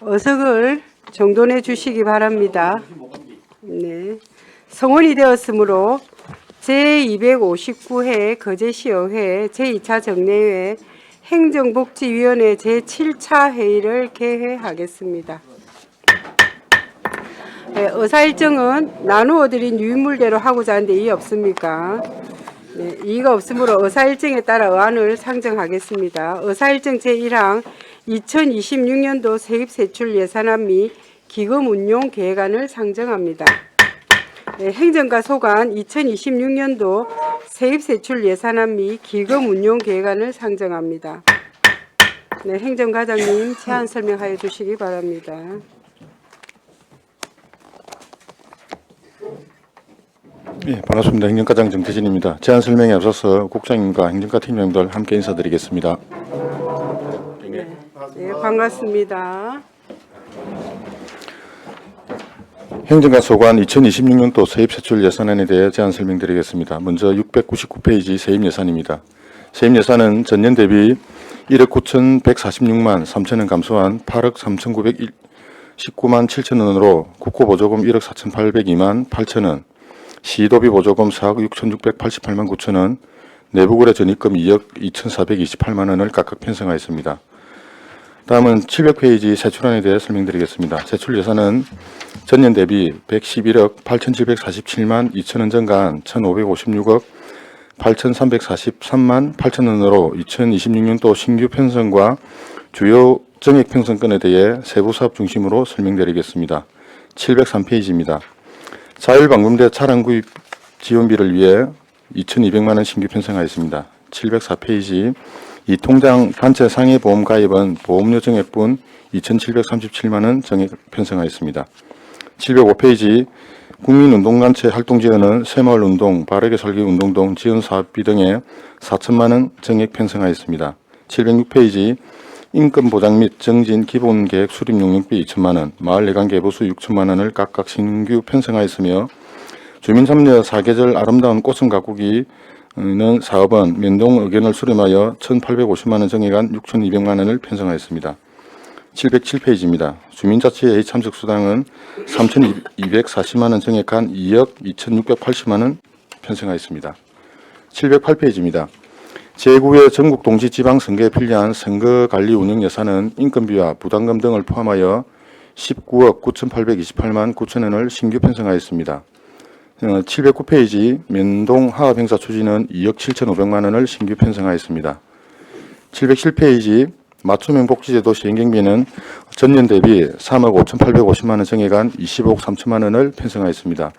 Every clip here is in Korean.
어석을 정돈해 주시기 바랍니다. 네. 성원이 되었으므로 제259회 거제시의회 제2차 정례회 행정복지위원회 제7차 회의를 개회하겠습니다. 네, 의사일정은 나누어 드린 유인물대로 하고자 하는데 이의 없습니까? 네, 이의가 없으므로 의사일정에 따라 의안을 상정하겠습니다. 의사일정 제1항 2026년도 세입세출 예산안 및 기금운용 계획안을 상정합니다. 네, 행정과 소관 2026년도 세입세출 예산안 및 기금운용 계획안을 상정합니다. 네, 행정과장님 제안 설명하여 주시기 바랍니다. 예, 반갑습니다. 행정과장 정태진입니다. 제안 설명에 앞서서 국장님과 행정과 팀장님들 함께 인사드리겠습니다. 네, 반갑습니다. 행정과 소관 2026년도 세입세출 예산안에 대해 제안 설명드리겠습니다. 먼저 699페이지 세입예산입니다. 세입예산은 전년 대비 1억 9,146만 3천원 감소한 8억 3,919만 7천원으로 국고보조금 1억 4,802만 8천원, 시도비 보조금 4억 6,688만 9천원, 내부거래 전입금 2억 2,428만 원을 각각 편성하였습니다. 다음은 700페이지 세출안에 대해 설명드리겠습니다. 세출 예산은 전년 대비 111억 8,747만 2천원 증가한 1,556억 8,343만 8천원으로 2026년도 신규 편성과 주요 정액 편성건에 대해 세부사업 중심으로 설명드리겠습니다. 703페이지입니다. 자율방범대 차량 구입 지원비를 위해 2,200만원 신규 편성하였습니다. 704페이지 이 통장 단체 상해보험 가입은 보험료 정액분 2,737만원 정액 편성하였습니다. 705페이지 국민운동단체 활동지원은 새마을운동, 바르게 살기 운동동 지원사업비 등에 4천만원 정액 편성하였습니다. 706페이지 인건보장 및 정진 기본계획 수립 용역비 2천만원, 마을내관계보수 6천만원을 각각 신규 편성하였으며 주민참여 사계절 아름다운 꽃은 가꾸기는 사업은 면동 의견을 수렴하여 1,850만원 정액안 6,200만원을 편성하였습니다. 707페이지입니다. 주민자치회의 참석수당은 3,240만원 정액한 2억 2,680만원 편성하였습니다. 708페이지입니다. 제9회 전국 동시 지방선거에 필요한 선거관리 운영 예산은 인건비와 부담금 등을 포함하여 19억 9,828만 9천원을 신규 편성하였습니다. 709페이지 면동 하업행사 추진은 2억 7,500만원을 신규 편성하였습니다. 707페이지 맞춤형 복지제도 시행경비는 전년 대비 3억 5,850만원 정액안 25억 3천만원을 편성하였습니다.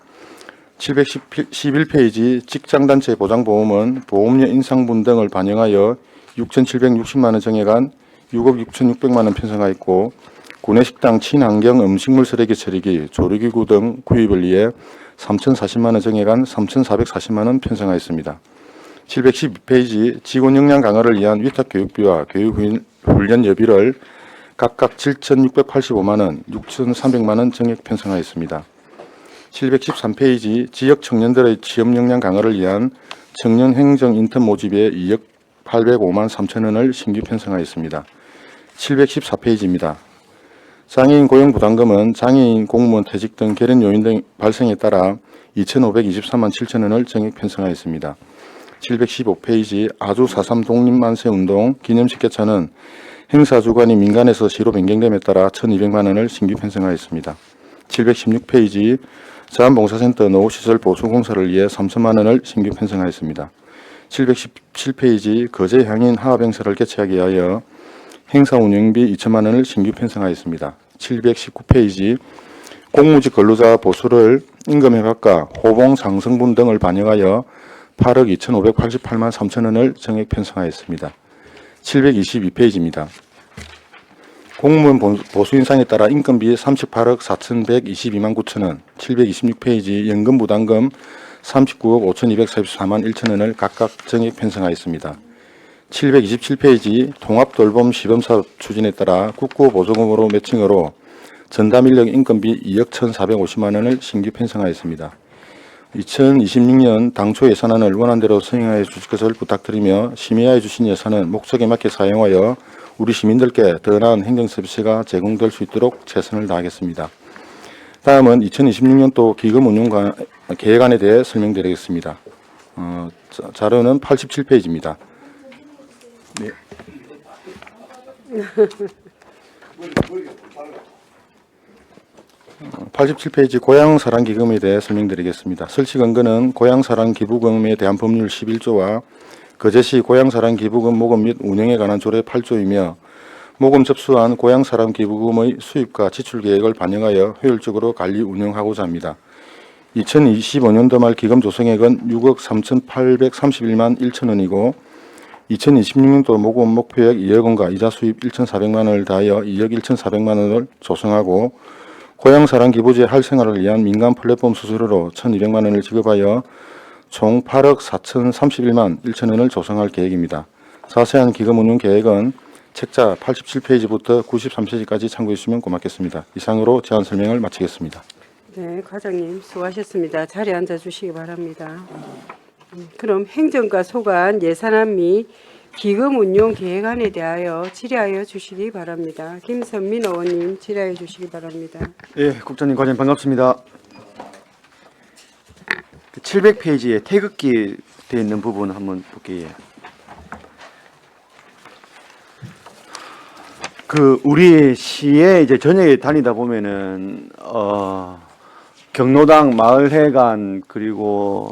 711페이지 직장단체 보장보험은 보험료 인상분 등을 반영하여 6,760만원 정액안 6억 6,600만원 편성하였고 구내식당 친환경 음식물 쓰레기 처리기, 조리기구 등 구입을 위해 3,040만원 정액안 3,440만원 편성하였습니다. 712페이지 직원 역량 강화를 위한 위탁교육비와 교육훈련 여비를 각각 7,685만원, 6,300만원 정액 편성하였습니다. 713페이지 지역 청년들의 취업 역량 강화를 위한 청년 행정 인턴 모집에 2억 805만 3천원을 신규 편성하였습니다. 714페이지입니다. 장애인 고용 부담금은 장애인 공무원 퇴직 등 결연 요인 등 발생에 따라 2,523만 7천원을 정액 편성하였습니다. 715페이지 아주 4.3 독립만세운동 기념식 개최는 행사 주관이 민간에서 시로 변경됨에 따라 1,200만원을 신규 편성하였습니다. 716페이지 자원봉사센터 노후시설 보수공사를 위해 3천만원을 신규 편성하였습니다. 717페이지 거제 향인 하업행사를 개최하기 위하여 행사 운영비 2천만원을 신규 편성하였습니다. 719페이지 공무직 근로자 보수를 임금회각과 호봉 상승분 등을 반영하여 8억 2,588만 3천원을 정액 편성하였습니다. 722페이지입니다. 공무원 보수 인상에 따라 인건비 38억 4,122만 9천원, 726페이지 연금부담금 39억 5,244만 1천원을 각각 정액 편성하였습니다. 727페이지 통합돌봄 시범사업 추진에 따라 국고보조금으로 매칭으로 전담인력 인건비 2억 1,450만원을 신규 편성하였습니다. 2026년 당초 예산안을 원안대로 수행하여 주실 것을 부탁드리며 심의하여 주신 예산은 목적에 맞게 사용하여 우리 시민들께 더 나은 행정 서비스가 제공될 수 있도록 최선을 다하겠습니다. 다음은 2026년도 기금 운용 계획안에 대해 설명드리겠습니다. 자료는 87페이지입니다. 네. 87페이지 고향사랑기금에 대해 설명드리겠습니다. 설치 근거는 고향사랑기부금에 대한 법률 11조와 거제시 고향사랑기부금 모금 및 운영에 관한 조례 8조이며 모금 접수한 고향사랑기부금의 수입과 지출 계획을 반영하여 효율적으로 관리 운영하고자 합니다. 2025년도 말 기금 조성액은 6억 3,831만 1천 원이고 2026년도 모금 목표액 2억 원과 이자 수입 1,400만 원을 다하여 2억 1,400만 원을 조성하고 고향사랑 기부제 할생활을 위한 민간 플랫폼 수수료로 1,200만 원을 지급하여 총 8억 4,031만 1천 원을 조성할 계획입니다. 자세한 기금 운용 계획은 책자 87페이지부터 93페이지까지 참고해 주시면 고맙겠습니다. 이상으로 제안 설명을 마치겠습니다. 네, 과장님 수고하셨습니다. 자리에 앉아 주시기 바랍니다. 그럼 행정과 소관 예산안 및 기금 운용 계획안에 대하여 질의하여 주시기 바랍니다. 김선민 의원님 질의하여 주시기 바랍니다. 예, 국장님, 과장님 반갑습니다. 700페이지에 태극기 되어 있는 부분 한번 볼게요. 우리 시에 이제 저녁에 다니다 보면은 경로당, 마을회관, 그리고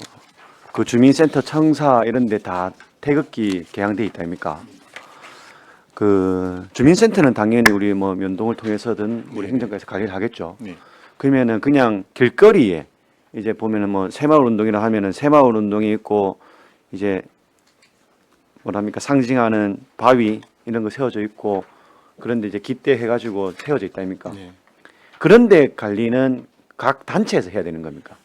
그 주민센터, 청사 이런 데 다 태극기 개양돼 있다 아닙니까? 그 주민센터는 당연히 우리 뭐 면동을 통해서든 우리 행정과에서 관리를 하겠죠. 네. 그러면은 그냥 길거리에 이제 보면은 뭐 새마을 운동이라 하면은 새마을 운동이 있고 이제 뭐랍니까 상징하는 바위 이런 거 세워져 있고 그런데 이제 깃대 해가지고 세워져 있다 아닙니까? 네. 그런데 관리는 각 단체에서 해야 되는 겁니까?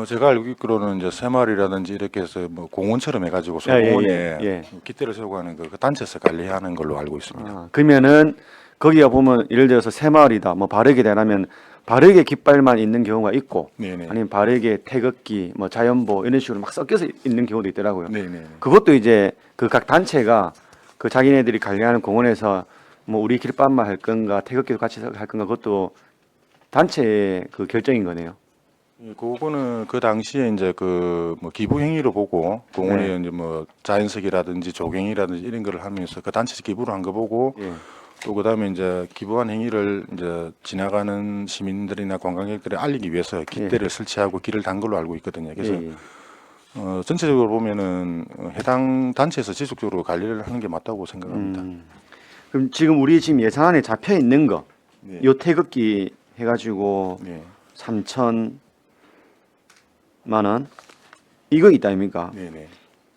제가 알고 있기로는 이제 새마을이라든지 이렇게 해서 뭐 공원처럼 해가지고 소공원에 예. 깃대를 세우고 하는 그 단체에서 관리하는 걸로 알고 있습니다. 그러면은 거기가 보면 예를 들어서 새마을이다 뭐 바르게 되라면 바르게 깃발만 있는 경우가 있고 네네. 아니면 바르게 태극기 뭐 자연보 이런 식으로 막 섞여서 있는 경우도 있더라고요. 네네. 그것도 이제 그 각 단체가 그 자기네들이 관리하는 공원에서 뭐 우리 길밥만 할 건가 태극기도 같이 할 건가 그것도 단체의 그 결정인 거네요. 예, 그거는 그 당시에 이제 그 뭐 기부 행위로 보고 공원에 네. 이제 뭐 자연석이라든지 조경이라든지 이런 거를 하면서 그 단체에서 기부를 한 거 보고 예. 또 그다음에 이제 기부한 행위를 이제 지나가는 시민들이나 관광객들에 알리기 위해서 깃대를 설치하고 길을 단 걸로 알고 있거든요. 그래서 예. 전체적으로 보면은 해당 단체에서 지속적으로 관리를 하는 게 맞다고 생각합니다. 그럼 지금 우리 지금 예산안에 잡혀 있는 거, 네. 요 태극기 해가지고 네. 3,000만 원 이거 있다 아닙니까? 네네.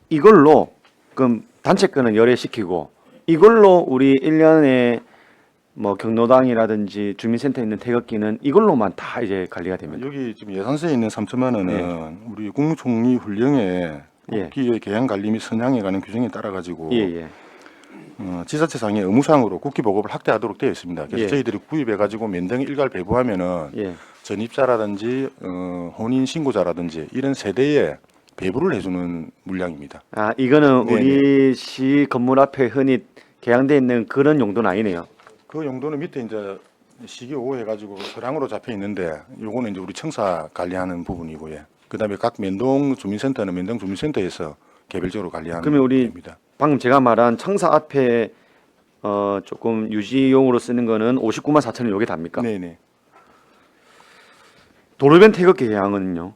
이걸로 그럼 단체 거는 열애시키고 이걸로 우리 1년에 뭐 경로당이라든지 주민센터에 있는 태극기는 이걸로만 다 이제 관리가 됩니다. 여기 지금 예산서에 있는 3천만 원은 우리 국무총리 훈령에 예. 국기의 개양 관리 및 선양에 관한 규정에 따라 가지고 예. 지자체상의 의무상으로 국기 보급을 확대하도록 되어 있습니다. 그래서 예. 저희들이 구입해 가지고 면등 일괄 배부하면은 예. 전입자라든지 혼인 신고자라든지 이런 세대에 배부를 해주는 물량입니다. 아 이거는 네네. 우리 시 건물 앞에 흔히 개양돼 있는 그런 용도는 아니네요. 그 용도는 밑에 이제 시기 5 해가지고 서량으로 잡혀 있는데 요거는 이제 우리 청사 관리하는 부분이고요. 그다음에 각 면동 주민센터는 면동 주민센터에서 개별적으로 관리하는 그러면 우리 겁니다. 방금 제가 말한 청사 앞에 조금 유지용으로 쓰는 거는 59만 4천원 요게 답니까? 네네. 도로변 태극기 개양은요?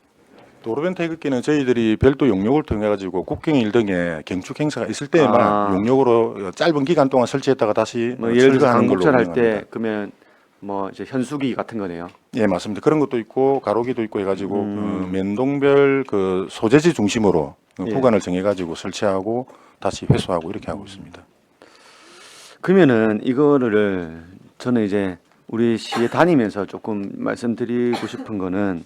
도로변 태극기는 저희들이 별도 용역을 통해 가지고 국경일 등의 경축 행사가 있을 때만 용역으로 짧은 기간 동안 설치했다가 다시 뭐 예를 들어서 철거하는 걸로 강북철 할 때 운영합니다. 그러면 뭐 이제 현수기 같은 거네요. 예, 맞습니다. 그런 것도 있고 가로기도 있고 해가지고 면동별 그 소재지 중심으로 예. 구간을 정해가지고 설치하고 다시 회수하고 이렇게 하고 있습니다. 그러면은 이거를 저는 이제 우리 시에 다니면서 조금 말씀드리고 싶은 거는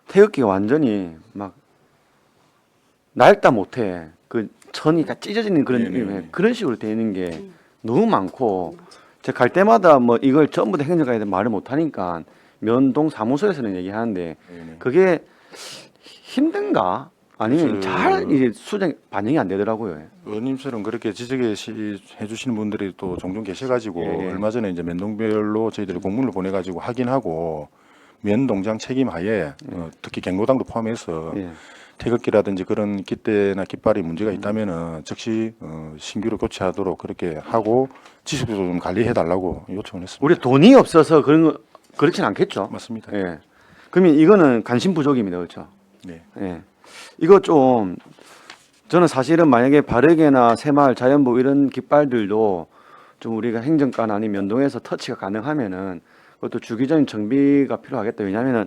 태극기가 완전히 막 낡다 못해 그 천이 다 찢어지는 그런 네네. 느낌에 그런 식으로 되는 게 너무 많고 제가 갈 때마다 뭐 이걸 전부 다 행정가에 말을 못 하니까 면동 사무소에서는 얘기하는데 네네. 그게 힘든가? 아니면 그래서- 잘 이제 수정 반영이 안 되더라고요. 의원님처럼 그렇게 지적해 주시는 분들이 또 종종 계셔가지고 예. 얼마 전에 이제 면동별로 저희들이 공문을 보내가지고 확인하고 면 동장 책임하에 특히 경로당도 포함해서 예. 태극기라든지 그런 깃대나 깃발이 문제가 있다면은 즉시 신규로 교체하도록 그렇게 하고 지속적으로 좀 관리해 달라고 요청을 했습니다. 우리 돈이 없어서 그런 거 그렇진 않겠죠. 맞습니다. 예. 그러면 이거는 관심 부족입니다, 그렇죠? 네. 예. 이거 좀 저는 사실은 만약에 바르게나 새마을 자연보 이런 깃발들도 좀 우리가 행정관 아니면 면동에서 터치가 가능하면은 그것도 주기적인 정비가 필요하겠다. 왜냐하면은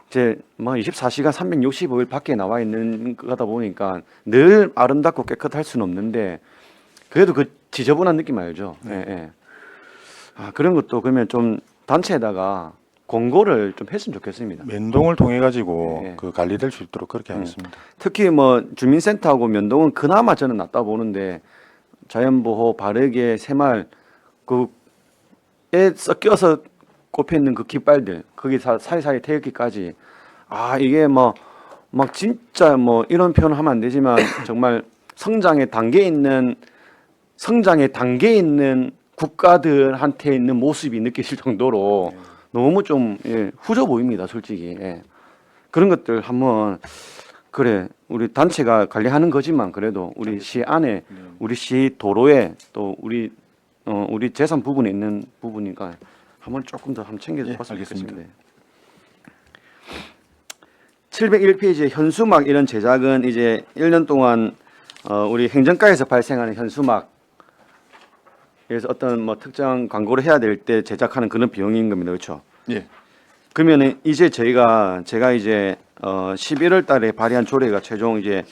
이제 뭐 24시간 365일 밖에 나와 있는 거다 보니까 늘 아름답고 깨끗할 수는 없는데 그래도 그 지저분한 느낌 알죠? 예, 예. 아, 그런 것도 그러면 좀 단체에다가 공고를 좀 했으면 좋겠습니다. 면동을 통해 가지고 예. 그 관리될 수 있도록 그렇게 하겠습니다. 특히 뭐 주민센터하고 면동은 그나마 저는 낫다 보는데 자연보호 바르게 새마을 그에 섞여서 꼽혀 있는 그 깃발들 거기 사이사이 태극기까지 아 이게 뭐 막 진짜 뭐 이런 표현을 하면 안 되지만 정말 성장의 단계에 있는 국가들한테 있는 모습이 느껴질 정도로 너무 좀 후져 보입니다, 솔직히. 예. 그런 것들 한번 그래 우리 단체가 관리하는 거지만 그래도 우리 시 안에 우리 시 도로에 또 우리 재산 부분에 있는 부분이니까 한번 조금 더 한번 챙겨줬으면 알겠습니다. 좋겠습니다. 701페이지의 현수막 이런 제작은 이제 1년 동안 우리 행정가에서 발생하는 현수막 그래서 어떤 뭐 특정 광고를 해야 될 때 제작하는 그런 비용인 겁니다, 그렇죠? 예. 그러면은 이제 제가 이제 11월 달에 발의한 조례가 최종 이제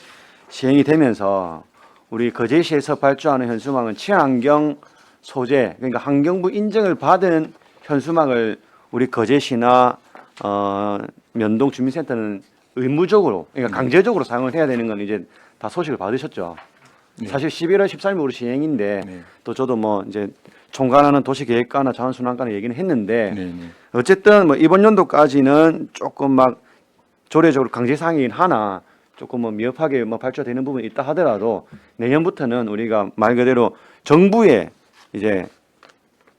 시행이 되면서 우리 거제시에서 발주하는 현수막은 친환경 소재 그러니까 환경부 인증을 받은 현수막을 우리 거제시나 면동 주민센터는 의무적으로 그러니까 강제적으로 사용을 해야 되는 건 이제 다 소식을 받으셨죠. 네. 사실 11월 13일으로 시행인데 네. 또 저도 뭐 이제 총괄하는 도시계획과나 자원순환과는 얘기는 했는데 네, 네. 어쨌든 뭐 이번 연도까지는 조금 막 조례적으로 강제 사항이긴 하나 조금 뭐 미흡하게 뭐 발주되는 부분이 있다 하더라도 내년부터는 우리가 말 그대로 정부의 이제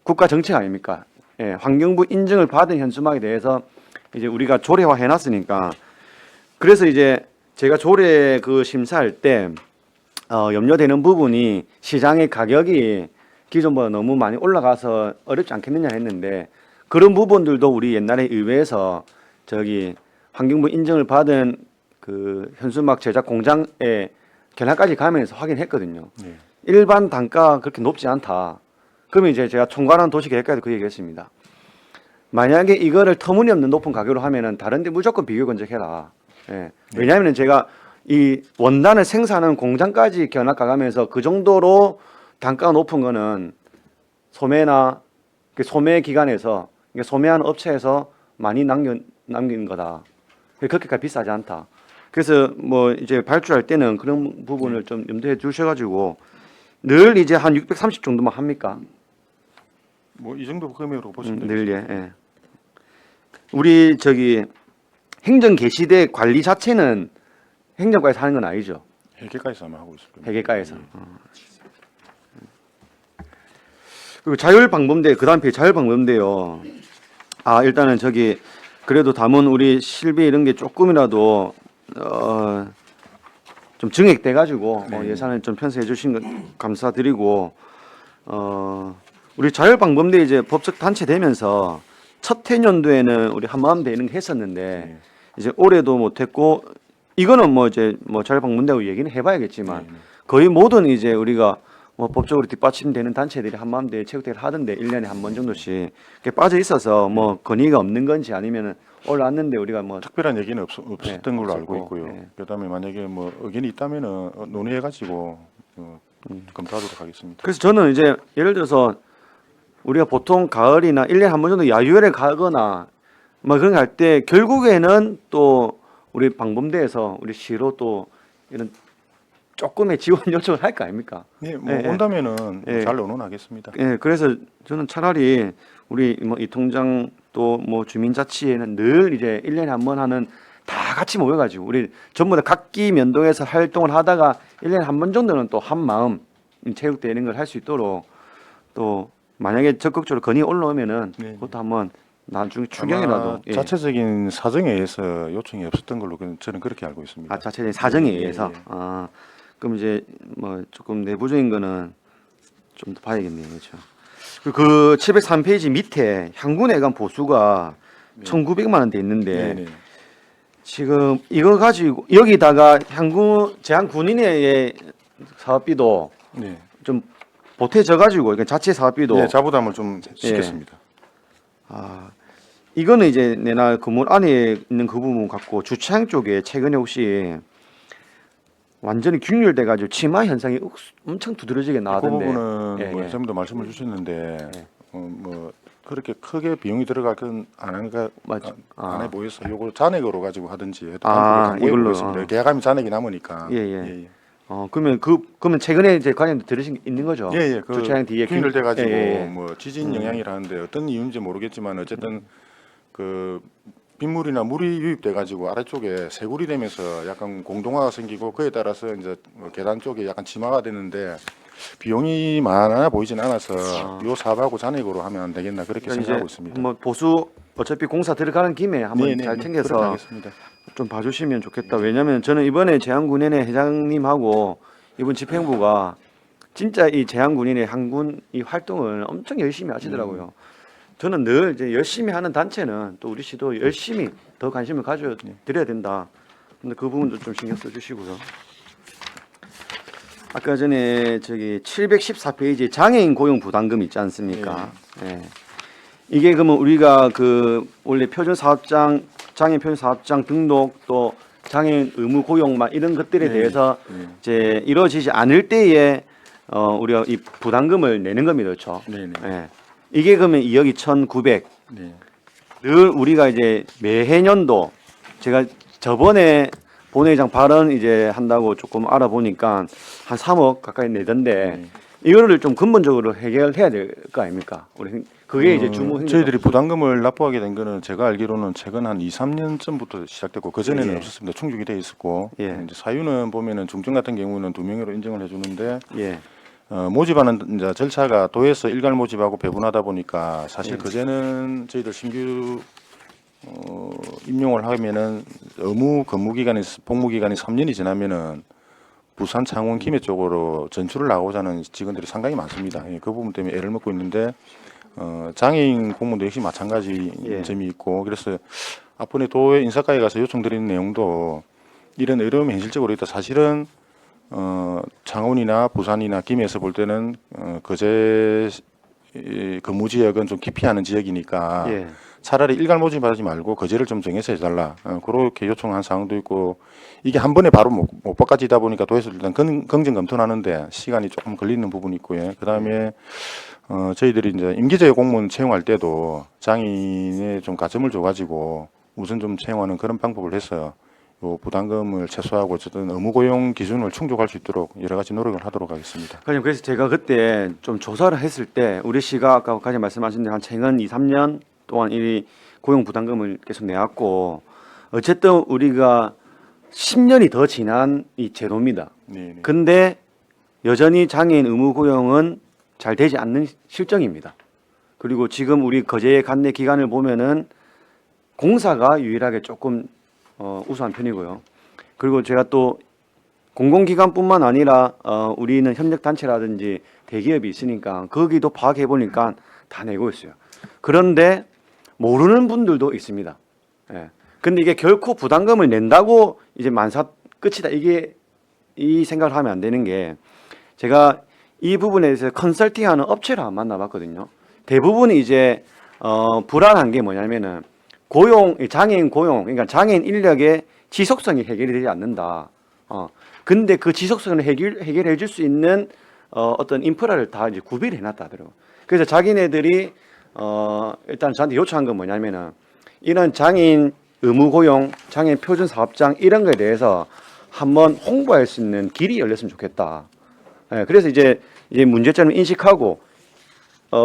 국가 정책 아닙니까? 예, 환경부 인증을 받은 현수막에 대해서 이제 우리가 조례화 해놨으니까 그래서 이제 제가 조례 그 심사할 때 염려되는 부분이 시장의 가격이 기존보다 너무 많이 올라가서 어렵지 않겠느냐 했는데 그런 부분들도 우리 옛날에 의회에서 저기 환경부 인증을 받은 그 현수막 제작 공장에 견학까지 가면서 확인했거든요. 네. 일반 단가가 그렇게 높지 않다. 그러면 이제 제가 총괄한 도시계획과에도 그 얘기했습니다. 만약에 이거를 터무니없는 높은 가격으로 하면은 다른데 무조건 비교 견적해라. 예. 왜냐하면 제가 이 원단을 생산하는 공장까지 견학 가가면서 그 정도로 단가가 높은 거는 소매나 그 소매 기관에서 그러니까 소매하는 업체에서 많이 남긴 거다. 그렇게까지 비싸지 않다. 그래서 뭐 이제 발주할 때는 그런 부분을 좀 염두에 두셔가지고 늘 이제 한 630 정도만 합니까? 뭐 이 정도 금액으로 보시면 되죠. 늘 예. 우리 저기 행정 개시대 관리 자체는 행정과에서 하는 건 아니죠. 회계과에서 아마 하고 있을 겁니다. 회계과에서. 그리고 자율방범대 그다음 페이지 자율방범대요. 아 일단은 저기 그래도 담은 우리 실비 이런 게 조금이라도 좀 증액돼 가지고 예산을 좀 편성해 주신 것 감사드리고 우리 자율방범대 이제 법적 단체 되면서 첫 해년도에는 우리 한마음대 이런 거 했었는데 이제 올해도 못했고 이거는 뭐 이제 뭐 자율방범대하고 얘기는 해봐야겠지만 거의 모든 이제 우리가 뭐 법적으로 뒷받침되는 단체들이 한마음대 체육대회를 하던데 1년에 한 번 정도씩 이렇게 빠져 있어서 뭐 건의가 없는 건지 아니면은 올라왔는데 우리가 뭐 특별한 얘기는 없었던 걸로 알고 없었고, 있고요. 네. 그다음에 만약에 뭐 의견이 있다면은 논의해가지고 검토하도록 하겠습니다. 그래서 저는 이제 예를 들어서 우리가 보통 가을이나 1년에 한 번 정도 야유회를 가거나 뭐 그런 거 할 때 결국에는 또 우리 방범대에서 우리 시로 또 이런 조금의 지원 요청을 할 거 아닙니까? 네, 뭐 예, 온다면은 예. 잘 의논하겠습니다. 예, 그래서 저는 차라리 우리 뭐 이 통장 또 뭐 주민자치회는 늘 이제 1년에 한 번 하는 다 같이 모여가지고 우리 전부 다 각기 면동에서 활동을 하다가 1년에 한 번 정도는 또 한 마음 체육대회 이런 걸 할 수 있도록 또 만약에 적극적으로 건의 올라오면은 네. 그것도 한번 나중에 추경이라도 아마 자체적인 사정에 의해서 요청이 없었던 걸로 저는 그렇게 알고 있습니다. 아 자체적인 사정에 예, 의해서 예. 아 그럼 이제 뭐 조금 내부적인 거는 좀 더 봐야겠네요, 그렇죠. 그 703페이지 밑에 향군회관 보수가 1,900만 원 돼 있는데 네, 네. 지금 이거 가지고 여기다가 향군 제한 군인의 사업비도 네. 좀 보태져 가지고 그러니까 자체 사업비도 네, 자부담을 좀 예. 시켰습니다. 아 이거는 이제 내나 건물 안에 있는 그 부분 갖고 주차장 쪽에 최근에 혹시 완전히 균열돼 가지고 치마 현상이 엄청 두드러지게 그 나왔던데 부분은 예, 뭐 예. 전부도 말씀을 주셨는데 예. 뭐 그렇게 크게 비용이 들어갈 건 안 하니까 맞죠. 안 아. 해보였어. 요거 잔액으로 가지고 하든지 해도 아, 이걸로 이걸로, 보겠습니다. 계약하면 잔액이 남으니까. 예, 예. 그러면 최근에 이제 관련 들으신 게 있는 거죠? 예, 예. 그 주차장 뒤에 균열돼 가지고 예, 예. 뭐 지진 영향이라는데 어떤 이유인지 모르겠지만 어쨌든 그 빗물이나 물이 유입돼 가지고 아래쪽에 새굴이 되면서 약간 공동화가 생기고 그에 따라서 이제 뭐 계단 쪽에 약간 침하가 되는데 비용이 많아 보이진 않아서 요 사업하고 잔액으로 하면 안 되겠나 그렇게 그러니까 생각하고 이제 있습니다. 한번 보수 어차피 공사 들어가는 김에 한번 네, 네, 잘 네. 챙겨서 그렇게 하겠습니다. 좀 봐주시면 좋겠다. 왜냐하면 저는 이번에 제한군인회 회장님하고 이번 집행부가 진짜 이 제한군인의 항군 이 활동을 엄청 열심히 하시더라고요. 저는 늘 이제 열심히 하는 단체는 또 우리 시도 열심히 더 관심을 가져 드려야 된다. 근데 그 부분도 좀 신경 써주시고요. 아까 전에 저기 714페이지 장애인 고용 부담금 있지 않습니까? 예. 이게 그러면 우리가 그 원래 표준 사업장 장애인 표준 사업장 등록 또 장애인 의무 고용만 이런 것들에 네. 대해서 네. 이제 이루어지지 않을 때에 우리가 이 부담금을 내는 겁니다, 그렇죠? 네, 네. 예. 이게 그러면 2억 2,900. 네. 늘 우리가 이제 매해년도 제가 저번에 본회의장 발언 이제 한다고 조금 알아보니까 한 3억 가까이 내던데 네. 이거를 좀 근본적으로 해결해야 될 거 아닙니까? 우리 그게 이제 주무 행정 저희들이 부담금을 납부하게 된 거는 제가 알기로는 최근 한 2, 3년 전부터 시작됐고 그 전에는 예. 없었습니다. 충족이 돼 있었고 예. 이제 사유는 보면은 중증 같은 경우는 2명으로 인정을 해주는데 예. 모집하는 이제 절차가 도에서 일괄 모집하고 배분하다 보니까 사실 예. 그제는 저희들 신규 임용을 하면은 의무 근무 기간이 복무 기간이 3년이 지나면은 부산, 창원, 김해 쪽으로 전출을 나가고자 하는 직원들이 상당히 많습니다. 예, 그 부분 때문에 애를 먹고 있는데 장애인 공무원도 역시 마찬가지 예. 점이 있고 그래서 앞번에 도에 인사과에 가서 요청드리는 내용도 이런 어려움이 현실적으로 있다. 사실은 창원이나 부산이나 김해에서 볼 때는 거제 근무 지역은 좀 기피하는 지역이니까 예. 차라리 일괄 모집하지 말고 거제를 좀 정해서 해달라. 그렇게 요청한 사항도 있고 이게 한 번에 바로 못 바꿔지다 보니까 도에서 일단 긍정 검토는 하는데 시간이 조금 걸리는 부분이 있고요. 그다음에 저희들이 이제 임기제 공무원 채용할 때도 장애인에 좀 가점을 줘가지고 우선 좀 채용하는 그런 방법을 해서 요 부담금을 최소화하고 어쨌든 의무 고용 기준을 충족할 수 있도록 여러 가지 노력을 하도록 하겠습니다. 그래서 제가 그때 좀 조사를 했을 때 우리 시가 아까 가장 말씀하신 대로 한 최근 2, 3년 동안 이 고용 부담금을 계속 내왔고 어쨌든 우리가 10년이 더 지난 이 제도입니다. 네. 근데 여전히 장애인 의무 고용은 잘 되지 않는 실정입니다. 그리고 지금 우리 거제 관내 기관을 보면은 공사가 유일하게 조금 우수한 편이고요. 그리고 제가 또 공공기관뿐만 아니라 우리는 협력단체라든지 대기업이 있으니까 거기도 파악해 보니까 다 내고 있어요. 그런데 모르는 분들도 있습니다. 예. 근데 이게 결코 부담금을 낸다고 이제 만사 끝이다. 이게 이 생각을 하면 안 되는 게 제가 이 부분에 대해서 컨설팅하는 업체를 안 만나봤거든요. 대부분이 이제 불안한 게 뭐냐면은 장애인 고용, 그러니까 장애인 인력의 지속성이 해결이 되지 않는다. 근데 그 지속성을 해결해 줄 수 있는 어떤 인프라를 다 이제 구비를 해놨다 하더라고요. 그래서 자기네들이 일단 저한테 요청한 건 뭐냐면은 이런 장애인 의무 고용, 장애인 표준 사업장 이런 거에 대해서 한번 홍보할 수 있는 길이 열렸으면 좋겠다. 예, 그래서 이제 문제점을 인식하고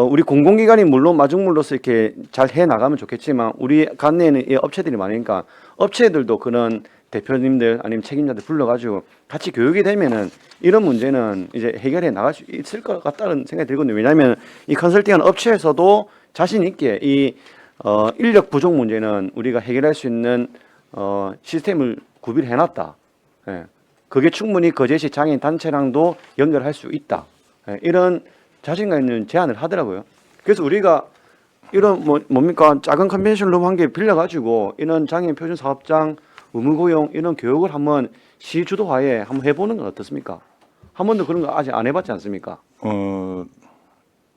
우리 공공기관이 물론 마중물로서 이렇게 잘 해 나가면 좋겠지만 우리 관내에는 이 업체들이 많으니까 업체들도 그런 대표님들 아니면 책임자들 불러가지고 같이 교육이 되면은 이런 문제는 이제 해결해 나갈 수 있을 것 같다는 생각이 들거든요. 왜냐하면 이 컨설팅하는 업체에서도 자신 있게 이 인력 부족 문제는 우리가 해결할 수 있는 시스템을 구비를 해놨다. 예. 그게 충분히 거제시 장애인 단체랑도 연결할 수 있다. 예. 이런 자신감 있는 제안을 하더라고요. 그래서 우리가 이런 뭡니까 작은 컨벤션룸 한 개 빌려가지고 이런 장애인 표준 사업장 의무 고용 이런 교육을 한번 시 주도하에 한번 해보는 건 어떻습니까? 한 번도 그런 거 아직 안 해봤지 않습니까?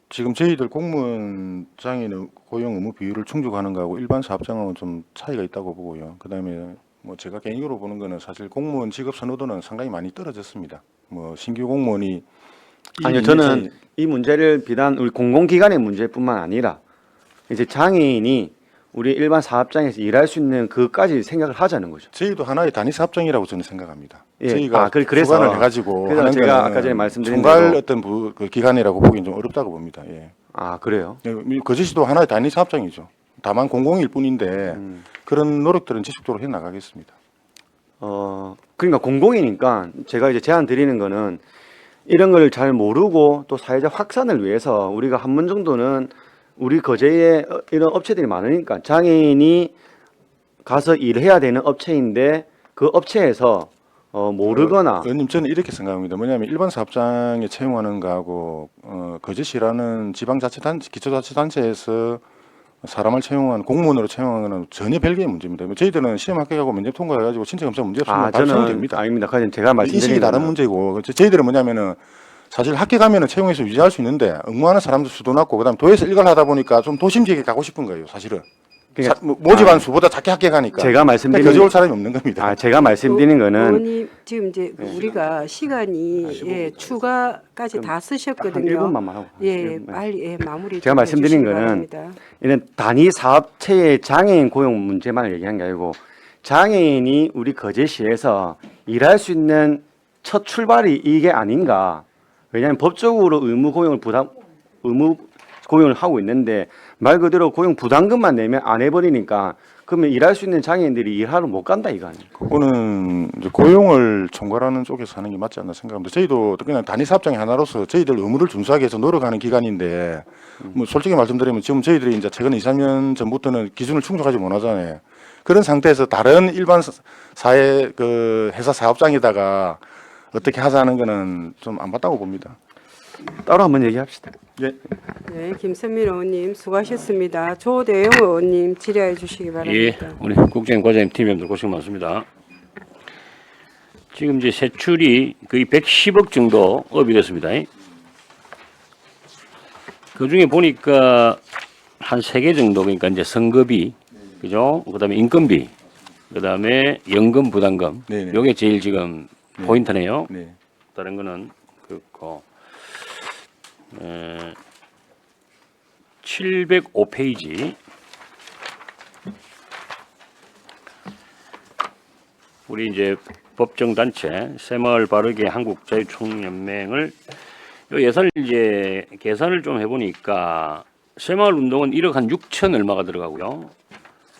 지금 저희들 공무원 장애인 고용 의무 비율을 충족하는 거하고 일반 사업장하고 좀 차이가 있다고 보고요. 그다음에 뭐 제가 개인적으로 보는 거는 사실 공무원 직업 선호도는 상당히 많이 떨어졌습니다. 뭐 신규 공무원이 아니요, 저는 이 문제를 비단 우리 공공기관의 문제뿐만 아니라 이제 장애인이 우리 일반 사업장에서 일할 수 있는 그까지 생각을 하자는 거죠. 저희도 하나의 단위 사업장이라고 저는 생각합니다. 예. 저희가 그래서 주관을 해가지고 그래서 하는 제가 거는 아까 전에 말씀드린 총괄 대로 어떤 그 기관이라고 보기는 좀 어렵다고 봅니다. 예. 아 그래요? 거제시도 하나의 단위 사업장이죠. 다만 공공일 뿐인데 그런 노력들은 지속적으로 해 나가겠습니다. 그러니까 공공이니까 제가 이제 제안 드리는 거는 이런 걸 잘 모르고 또 사회적 확산을 위해서 우리가 한 번 정도는 우리 거제에 이런 업체들이 많으니까 장애인이 가서 일해야 되는 업체인데 그 업체에서 모르거나 의원님 저는 이렇게 생각합니다. 뭐냐면 일반 사업장에 채용하는 거하고 거제시라는 지방자치단체, 기초자치단체에서 사람을 채용한 공무원으로 채용하는 거는 전혀 별개의 문제입니다. 저희들은 시험 합격하고 면접 통과해가지고 신체 검사 문제 없으면 바로 채용 저는 됩니다. 아닙니다. 그냥 제가 말씀드린 인식이 다른 거는 문제고 저희들은 뭐냐면은 사실 합격하면은 채용해서 유지할 수 있는데 응모하는 사람도 수도 낮고 그다음 도에서 일괄 하다 보니까 좀 도심 지역에 가고 싶은 거예요. 사실은 그러니까 모집한 수보다 작게 합격하니까 제가 말씀드린 거주할 사람이 없는 겁니다. 제가 말씀드린 거는 의원님 지금 이제 우리가 시간이 추가까지 다 한 쓰셨거든요. 1분만 하고 예, 빨리 마무리. 제가 좀 말씀드린 해주시기 거는 바랍니다. 이런 단위 사업체의 장애인 고용 문제만 얘기한 게 아니고 장애인이 우리 거제시에서 일할 수 있는 첫 출발이 이게 아닌가. 왜냐하면 법적으로 의무 고용을 하고 있는데 말 그대로 고용 부담금만 내면 안 해버리니까 그러면 일할 수 있는 장애인들이 일하러 못 간다 이거 아니에요? 그거는 이제 고용을 총괄하는 쪽에서 하는 게 맞지 않나 생각합니다. 저희도 그냥 단위 사업장의 하나로서 저희들 의무를 준수하기 위해서 노력하는 기관인데 뭐 솔직히 말씀드리면 지금 저희들이 이제 최근 2, 3년 전부터는 기준을 충족하지 못하잖아요. 그런 상태에서 다른 일반 사회 그 회사 사업장에다가 어떻게 하자는 거는 좀 안 맞다고 봅니다. 따로 한번 얘기합시다. 예. 네, 김선민 의원님 수고하셨습니다. 조대영 의원님 질의해 주시기 예, 바랍니다. 우리 국정원 과장님 팀장님들 고생 많습니다. 지금 이제 세출이 거의 110억 정도 업이 됐습니다. 그 중에 보니까 한 3개 정도, 그러니까 이제 선거비, 그죠? 그 다음에 인건비, 그 다음에 연금 부담금. 네네. 요게 제일 지금 포인트네요. 네. 다른 거는 그렇고, 705페이지. 우리 이제 법정단체 새마을 바르게 한국자유총연맹을 요 예산을 이제 계산을 좀 해보니까 새마을 운동은 1억 한 6천 얼마가 들어가고요.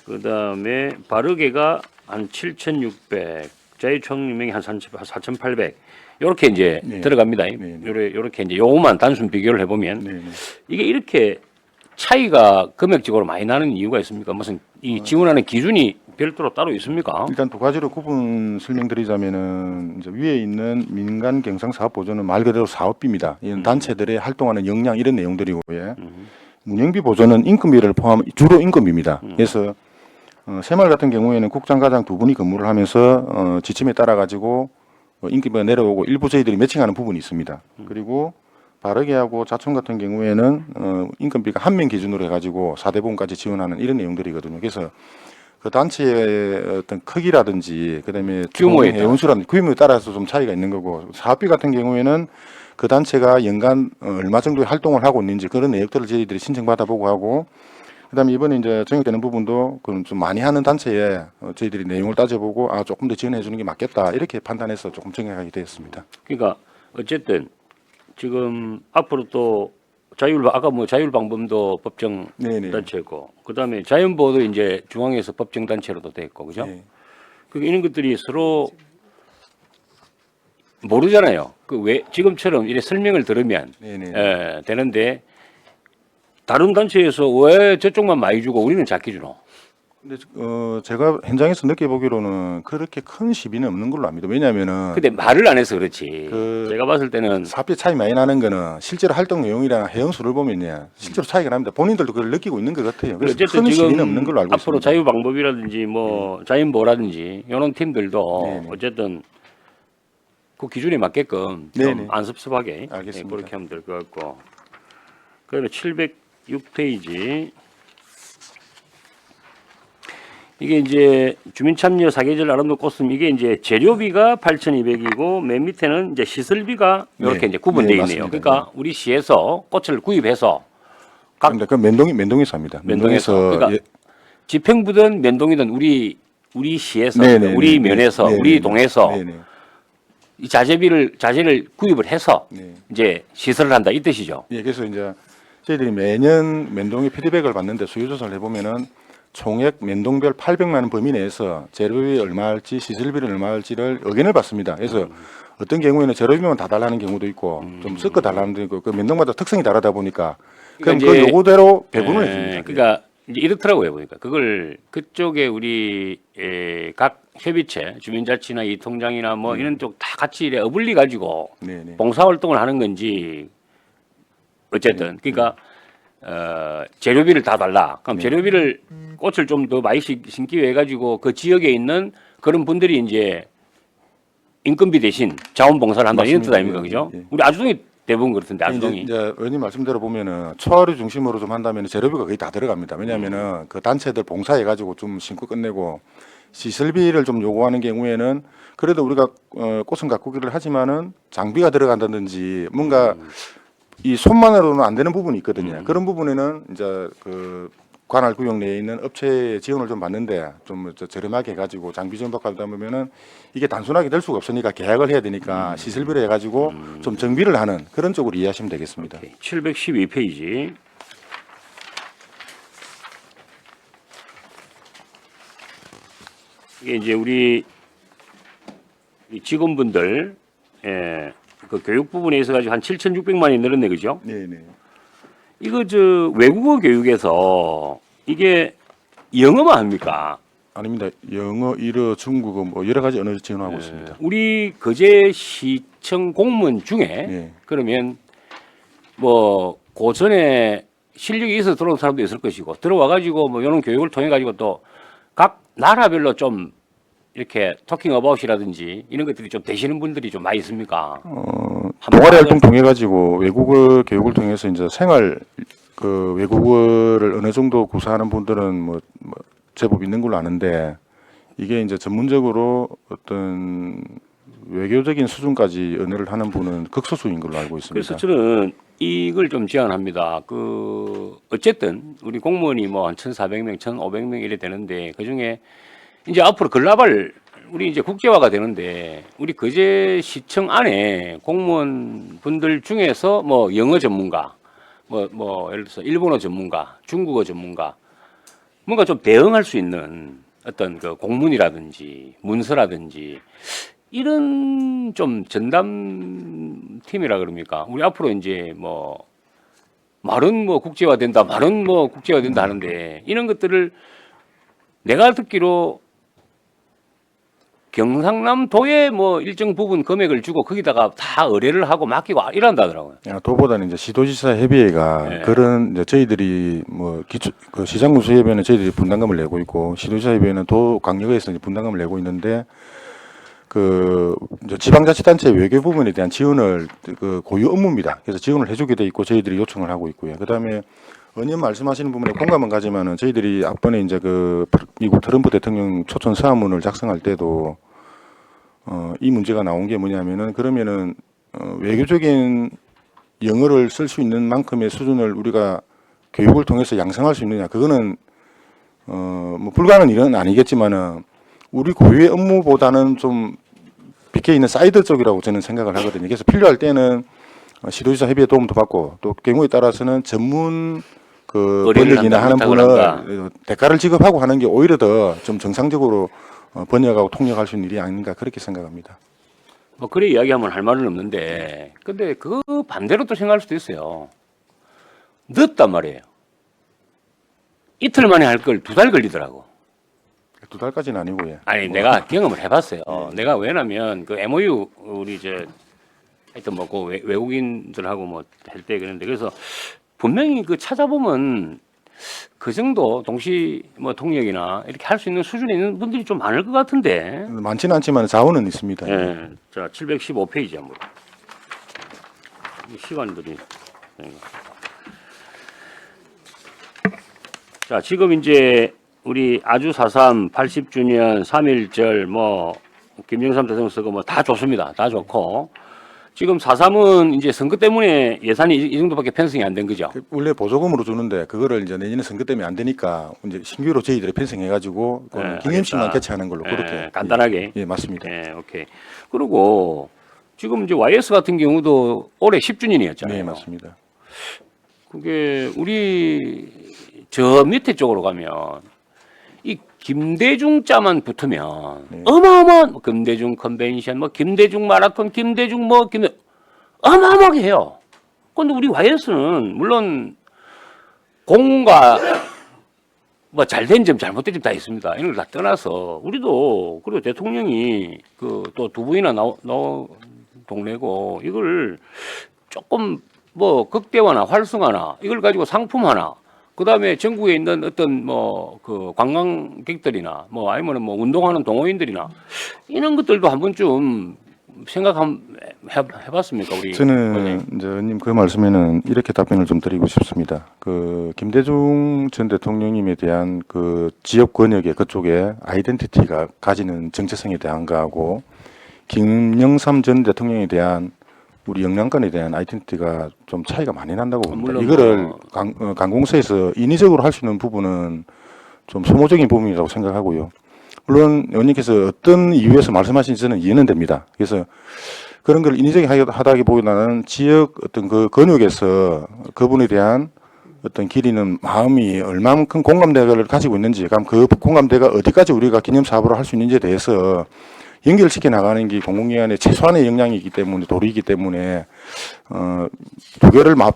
그 다음에 바르게가 한 7,600, 자유총연맹이 한 4,800 이렇게 이제 네. 들어갑니다. 네. 요렇게 이제 요것만 단순 비교를 해보면 네. 이게 이렇게 차이가 금액적으로 많이 나는 이유가 있습니까? 무슨 이 지원하는 기준이 별도로 따로 있습니까? 일단 두 가지로 구분 설명드리자면은 이제 위에 있는 민간 경상 사업 보조는 말 그대로 사업비입니다. 이런 단체들의 활동하는 역량 이런 내용들이고 예. 운영비 보조는 인건비를 포함 주로 인건비입니다. 그래서 새마을 같은 경우에는 국장과장 두 분이 근무를 하면서 지침에 따라 가지고 인건비가 내려오고 일부 저희들이 매칭하는 부분이 있습니다. 그리고 바르게하고 자총 같은 경우에는 인건비가 한 명 기준으로 해가지고 4대보험까지 지원하는 이런 내용들이거든요. 그래서 그 단체의 어떤 크기라든지 그다음에 규모에 따라. 회원수라든지 규모에 따라서 좀 차이가 있는 거고 사업비 같은 경우에는 그 단체가 연간 얼마 정도의 활동을 하고 있는지 그런 내역들을 저희들이 신청받아 보고 하고 그다음에 이번에 이제 정액되는 부분도 그좀 많이 하는 단체에 저희들이 내용을 따져보고 조금 더 지원해 주는 게 맞겠다 이렇게 판단해서 조금 정액하게 되었습니다. 그러니까 어쨌든 지금 앞으로 또 아까 뭐 자율방범도 법정 네네. 단체고 그다음에 자연보호도 이제 중앙에서 법정 단체로도 돼 있고 그죠? 네. 이런 것들이 서로 모르잖아요. 그 왜 지금처럼 이래 설명을 들으면 네네. 되는데 다른 단체에서 왜 저쪽만 많이 주고 우리는 작게 주노? 근데 제가 현장에서 느껴보기로는 그렇게 큰 시비는 없는 걸로 압니다. 왜냐하면은 근데 말을 안 해서 그렇지. 그 제가 봤을 때는 사업비 차이 많이 나는 거는 실제로 활동 내용이랑 해영수를 보면요, 실제로 차이가 납니다. 본인들도 그걸 느끼고 있는 것 같아요. 그래서 어쨌든 큰 시비는 지금 없는 걸로 알고 앞으로 있습니다. 자유 방법이라든지 뭐 자인보라든지 이런 팀들도 네네. 어쨌든 그 기준에 맞게끔 네네. 좀 안 섭섭하게 알겠습니다. 그렇게 하면 될 것 같고. 그다음에 706페이지 이게 이제 주민참여 사계절 아름다운 꽃은 이게 이제 재료비가 8,200이고 맨 밑에는 이제 시설비가 이렇게 네. 이제 구분되어 네, 있네요. 맞습니다. 그러니까 우리 시에서 꽃을 구입해서 각 근데 그 면동에서 합니다. 면동에서 그러니까 예, 집행부든 면동이든 우리 시에서 네네, 그러니까 우리 네, 면에서 네네, 우리 네네. 동에서 네네. 이 자재를 구입을 해서 네. 이제 시설을 한다 이 뜻이죠. 예, 그래서 이제 저희들이 매년 면동의 피드백을 받는데 수요 조사를 해보면은 총액 면동별 800만 원 범위 내에서 재료비 얼마 할지 시설비를 얼마 할지를 의견을 받습니다. 그래서 어떤 경우에는 재료비만 다 달라는 경우도 있고 좀 섞어 달라는 경우도 있고 그 면동마다 특성이 다르다 보니까 그럼 그러니까 그 이제 요구대로 배분을 해줍니다. 그러니까 이제 이렇더라고요 보니까 그걸 그쪽에 우리 각 협의체 주민자치나 이 통장이나 뭐 이런 쪽 다 같이 이래 어불리 가지고 네네. 봉사활동을 하는 건지 어쨌든 그러니까 재료비를 다 달라. 그럼 재료비를 꽃을 좀 더 많이 심기 위해 가지고 그 지역에 있는 그런 분들이 이제 인건비 대신 자원봉사를 한다 이런 뜻 맞습니다. 아닙니까, 그죠? 예, 예. 우리 아주동이 대부분 그렇던데 아주동이. 이제 의원님 말씀대로 보면은 초하루 중심으로 좀 한다면 재료비가 거의 다 들어갑니다. 왜냐하면은 그 단체들 봉사해 가지고 좀 심고 끝내고 시설비를 좀 요구하는 경우에는 그래도 우리가 꽃은 가꾸기를 하지만은 장비가 들어간다든지 뭔가 이 손만으로는 안 되는 부분이 있거든요. 그런 부분에는 이제 그 관할 구역 내에 있는 업체의 지원을 좀 받는데 좀 저렴하게 해가지고 장비 지원 받고 하다 보면은 이게 단순하게 될 수가 없으니까 계약을 해야 되니까 시설비를 해가지고 좀 정비를 하는 그런 쪽으로 이해하시면 되겠습니다. 712페이지. 이게 이제 우리 이 직원분들 그 교육 부분에 있어 가지고 한 7,600만이 늘었네, 그죠? 네네. 이거 저 외국어 교육에서 이게 영어만 합니까? 아닙니다. 영어, 일어, 중국어 뭐 여러 가지 언어를 지원하고 있습니다. 우리 거제시청 공무원 중에 네. 그러면 뭐 고전에 실력이 있어서 들어온 사람도 있을 것이고 들어와 가지고 뭐 이런 교육을 통해 가지고 또 각 나라별로 좀 이렇게 토킹 어바웃이라든지 이런 것들이 좀 되시는 분들이 좀 많이 있습니까? 동아리 활동 통해 가지고 외국어 교육을 통해서 이제 생활 그 외국어를 어느 정도 구사하는 분들은 뭐 제법 있는 걸로 아는데 이게 이제 전문적으로 어떤 외교적인 수준까지 연애를 하는 분은 극소수인 걸로 알고 있습니다. 그래서 저는 이걸 좀 제안합니다. 그 어쨌든 우리 공무원이 뭐 한 1,400명, 1,500명 이래 되는데 그 중에 이제 앞으로 글로벌 우리 이제 국제화가 되는데 우리 거제시청 안에 공무원 분들 중에서 뭐 영어 전문가, 뭐 예를 들어서 일본어 전문가, 중국어 전문가 뭔가 좀 대응할 수 있는 어떤 그 공문이라든지 문서라든지 이런 좀 전담 팀이라 그럽니까? 우리 앞으로 이제 뭐 말은 뭐 국제화 된다, 말은 뭐 국제화 된다 하는데 이런 것들을 내가 듣기로 경상남도에 뭐 일정 부분 금액을 주고 거기다가 다 의뢰를 하고 맡기고 이런다더라고요. 도보다는 이제 시도지사 협의회가 네. 그런 이제 저희들이 뭐 그 시장군수협의회는 저희들이 분담금을 내고 있고 시도지사 협의회는 도 강력에서 이제 분담금을 내고 있는데 그 이제 지방자치단체 외교 부분에 대한 지원을 그 고유 업무입니다. 그래서 지원을 해주게 돼 있고 저희들이 요청을 하고 있고요. 그다음에 의원 말씀하시는 부분에 공감은 가지만은 저희들이 앞번에 이제 그 미국 트럼프 대통령 초청 사문을 작성할 때도 이 문제가 나온 게 뭐냐면은 그러면은 외교적인 영어를 쓸 수 있는 만큼의 수준을 우리가 교육을 통해서 양성할 수 있느냐 그거는 뭐 불가능한 일은 아니겠지만은 우리 고유의 업무보다는 좀 비켜 있는 사이드 쪽이라고 저는 생각을 하거든요. 그래서 필요할 때는 시도지사 협의회 도움도 받고 또 경우에 따라서는 전문 그 의뢰를 번역이나 하는 한다, 분을 대가를 지급하고 하는 게 오히려 더 좀 정상적으로 번역하고 통역할 수 있는 일이 아닌가 그렇게 생각합니다. 뭐 그래 이야기하면 할 말은 없는데, 근데 그 반대로 또 생각할 수도 있어요. 늦단 말이에요. 이틀 만에 할 걸 2달 걸리더라고. 2달까지는 아니고 예. 아니 내가 경험을 해봤어요. 내가 왜냐면 그 MOU 우리 하여튼 뭐 그 외국인들하고 뭐 할 때 그랬는데, 그래서 분명히 그 찾아보면 그 정도 동시 뭐 통역이나 이렇게 할 수 있는 수준에 있는 분들이 좀 많을 것 같은데. 많지는 않지만 자원은 있습니다. 예. 자, 715페이지 한번. 이 시간들이. 예. 자, 지금 이제 우리 아주 4.3 80주년 3.1절 뭐 김영삼 대통령 쓰고 뭐 다 좋습니다. 다 좋고. 지금 4.3은 이제 선거 때문에 예산이 이 정도밖에 편성이 안 된 거죠. 원래 보조금으로 주는데 그거를 이제 내년에 선거 때문에 안 되니까 이제 신규로 저희들이 편성해가지고 네, 기념식만 알겠다. 개최하는 걸로 그렇게 간단하게. 예, 맞습니다. 예, 오케이. 그리고 지금 이제 YS 같은 경우도 올해 10주년이었잖아요. 네, 맞습니다. 그게 우리 저 밑에 쪽으로 가면 이 김대중 자만 붙으면 네. 어마어마한 뭐 김대중 컨벤션, 뭐 김대중 마라톤, 김대중 뭐 어마어마하게 해요. 그런데 우리 YS는 물론 공과 뭐 잘된 점, 잘못된 점 다 있습니다. 이런 걸 다 떠나서 우리도 그리고 대통령이 그 또 두 분이나 동네고 이걸 조금 뭐 극대화나 활성화나 이걸 가지고 상품 하나, 그 다음에 전국에 있는 어떤 뭐 그 관광객들이나 뭐 아니면은 뭐 운동하는 동호인들이나 이런 것들도 한 번쯤 생각 한번 해봤습니까 우리? 저는 의원님? 이제 의원님 그 말씀에는 이렇게 답변을 좀 드리고 싶습니다. 그 김대중 전 대통령님에 대한 그 지역 권역의 그쪽에 아이덴티티가 가지는 정체성에 대한 거하고 김영삼 전 대통령에 대한 우리 영남권에 대한 아이덴티티가 좀 차이가 많이 난다고 봅니다. 물론 이거를 뭐- 관공서에서 인위적으로 할 수 있는 부분은 좀 소모적인 부분이라고 생각하고요. 물론 의원님께서 어떤 이유에서 말씀하신 저는 이해는 됩니다. 그래서 그런 걸 인위적인 하다기보다는 지역 어떤 그 권역에서 그분에 대한 어떤 기리는 마음이 얼마만큼 공감대를 가지고 있는지, 그럼 그 공감대가 어디까지 우리가 기념 사업을 할 수 있는지에 대해서 연결시켜 나가는 게 공공기관의 최소한의 역량이기 때문에 도리이기 때문에 두 개를 맛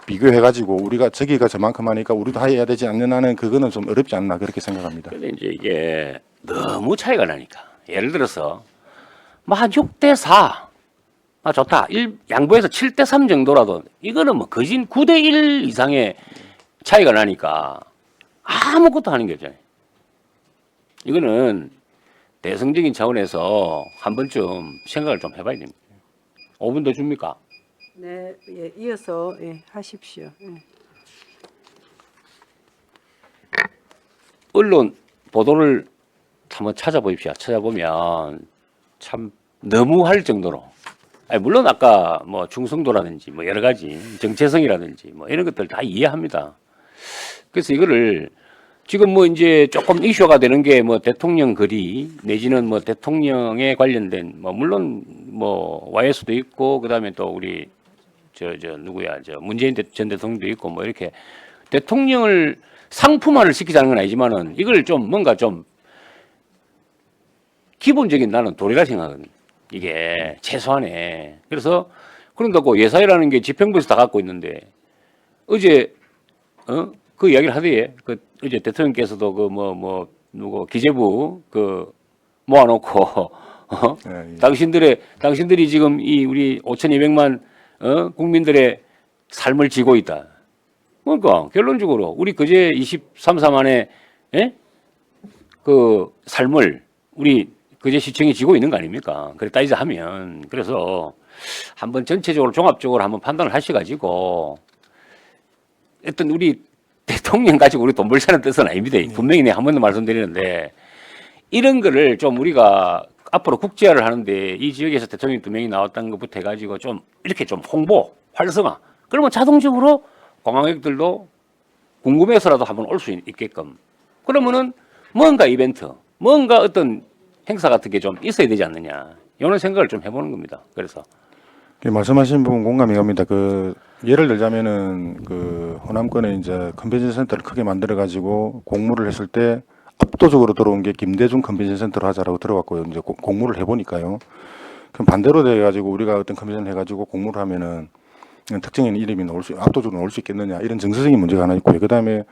비교해가지고 우리가 저기가 저만큼 하니까 우리도 해야 되지 않느냐는 그거는 좀 어렵지 않나 그렇게 생각합니다. 근데 이제 이게 너무 차이가 나니까. 예를 들어서 뭐 한 6대4, 아 좋다. 양보해서 7대3 정도라도 이거는 뭐 거진 9대1 이상의 차이가 나니까 아무것도 하는 게 없잖아요. 이거는 대승적인 차원에서 한 번쯤 생각을 좀 해봐야 됩니다. 5분 더 줍니까? 네, 예, 이어서 예, 하십시오. 예. 언론 보도를 한번 찾아보십시오. 찾아보면 참 너무할 정도로. 아니, 물론 아까 뭐 충성도라든지 뭐 여러 가지 정체성이라든지 뭐 이런 것들 다 이해합니다. 그래서 이거를 지금 뭐 이제 조금 이슈가 되는 게 뭐 대통령 거리 내지는 뭐 대통령에 관련된 뭐 물론 뭐 YS도 있고 그다음에 또 우리 저 누구야 저 문재인 전 대통령도 있고 뭐 이렇게 대통령을 상품화를 시키자는 건 아니지만은 이걸 좀 뭔가 좀 기본적인 나는 도리라 생각하거든. 이게 최소한의. 그래서 그런다고 예사이라는 게 집행부에서 다 갖고 있는데 어제 그 이야기를 하더예. 그 어제 대통령께서도 그 뭐 누구 기재부 그 모아놓고 예, 예. 당신들이 지금 이 우리 5,200만 국민들의 삶을 지고 있다. 그러니까 결론적으로 우리 그제 23~4만의 그 삶을 우리 그제 시청이 지고 있는 거 아닙니까? 그래 따지자 하면 그래서 한번 전체적으로 종합적으로 한번 판단을 하셔가지고 어떤 우리 대통령 가지고 우리 돈 벌자는 뜻은 아닙니다. 분명히 내가 한 번 더 말씀드리는데 이런 거를 좀 우리가 앞으로 국제화를 하는데 이 지역에서 대통령이 2명이 나왔다는 것부터 해가지고 좀 이렇게 좀 홍보, 활성화. 그러면 자동적으로 관광객들도 궁금해서라도 한번 올 수 있게끔. 그러면은 뭔가 이벤트, 뭔가 어떤 행사 같은 게 좀 있어야 되지 않느냐. 이런 생각을 좀 해보는 겁니다. 그래서. 말씀하신 부분 공감이 갑니다. 그 예를 들자면은 그 호남권에 이제 컨벤션 센터를 크게 만들어 가지고 공모를 했을 때 압도적으로 들어온 게 김대중 컨벤션 센터로 하자라고 들어왔고요. 이제 공모를 해보니까요. 그럼 반대로 돼가지고 우리가 어떤 컨벤션 해가지고 공모를 하면은 특정인 이름이 압도적으로 나올 수 있겠느냐 이런 정서적인 문제가 하나 있고요. 그 다음에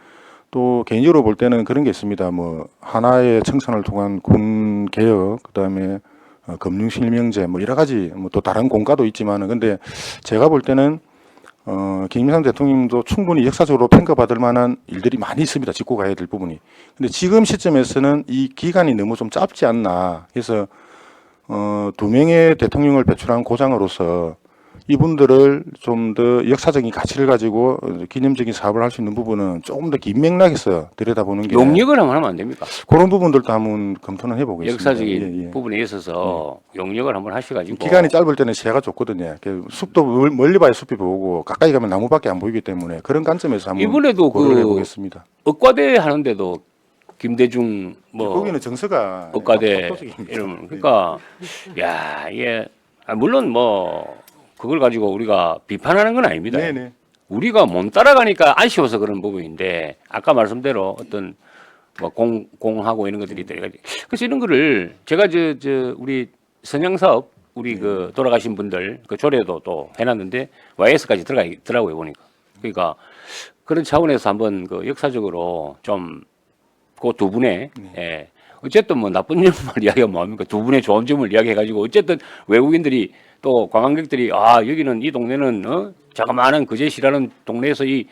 또 개인적으로 볼 때는 그런 게 있습니다. 뭐 하나의 청산을 통한 군 개혁, 그 다음에 금융 실명제, 뭐 여러 가지 뭐 또 다른 공과도 있지만은 근데 제가 볼 때는 김일성 대통령도 충분히 역사적으로 평가받을 만한 일들이 많이 있습니다. 짚고 가야 될 부분이. 근데 지금 시점에서는 이 기간이 너무 좀 짧지 않나 해서 두 명의 대통령을 배출한 고장으로서 이분들을 좀 더 역사적인 가치를 가지고 기념적인 사업을 할 수 있는 부분은 조금 더 긴 맥락에서 들여다보는 게 용역을 한번 하면 안 됩니까? 그런 부분들도 한번 검토는 해보겠습니다. 역사적인 예, 예. 부분에 있어서 용역을 한번 하셔가지고 기간이 짧을 때는 시야가 좁거든요. 숲도 멀리 봐야 숲이 보이고 가까이 가면 나무밖에 안 보이기 때문에 그런 관점에서 한번 이번에도 고려를 그 해보겠습니다. 의과대 하는데도 김대중 뭐 거기는 정서가 의과대 압도적입니다. 이름 그러니까 야 이게 물론 뭐 그걸 가지고 우리가 비판하는 건 아닙니다. 네네. 우리가 못 따라가니까 아쉬워서 그런 부분인데 아까 말씀대로 어떤 뭐 공하고 이런 것들이 있다. 그래서 이런 거를 제가 저 우리 선양사업 우리 그 돌아가신 분들 그 조례도 또 해놨는데 YS까지 들어가고 보니까 그러니까 그런 차원에서 한번 그 역사적으로 좀 그 두 분의 예. 어쨌든 뭐 나쁜 점만 이야기하면 뭐합니까? 두 분의 좋은 점을 이야기해가지고 어쨌든 외국인들이 또 관광객들이 아 여기는 이 동네는 자그마한 거제시라는 동네에서 이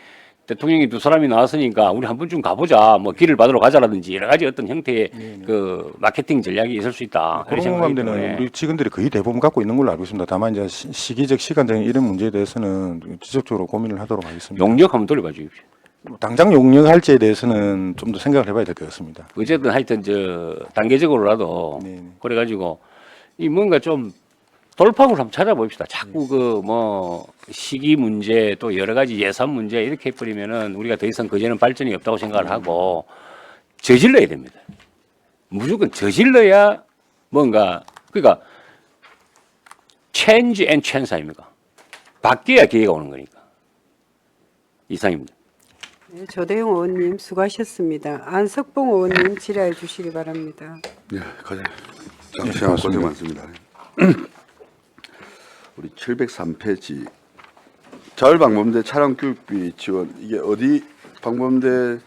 대통령이 두 사람이 나왔으니까 우리 한 번쯤 가보자 뭐 길을 받으러 가자라든지 여러 가지 어떤 형태의 그 마케팅 전략이 있을 수 있다. 그런 공감대는 우리 직원들이 거의 대부분 갖고 있는 걸로 알고 있습니다. 다만 이제 시기적 시간적인 이런 문제에 대해서는 지속적으로 고민을 하도록 하겠습니다. 용역 한번 돌려봐 주십시오. 당장 용역할지에 대해서는 좀 더 생각을 해봐야 될 것 같습니다. 어쨌든 하여튼 저 단계적으로라도 네네. 그래가지고 이 뭔가 좀 돌파구를 한번 찾아봅시다. 자꾸 그 뭐 시기 문제 또 여러 가지 예산 문제 이렇게 해버리면은 우리가 더 이상 그제는 발전이 없다고 생각을 하고 저질러야 됩니다. 무조건 저질러야 뭔가 그러니까 change and chance 아닙니까? 바뀌어야 기회가 오는 거니까. 이상입니다. 네, 조대용 의원님 수고하셨습니다. 안석봉 의원님 질의해 주시기 바랍니다. 네, 잠시만 고생 많습니다. 우리 703페이지 자율방범대 차량 교육비 지원 이게 어디 방범대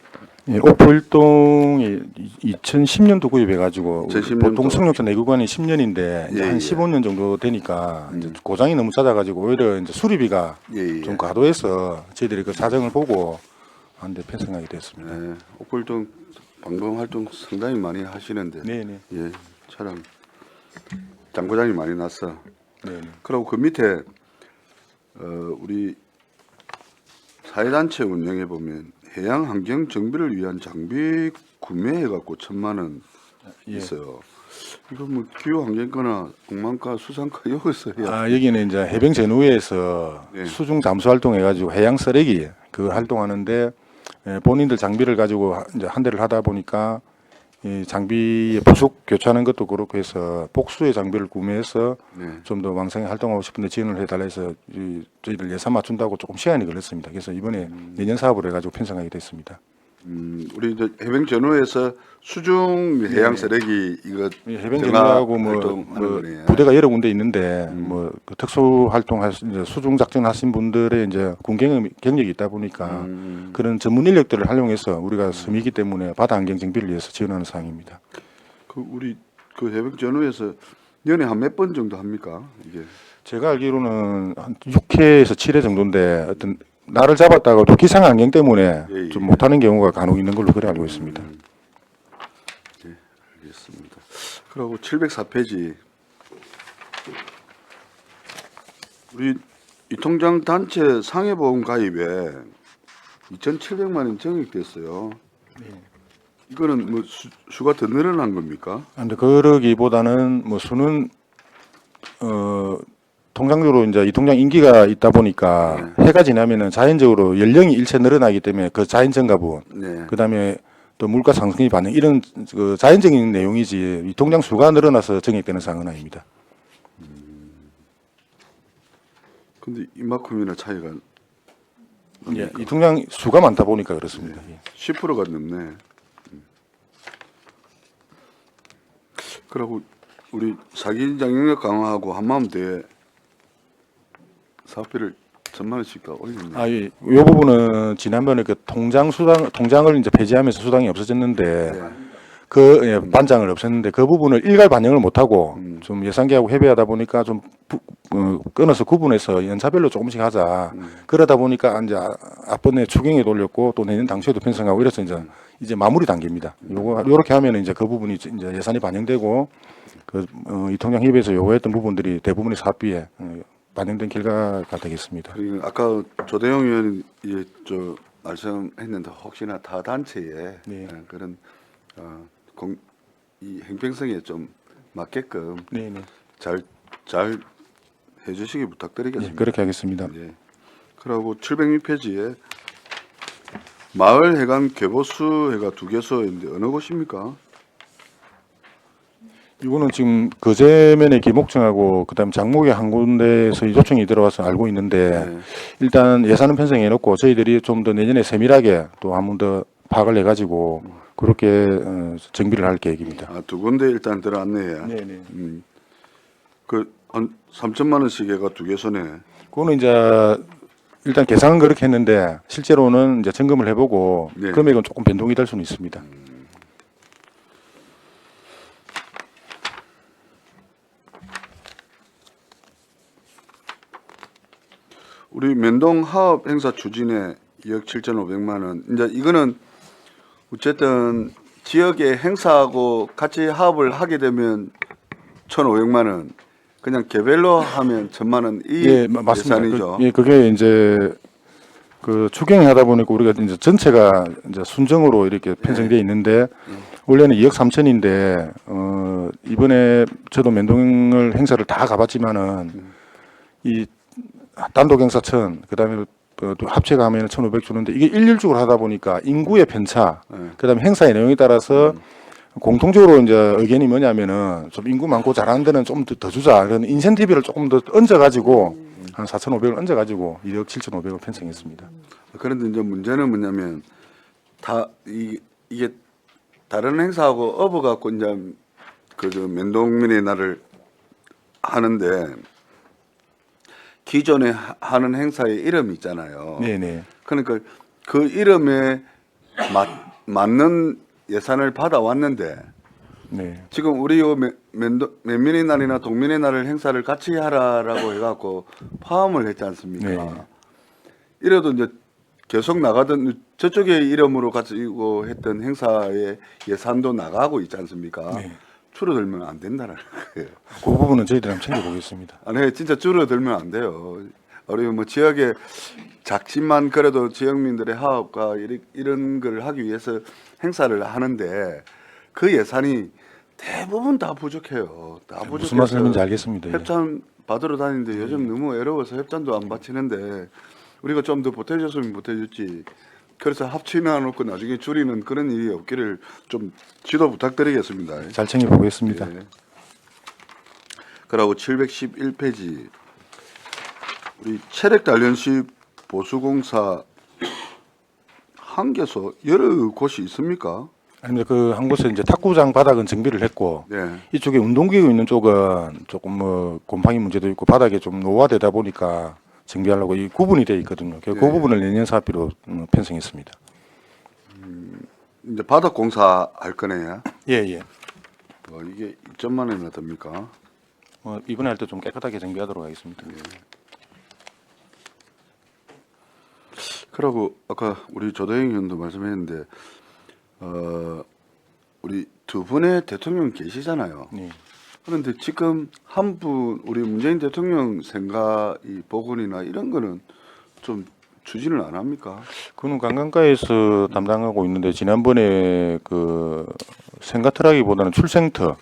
예, 오포일동이 2010년도 구입해가지고 2010년도. 보통 승용차 내구간이 10년인데 예, 한 예. 15년 정도 되니까 이제 고장이 너무 잦아가지고 오히려 이제 수리비가 예, 예. 좀 과도해서 저희들이 그 사정을 보고 한데 편성하게 됐습니다. 네, 오포일동 방범 활동 상당히 많이 하시는데 네네. 예, 차량 장고장이 많이 났어. 네네. 그리고 그 밑에 우리 사회단체 운영해 보면 해양 환경 정비를 위한 장비 구매해 갖고 1,000만 원 예. 있어요. 이거 뭐 기후 환경과나 공망과 수산과 여기서 해야 아 여기는 이제 해병 전후에서 네. 수중 잠수 활동해가지고 해양 쓰레기 그 활동하는데 본인들 장비를 가지고 이제 한 대를 하다 보니까 이 장비의 부속 교체하는 것도 그렇고 해서 복수의 장비를 구매해서 네. 좀 더 왕성히 활동하고 싶은데 지원을 해달라 해서 저희들 예산 맞춘다고 조금 시간이 걸렸습니다. 그래서 이번에 내년 사업으로 해가지고 편성하게 됐습니다. 우리 이제 해병 전후에서 수중 해양 쓰레기 이거 해병 정화 전후하고 뭐 활동하는 거네. 부대가 여러 군데 있는데 뭐그 특수 활동 수중 작전 하신 분들의 이제 군 경력이 있다 보니까 그런 전문 인력들을 활용해서 우리가 섬이기 때문에 바다 환경 정비를 위해서 지원하는 사항입니다. 그 우리 그 해병 전후에서 연에 한 몇 번 정도 합니까? 이게 제가 알기로는 한 6회에서 7회 정도인데 어떤 날을 잡았다가 또 기상 환경 때문에 예, 예. 좀 못하는 경우가 간혹 있는 걸로 그래 알고 있습니다. 알겠습니다. 그리고 704페이지 우리 이 통장 단체 상해보험 가입에 2,700만 원 적립됐어요. 이거는 뭐 수가 더 늘어난 겁니까? 근데 그러기보다는 뭐 수는 통상적으로 이제 이 통장 인기가 있다 보니까 해가 지나면은 자연적으로 연령이 일체 늘어나기 때문에 그 자연 증가분, 네. 그다음에 또 물가 상승이 반영 이런 그 자연적인 내용이지 이 통장 수가 늘어나서 증액되는 사항은 아닙니다. 근데 이만큼이나 차이가 예, 이 통장 수가 많다 보니까 그렇습니다. 예. 10%가 넘네. 그리고 우리 사기인장 영역 강화하고 한마음대에 사업비를 1,000만 원씩 더 올렸네요. 아, 이 부분은 지난번에 그 통장을 이제 폐지하면서 수당이 없어졌는데 네. 그 반장을 없앴는데 그 부분을 일괄 반영을 못하고 좀 예산계하고 협의하다 보니까 좀 끊어서 구분해서 연차별로 조금씩 하자. 그러다 보니까 이제 앞번에 추경에 돌렸고 또 내년 당시에도 편성하고 이래서 이제 마무리 단계입니다. 요렇게 하면 이제 그 부분이 이제 예산이 반영되고 이 통장 협의에서 요구했던 부분들이 대부분의 사업비에 반영된 결과가 되겠습니다. 그리고 아까 조대영 의원이 저 말씀했는데 혹시나 타 단체에 네. 그런 이 행정성에 좀 맞게끔 네네. 잘 해주시기 예, 부탁드리겠습니다. 그렇게 하겠습니다. 예. 그리고 706페이지에 마을 해관 개보수회가 2개소인데 어느 곳입니까? 이거는 지금 거제면의 기목청하고 그다음 장목의 한 군데에서 요청이 들어와서 알고 있는데 네. 일단 예산은 편성해 놓고 저희들이 좀 더 내년에 세밀하게 또 한 번 더 파악을 해가지고 그렇게 정비를 할 계획입니다. 아, 2군데 일단 들어왔네요. 네네. 한 3천만 원씩 해가 2개소네. 그거는 이제 일단 계산은 그렇게 했는데 실제로는 이제 점검을 해보고 네. 금액은 조금 변동이 될 수는 있습니다. 우리 면동 하업 행사 추진에 2억 7,500만 원. 이제 이거는 어쨌든 지역의 행사하고 같이 하업을 하게 되면 1,500만 원. 그냥 개별로 하면 1,000만 원. 이 예, 맞습니다. 예산이죠. 그게 이제 그 추경하다 보니까 우리가 이제 전체가 이제 순정으로 이렇게 편성되어 있는데 원래는 2억 3천인데 이번에 저도 면동을 행사를 다 가봤지만은 이 단독 행사 1,000 그다음에 또 합체가 하면 1,500 주는데 이게 일률적으로 하다 보니까 인구의 편차 그다음에 행사의 내용에 따라서 공통적으로 이제 의견이 뭐냐면은 좀 인구 많고 잘하는 데는 좀 더 주자. 그런 인센티브를 조금 더 얹어가지고 한 4,500을 얹어가지고 2억 7,500을 편성했습니다. 그런데 이제 문제는 뭐냐면 이게 다른 행사하고 업어갖고 이제 그저 면동민의 날을 하는데 기존에 하는 행사의 이름이 있잖아요. 네네. 그러니까 그 이름에 맞는 예산을 받아왔는데 네. 지금 우리 요 면민의 날이나 동민의 날을 행사를 같이 하라라고 해갖고 포함을 했지 않습니까? 네. 이래도 이제 계속 나가던 저쪽의 이름으로 가지고 했던 행사의 예산도 나가고 있지 않습니까? 네. 줄어들면 안 된다는 거예요. 그 부분은 저희들이 한번 챙겨보겠습니다. 아니 진짜 줄어들면 안 돼요. 우리 뭐 지역의 작지만 그래도 지역민들의 하업과 이런 걸 하기 위해서 행사를 하는데 그 예산이 대부분 다 부족해요. 다 부족해서 무슨 말씀인지 알겠습니다. 예. 협찬 받으러 다니는데 요즘 너무 외로워서 협찬도 안 받치는데 우리가 좀 더 보태줬으면 보태줬지. 그래서 합치나 놓고 나중에 줄이는 그런 일이 없기를 좀 지도 부탁드리겠습니다. 잘 챙겨보겠습니다. 예. 그리고 711페이지 우리 체력단련시 보수공사 한 개소 여러 곳이 있습니까? 아닙니다. 그 한 곳에 이제 탁구장 바닥은 정비를 했고 네. 이쪽에 운동기구 있는 쪽은 조금 뭐 곰팡이 문제도 있고 바닥에 좀 노화되다 보니까 정비하려고 이 구분이 되어 있거든요. 그 네. 부분을 내년 사업비로 편성했습니다. 이제 바닥 공사 할 거네요. 예예. 이게 2천만 원이나 듭니까? 이번에 할 때 좀 깨끗하게 정비하도록 하겠습니다. 그리고 아까 우리 조대영 의원도 말씀했는데 우리 두 분의 대통령 계시잖아요. 네. 그런데 지금 한 분 우리 문재인 대통령 생각 이 복원이나 이런 거는 좀 추진을 안 합니까? 그는 관광가에서 담당하고 있는데 지난번에 그 생가트라기보다는 출생터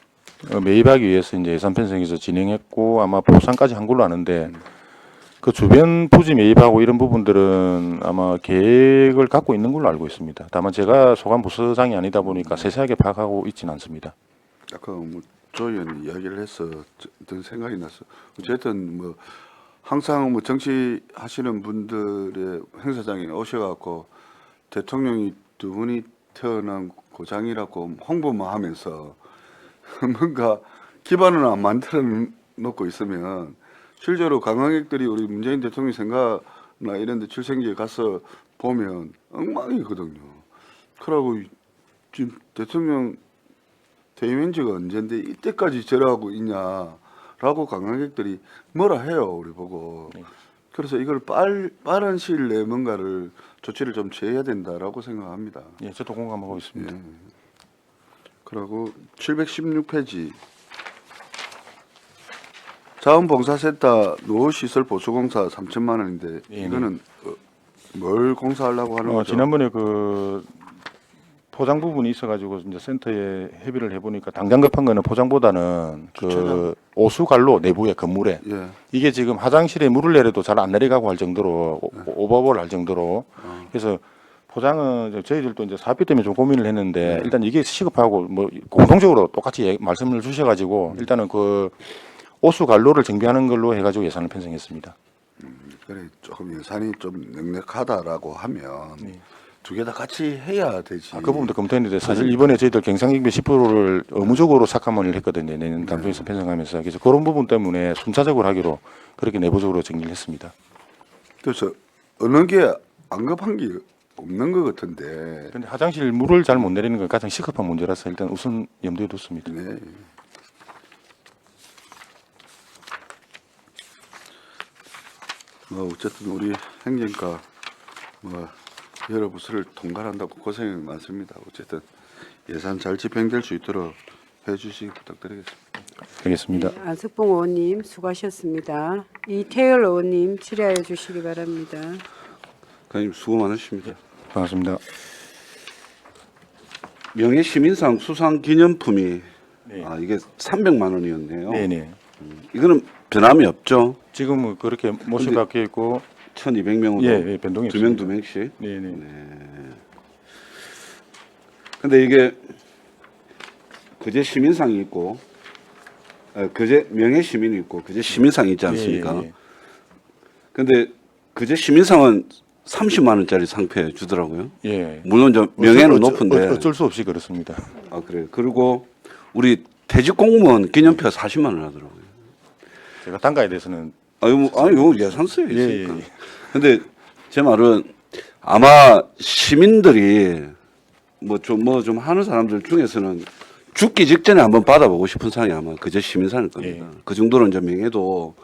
매입하기 위해서 이제 예산 편성해서 진행했고 아마 보상까지 한 걸로 아는데 그 주변 부지 매입하고 이런 부분들은 아마 계획을 갖고 있는 걸로 알고 있습니다. 다만 제가 소관 부서장이 아니다 보니까 세세하게 파악하고 있지는 않습니다. 아까 조 의원이 이야기를 해서 어떤 생각이 났어. 어쨌든 뭐 항상 뭐 정치 하시는 분들의 행사장에 오셔갖고 대통령이 두 분이 태어난 고장이라고 홍보만 하면서 뭔가 기반을 안 만들어 놓고 있으면 실제로 관광객들이 우리 문재인 대통령 생가나 이런 데 출생지에 가서 보면 엉망이거든요. 그러고 지금 대통령 퇴임한 지가 언젠데 이때까지 저러고 있냐라고 관광객들이 뭐라 해요, 우리 보고. 그래서 이걸 빠른 시일 내에 뭔가를 조치를 좀 취해야 된다라고 생각합니다. 예, 저도 공감하고 있습니다. 예. 그리고 716페이지 자원봉사센터 노후시설 보수공사 3천만 원인데 예, 이거는 뭘 공사하려고 하는 거죠? 지난번에 그 포장 부분이 있어가지고 이제 센터에 협의를 해보니까 당장 급한 거는 포장보다는 그 오수관로 내부에 건물에 예. 이게 지금 화장실에 물을 내려도 잘 안 내려가고 할 정도로 오버볼 할 정도로 그래서 포장은 이제 저희들도 이제 사업비 때문에 좀 고민을 했는데 일단 이게 시급하고 뭐 공통적으로 똑같이 말씀을 주셔가지고 일단은 그 오수관로를 정비하는 걸로 해가지고 예산을 편성했습니다. 그래 조금 예산이 좀 넉넉하다라고 하면 네. 두 개 다 같이 해야 되지. 그 부분도 검토했는데 사실 이번에 저희들 경상경비 10%를 의무적으로 삭감을 했거든요. 내년 당초에서 편성하면서 그래서 그런 부분 때문에 순차적으로 하기로 그렇게 내부적으로 정리를 했습니다. 그래서 어느 게 안 급한 게 없는 것 같은데. 근데 화장실 물을 잘 못 내리는 건 가장 시급한 문제라서 일단 우선 염두에 뒀습니다. 네. 뭐 어쨌든 우리 행정과 뭐 여러 부서를 통과한다고 고생이 많습니다. 어쨌든 예산 잘 집행될 수 있도록 해주시기 부탁드리겠습니다. 알겠습니다. 안석봉 의원님 수고하셨습니다. 이태열 의원님 질의하여 주시기 바랍니다. 과장님 수고 많으십니다. 반갑습니다. 명예시민상 수상 기념품이 네. 이게 300만 원이었네요. 네네. 이거는 변함이 없죠. 지금은 그렇게 모시 박혀 있고 1,200명으로 예, 변동이 두 명 없습니다. 두 명씩. 네네. 근데 이게 그제 시민상이 있고 그제 명예시민이 있고 그제 시민상이 있지 않습니까? 예, 예. 근데 그제 시민상은 30만 원짜리 상패 주더라고요. 예. 물론 저 명예는 높은데. 어쩔 수 없이 그렇습니다. 아 그래요. 그리고 우리 퇴직 공무원 기념표가 40만 원 하더라고요. 제가 단가에 대해서는 아니 예산서에 예, 있으니까. 예, 예. 근데 제 말은 아마 시민들이 뭐 좀 하는 사람들 중에서는 죽기 직전에 한번 받아보고 싶은 상이 아마 그저 시민상일 겁니다. 예. 그 정도로 이제 명예도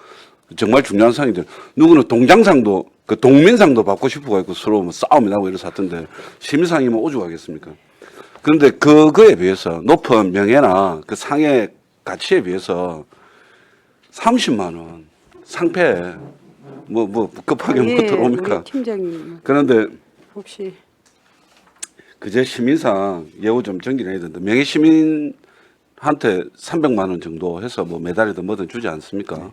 정말 중요한 상이들. 누구는 동장상도 그 동민상도 받고 싶어 가지고 서로 뭐 싸움이 나고 이래서 하던데 시민상이면 오죽하겠습니까? 그런데 그거에 비해서 높은 명예나 그 상의 가치에 비해서 30만 원 상패 뭐 급하게 뭐 들어옵니까? 우리 팀장님 그런데 혹시 그제 시민상 예우 좀 정리를 해야 된다. 명예 시민한테 300만 원 정도 해서 뭐 메달이든 뭐든 주지 않습니까?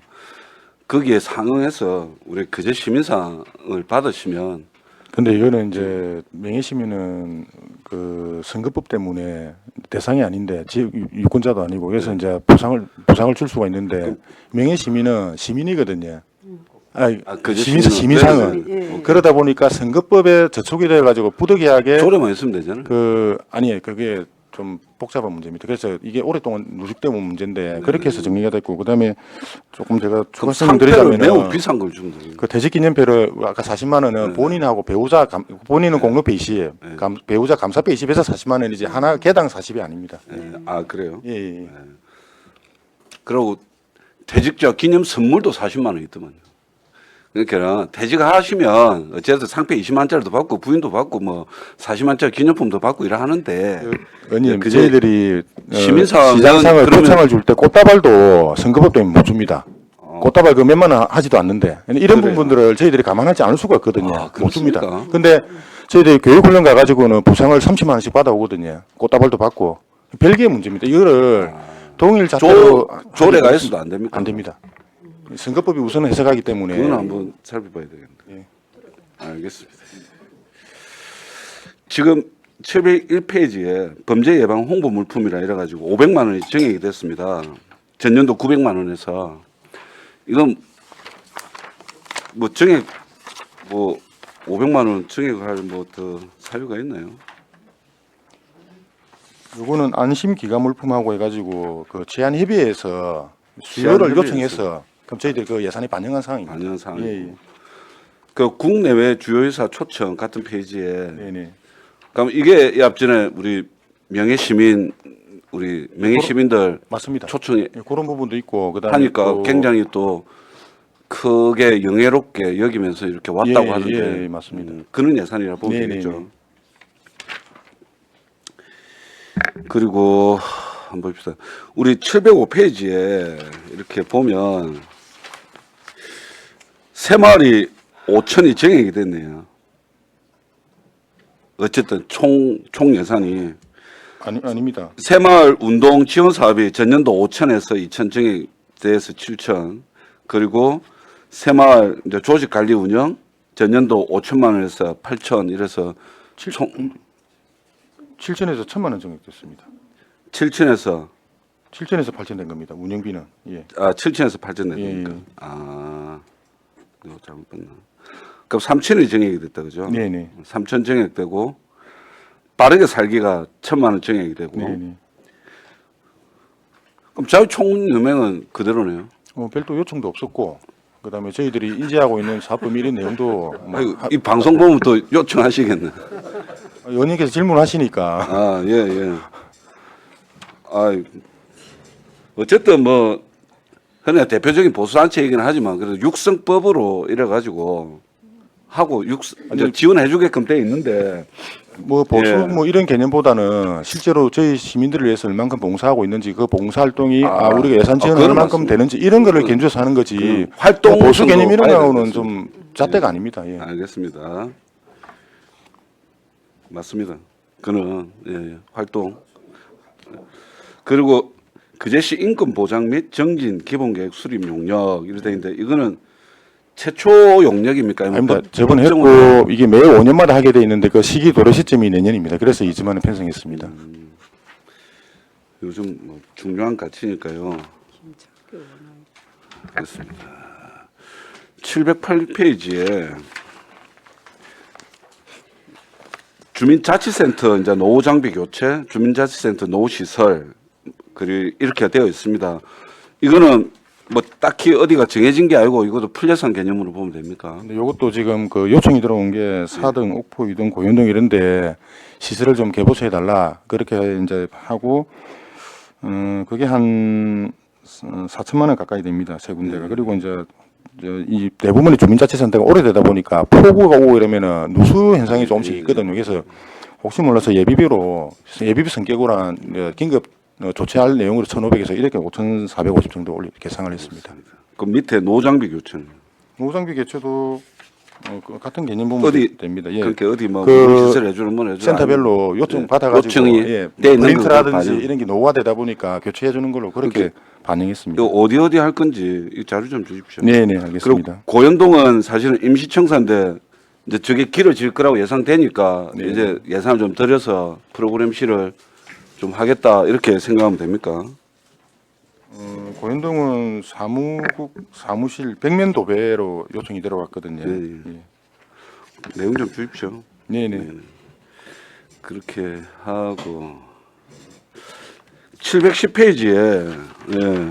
거기에 상응해서 우리 그제 시민상을 받으시면 근데 이거는 이제 명예시민은 그 선거법 때문에 대상이 아닌데 지역 유권자도 아니고 그래서 이제 보상을 줄 수가 있는데 명예시민은 시민이거든요. 그제 시민상은 예. 그러다 보니까 선거법에 저촉이 돼가지고 부득이하게 조례만 있으면 되잖아요. 그게 좀 복잡한 문제입니다. 그래서 이게 오랫동안 누적되면 문제인데 그렇게 해서 정리가 됐고 그다음에 조금 제가 추가 그럼 설명 상패를 매우 드리자면은 비싼 걸 준다. 그 퇴직기념표를 아까 40만 원은 본인하고 배우자 본인은 공로페 20, 배우자 감사페 20에서 40만 원이지 하나 개당 40이 아닙니다. 아 그래요? 예, 예. 그리고 퇴직자 기념 선물도 40만 원 있더만요. 그러니까 퇴직하시면 어쨌든 상패 20만짜리도 받고 부인도 받고 뭐 40만짜리 기념품도 받고 이래 하는데 의원님 그제 저희들이 시민상은 시장상을 그러면- 표창을 줄 때 꽃다발도 선거법 때문에 못 줍니다. 꽃다발 그 몇만 원 하지도 않는데 이런 그래요. 부분들을 저희들이 감안하지 않을 수가 없거든요. 아, 못 줍니다. 그렇습니까? 근데 저희들이 교육훈련 가가지고는 부상을 30만 원씩 받아오거든요. 꽃다발도 받고 별개의 문제입니다. 이거를 동일 자체로 조례가 있어도 안 됩니까? 안 됩니다. 선거법이 우선 해석하기 때문에 그건 한번 살펴봐야 되겠네. 예. 알겠습니다. 지금 701페이지에 범죄 예방 홍보 물품이라 이래가지고 500만 원이 정액이 됐습니다. 전년도 900만 원에서 이건 뭐 정액 뭐 500만 원 정액을 할 뭐 더 사유가 있나요? 요거는 안심 기가 물품하고 해가지고 그 제한 협의회에서 수요를 협의회에서. 요청해서 그럼 저희들 그 예산에 반영한 사항입니다. 반영 사항. 예, 예. 그 국내외 주요 회사 초청 같은 페이지에 네네. 그럼 이게 이 앞전에 우리 명예 시민들 맞습니다. 초청이 예, 그런 부분도 있고 그다음에 하니까 또 굉장히 또 크게 영예롭게 여기면서 이렇게 왔다고 예, 하는데 예, 맞습니다. 그런 예산이라 보면 네, 되겠죠. 네, 네. 그리고 한번 봅시다. 우리 705페이지에 이렇게 보면 새마을이 5천이 정액이 됐네요. 어쨌든 총 예산이 아닙니다. 새마을 운동 지원 사업이 전년도 5천에서 2천 정액돼서 7천 그리고 새마을 이제 조직 관리 운영 전년도 5천만 원에서 8천 이래서 총 7천에서 1천만 원 정액됐습니다. 7천에서 7천에서 8천 된 겁니다. 운영비는. 예. 7천에서 8천 예, 됩니까? 예. 이거 잘못 봤나? 그럼 3천이 정액이 됐다 그죠? 네네. 3천 정액되고 빠르게 살기가 1천만 원 정액이 되고 네네. 그럼 자유 총연맹은 그대로네요. 별도 요청도 없었고 그다음에 저희들이 인지하고 있는 사법 이런 내용도 뭐 아이고, 이 방송 보면 또 요청하시겠네. 의원님께서 질문하시니까 예, 예. 어쨌든 뭐, 그냥 대표적인 보수단체이긴 하지만, 그래도 육성법으로 이래가지고, 하고, 이제 지원해주게끔 돼 있는데, 뭐 보수 예. 뭐 이런 개념보다는 실제로 저희 시민들을 위해서 얼만큼 봉사하고 있는지 그 봉사 활동이 우리가 예산 지원 그건 얼만큼 맞습니다. 되는지 이런 거를 견주해서 하는 거지 그 활동 뭐 보수 정도 개념 이런 봐야 거는 되겠습니다. 좀 잣대가 아닙니다. 예. 알겠습니다. 맞습니다. 그는, 예, 활동. 그리고 그제시 인권 보장 및 정진 기본계획 수립 용역 이렇게 돼 있는데, 이거는 최초 용역입니까? 아닙니다. 법- 저번에 법정으로 했고 이게 매 5년마다 하게 돼 있는데 그 시기 도래 시점이 내년입니다. 그래서 이즈만은 편성했습니다. 요즘 뭐 중요한 가치니까요. 알겠습니다. 708페이지에 주민자치센터 이제 노후 장비 교체, 주민자치센터 노후 시설 그리고 이렇게 되어 있습니다. 이거는 뭐 딱히 어디가 정해진 게 아니고 이것도 풀예산 개념으로 보면 됩니까? 근데 이것도 지금 그 요청이 들어온 게 사등, 옥포, 이등, 고현동 이런데 시설을 좀 개보수해 달라 그렇게 이제 하고 그게 한 4천만 원 가까이 됩니다. 세 군데가. 그리고 이제 이 대부분의 주민자치센터가 오래되다 보니까 폭우가 오고 이러면은 누수 현상이 조금씩 있거든요. 그래서 혹시 몰라서 예비비 성격으로 긴급 조치할 내용으로 1,500에서 이렇게 5,450 정도 계상을 했습니다. 그 밑에 노후 장비 교체는 노장비 개최도 그 같은 개념 보면 어디 됩니다. 예. 그렇게 어디 뭐 그 시설 해주는 뭐 해주는 센터별로 요청 예. 받아가지고 요청이 예, 돼 있는 프린트라든지 거 반영. 이런 게 노후화되다 보니까 교체해 주는 걸로 그렇게 반영했습니다. 이거 어디 할 건지 이 자료 좀 주십시오. 네네 그리고 알겠습니다. 고현동은 사실은 임시청사인데 이제 저게 길어질 거라고 예상되니까 네. 이제 예산을 좀 들여서 프로그램실을 좀 하겠다 이렇게 생각하면 됩니까? 고현동은 사무실 벽면 도배로 요청이 들어왔거든요. 네. 예. 내용 좀 주십시오. 네네. 그렇게 하고 710페이지에 예,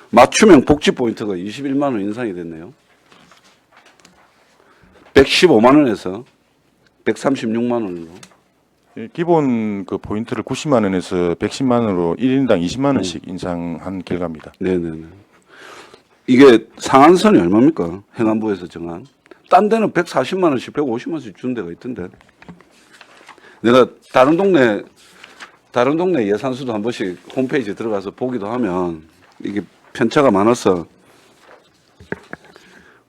맞춤형 복지 포인트가 21만 원 인상이 됐네요. 115만 원에서 136만 원으로. 예, 기본 그 포인트를 90만 원에서 110만 원으로 1인당 20만 원씩 인상한 결과입니다. 네네네. 이게 상한선이 얼마입니까? 행안부에서 정한. 딴 데는 140만 원씩, 150만 원씩 주는 데가 있던데. 내가 다른 동네 예산수도 한 번씩 홈페이지에 들어가서 보기도 하면 이게 편차가 많아서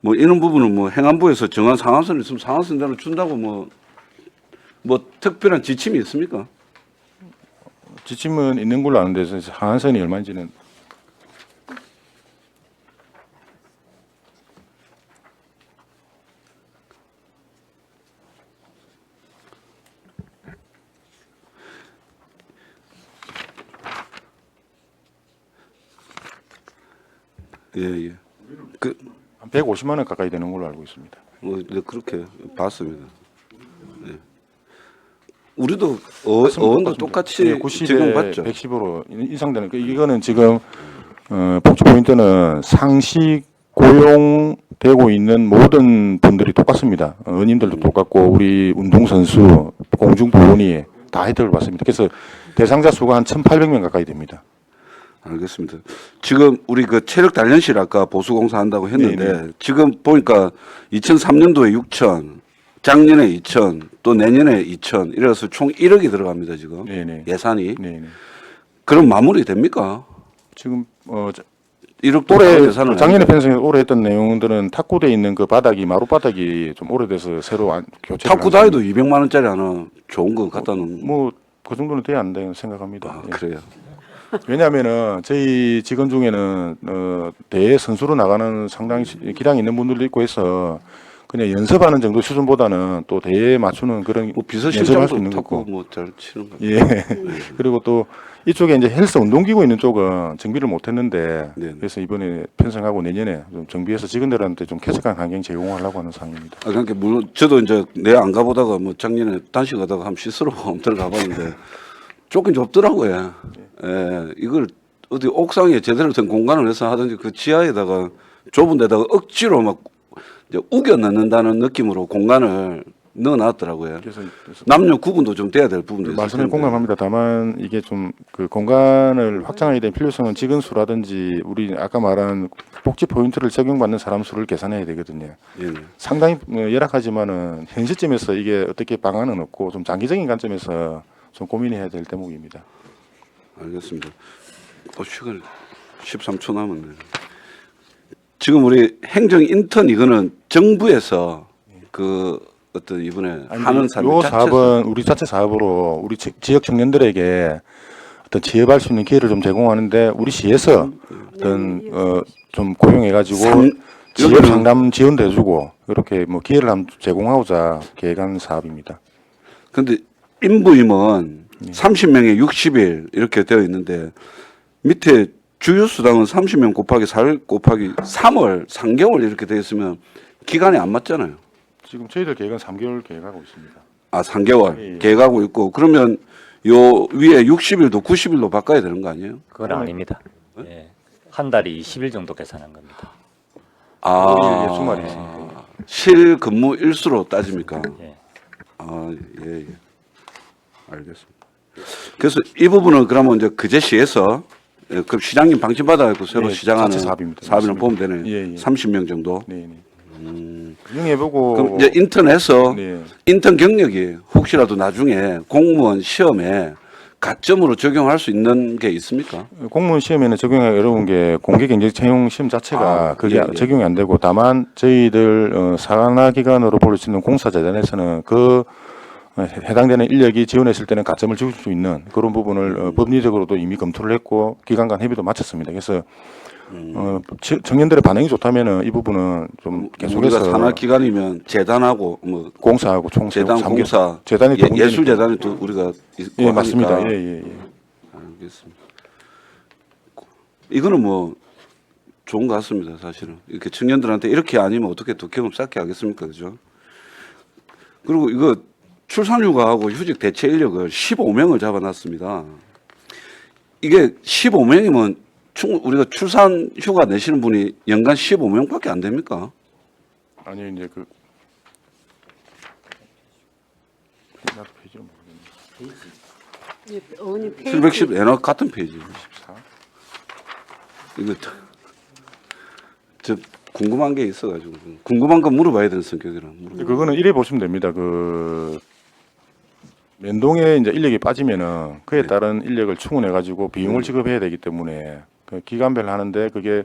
뭐 이런 부분은 뭐 행안부에서 정한 상한선이 있으면 상한선대로 준다고 뭐 특별한 지침이 있습니까? 지침은 있는 걸로 아는데 상한선이 얼마인지는 예, 예. 한 150만 원 가까이 되는 걸로 알고 있습니다. 네, 그렇게 봤습니다. 네. 우리도 어원도 똑같이 90에 적용받죠. 110으로 인상되는 이거는 지금 복지 포인트는 상시 고용되고 있는 모든 분들이 똑같습니다. 의원님들도 똑같고 우리 운동선수, 공중보건이 다 혜택을 받습니다. 그래서 대상자 수가 한 1,800명 가까이 됩니다. 알겠습니다. 지금 우리 그 체력 단련실 아까 보수공사 한다고 했는데 네네. 지금 보니까 2003년도에 6천, 작년에 2천, 또 내년에 2천 이래서 총 1억이 들어갑니다 지금 네네. 예산이. 네네. 그럼 마무리 됩니까? 지금 1억 올해 예산은 작년에 아닌데. 편성에 올해 했던 내용들은 탁구대 있는 그 바닥이 마루 바닥이 좀 오래돼서 새로 교체를 탁구다이도 200만 원짜리 하나 좋은 거 갖다 놓은. 뭐그 정도는 돼야 안 되는 생각합니다. 아, 예. 그래요. 왜냐하면은 저희 직원 중에는 대회 선수로 나가는 상당히 기량이 있는 분들도 있고 해서 그냥 연습하는 정도 수준보다는 또 대회에 맞추는 그런 뭐 연습을 할 수 비서실장도 있는 탁구 거고. 뭐 잘 치는 거. 예. 그리고 또 이쪽에 이제 헬스 운동기구 있는 쪽은 정비를 못했는데 네네. 그래서 이번에 편성하고 내년에 좀 정비해서 직원들한테 좀 쾌적한 환경 제공하려고 하는 상황입니다. 아, 그러니까 물론 저도 이제 내 안 가보다가 뭐 작년에 단식 가다가 한번 시스로 엄청 가봤는데 조금 좁더라고요. 예, 이걸 어디 옥상에 제대로 된 공간을 해서 하든지 그 지하에다가 좁은 데다가 억지로 막 이제 우겨 넣는다는 느낌으로 공간을 넣어놨더라고요. 그래서 남녀 구분도 좀 돼야 될 부분도 있을 말씀에 텐데. 공감합니다. 다만 이게 좀 그 공간을 확장하게 된 필요성은 직원 수라든지 우리 아까 말한 복지 포인트를 적용받는 사람 수를 계산해야 되거든요. 예, 예. 상당히 열악하지만은 현 시점에서 이게 어떻게 방안은 없고 좀 장기적인 관점에서 좀 고민해야 될 대목입니다. 알겠습니다. 시간 13초 남았네. 지금 우리 행정 인턴 이거는 정부에서 그 어떤 이번에 하는 사람 요 사업은 우리 자체 사업으로 우리 지역 청년들에게 어떤 취업할 수 있는 기회를 좀 제공하는데 우리 시에서 어떤 좀 고용해가지고 지역 여기는- 상담 지원도 해주고 이렇게 뭐 기회를 한번 제공하고자 계획한 사업입니다. 근데 인부임은 네. 30명에 60일 이렇게 되어 있는데 밑에 주휴수당은 30명 곱하기 4일 곱하기 3월 3개월 이렇게 되어 있으면 기간이 안 맞잖아요. 지금 저희들 계획은 3개월 계획하고 있습니다. 아 3개월 예, 예. 계획하고 있고 그러면 요 위에 60일도 90일로 바꿔야 되는 거 아니에요? 그건 아닙니다. 예. 한 달이 20일 정도 계산한 겁니다. 아 예, 주말이 있으니까. 실 근무 일수로 따집니까? 예. 아, 예, 예. 알겠습니다. 그래서 이 부분은 그러면 이제 그제시에서 그 시장님 방침받아갖고 새로 예, 시장하는 자체 사업입니다. 사업을 맞습니다. 보면 되네. 예, 예. 30명 정도. 네, 네. 이용해보고 그럼 이제 인턴에서 네. 인턴 경력이 혹시라도 나중에 공무원 시험에 가점으로 적용할 수 있는 게 있습니까? 공무원 시험에는 적용하기 어려운 게 공개경쟁 채용 시험 자체가 아, 그게 예, 예. 적용이 안 되고 다만 저희들 산하기관으로 볼 수 있는 공사재단에서는 그 해당되는 인력이 지원했을 때는 가점을 줄 수 있는 그런 부분을 법리적으로도 이미 검토를 했고 기관 간 협의도 마쳤습니다. 그래서 청년들의 반응이 좋다면은 이 부분은 좀 우리가 계속해서 산하기관이면 재단하고 뭐 공사하고 총 재단 삼 개- 공사 재단이 또 문제니까. 예술재단이 또 우리가 있고 예 맞습니다. 하니까. 예. 알겠습니다. 이거는 뭐 좋은 것 같습니다. 사실은 이렇게 청년들한테 이렇게 아니면 어떻게 더 경험 쌓게 하겠습니까, 그죠? 그리고 이거 출산휴가하고 휴직 대체 인력을 15명을 잡아놨습니다. 이게 15명이면 우리가 출산휴가 내시는 분이 연간 15명밖에 안 됩니까? 아니요 이제 그 나도 페이지를 모르겠네. 의원님 페이지 710 애나 같은 페이지. 14. 이거 저 궁금한 게 있어가지고 궁금한 거 물어봐야 되는 성격이라. 그거는 이래 보시면 됩니다. 그 면동에 이제 인력이 빠지면은 그에 따른 인력을 충원해 가지고 비용을 지급해야 되기 때문에 그 기간별 하는데 그게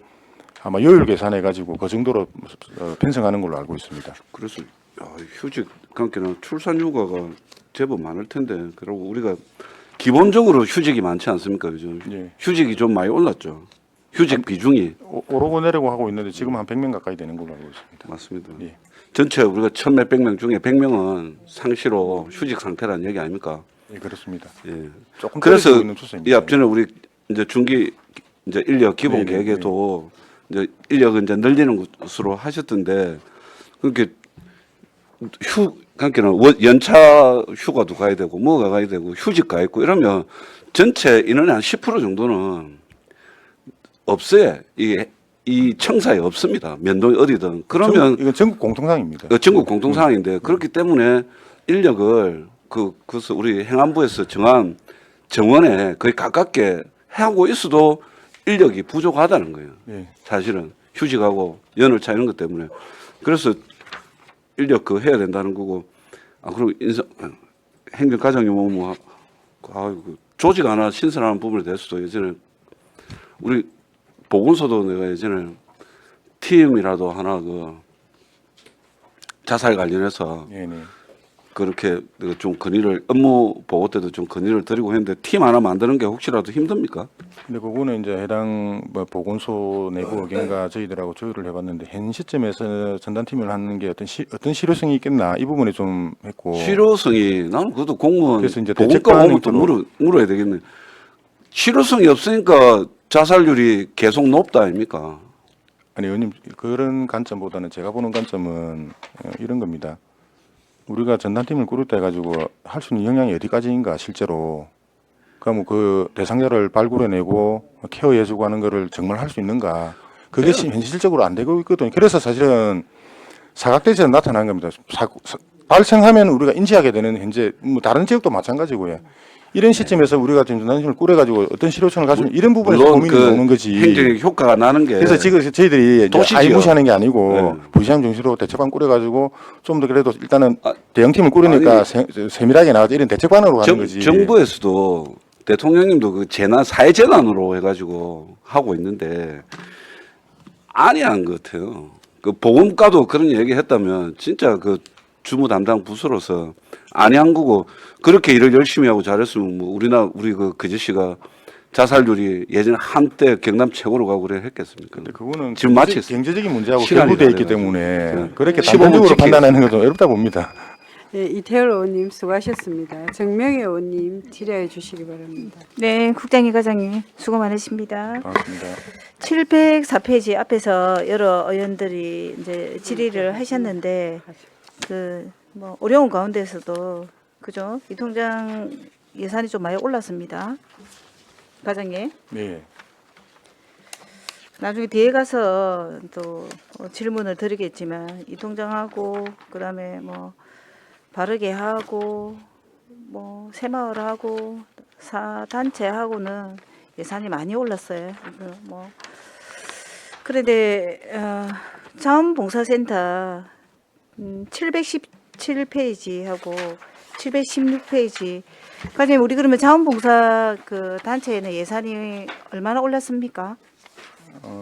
아마 요율 계산해 가지고 그 정도로 편성하는 걸로 알고 있습니다. 그래서 휴직 그러니까 출산휴가가 제법 많을 텐데 그리고 우리가 기본적으로 휴직이 많지 않습니까, 요즘? 예. 휴직이 좀 많이 올랐죠. 휴직 비중이 오르고 내리고 하고 있는데 지금 한 100명 가까이 되는 걸로 알고 있습니다. 맞습니다. 예. 전체 우리가 1,몇백 명 중에 100명은 상시로 휴직 상태라는 얘기 아닙니까? 예, 그렇습니다. 예. 조금 그래서 떨어지고 있는 추세입니다. 이 앞전에 우리 이제 중기 이제 인력 기본 네네, 계획에도 이제 인력을 이제 늘리는 것으로 하셨던데 그렇게 그러니까 연차 휴가도 가야 되고 뭐가 가야 되고 휴직 가 있고 이러면 전체 인원의 한 10% 정도는 없어요. 이 청사에 없습니다. 면동이 어디든. 그러면 이건 전국 공통상입니다. 전국 공통 상황인데 그렇기 때문에 인력을 그래서 우리 행안부에서 정한 정원에 거의 가깝게 하고 있어도 인력이 부족하다는 거예요. 예. 사실은 휴직하고 연월차 이런 것 때문에 그래서 인력 해야 된다는 거고. 그리고 행정과장이 조직 하나 신설하는 부분에 대해서도 예전에 우리 보건소도 내가 예전에 팀이라도 하나 자살 관련해서 네네. 그렇게 좀 건의를 업무 보고 때도 좀 건의를 드리고 했는데 팀 하나 만드는 게 혹시라도 힘듭니까? 근데 그거는 이제 해당 보건소 내부 의견과 저희들하고 조율을 해봤는데 현 시점에서 전담팀을 하는 게 어떤 실효성이 있겠나 이 부분에 좀 했고. 실효성이 나는 그것도 공무원 그래서 이제 보건과 대책반이 보면 또 물어야 되겠네. 실효성이 없으니까 자살률이 계속 높다 아닙니까? 아니 의원님 그런 관점보다는 제가 보는 관점은 이런 겁니다. 우리가 전담팀을 꾸렸다 해가지고 할 수 있는 역량이 어디까지인가 실제로. 그러면 그 대상자를 발굴해내고 케어해주고 하는 거를 정말 할 수 있는가. 그게 현실적으로 안 되고 있거든요. 그래서 사실은 사각대처럼 나타나는 겁니다. 발생하면 우리가 인지하게 되는 현재 뭐 다른 지역도 마찬가지고요. 이런 시점에서 우리가 지금 전담팀을 꾸려가지고 어떤 실효성을 가지고 이런 부분에서 물론 고민이 나오는 거지. 행정의 효과가 나는 게 그래서 지금 저희들이 도시지역. 아예 무시하는 게 아니고 네. 부시장 중심으로 대책반 꾸려가지고 좀 더 그래도 일단은 대형팀을 꾸리니까 세밀하게 나가서 이런 대책반으로 가는 거지. 정부에서도 대통령님도 그 재난 사회재난으로 해가지고 하고 있는데 아니한 것 같아요. 그 보건과도 그런 얘기했다면 진짜 그 주무 담당 부서로서 아니한 거고 그렇게 일을 열심히 하고 잘했으면 뭐 우리 그저씨가 자살률이 예전에 한때 경남 최고로 가고 그래 했겠습니까? 근데 그거는 지금 마치 경제적인 문제하고 시간이 결부되어 있기 다르가지고. 때문에 네. 그렇게 15분 단편적으로 지키겠습니다. 판단하는 것도 어렵다 봅니다. 네, 이태열 의원님 수고하셨습니다. 정명희 의원님 질의해 주시기 바랍니다. 네, 국장님, 과장님 수고 많으십니다. 반갑습니다. 704페이지 앞에서 여러 의원들이 이제 질의를 하셨는데 그 뭐 어려운 가운데서도 그죠? 이 통장 예산이 좀 많이 올랐습니다. 과장님. 네. 나중에 뒤에 가서 또 질문을 드리겠지만 이 통장하고 그다음에 뭐 바르게 하고 뭐 새마을하고 사단체하고는 예산이 많이 올랐어요. 뭐 그런데 자원봉사센터 717페이지하고 716페이지 과장님 우리 그러면 자원봉사 그 단체에는 예산이 얼마나 올랐습니까?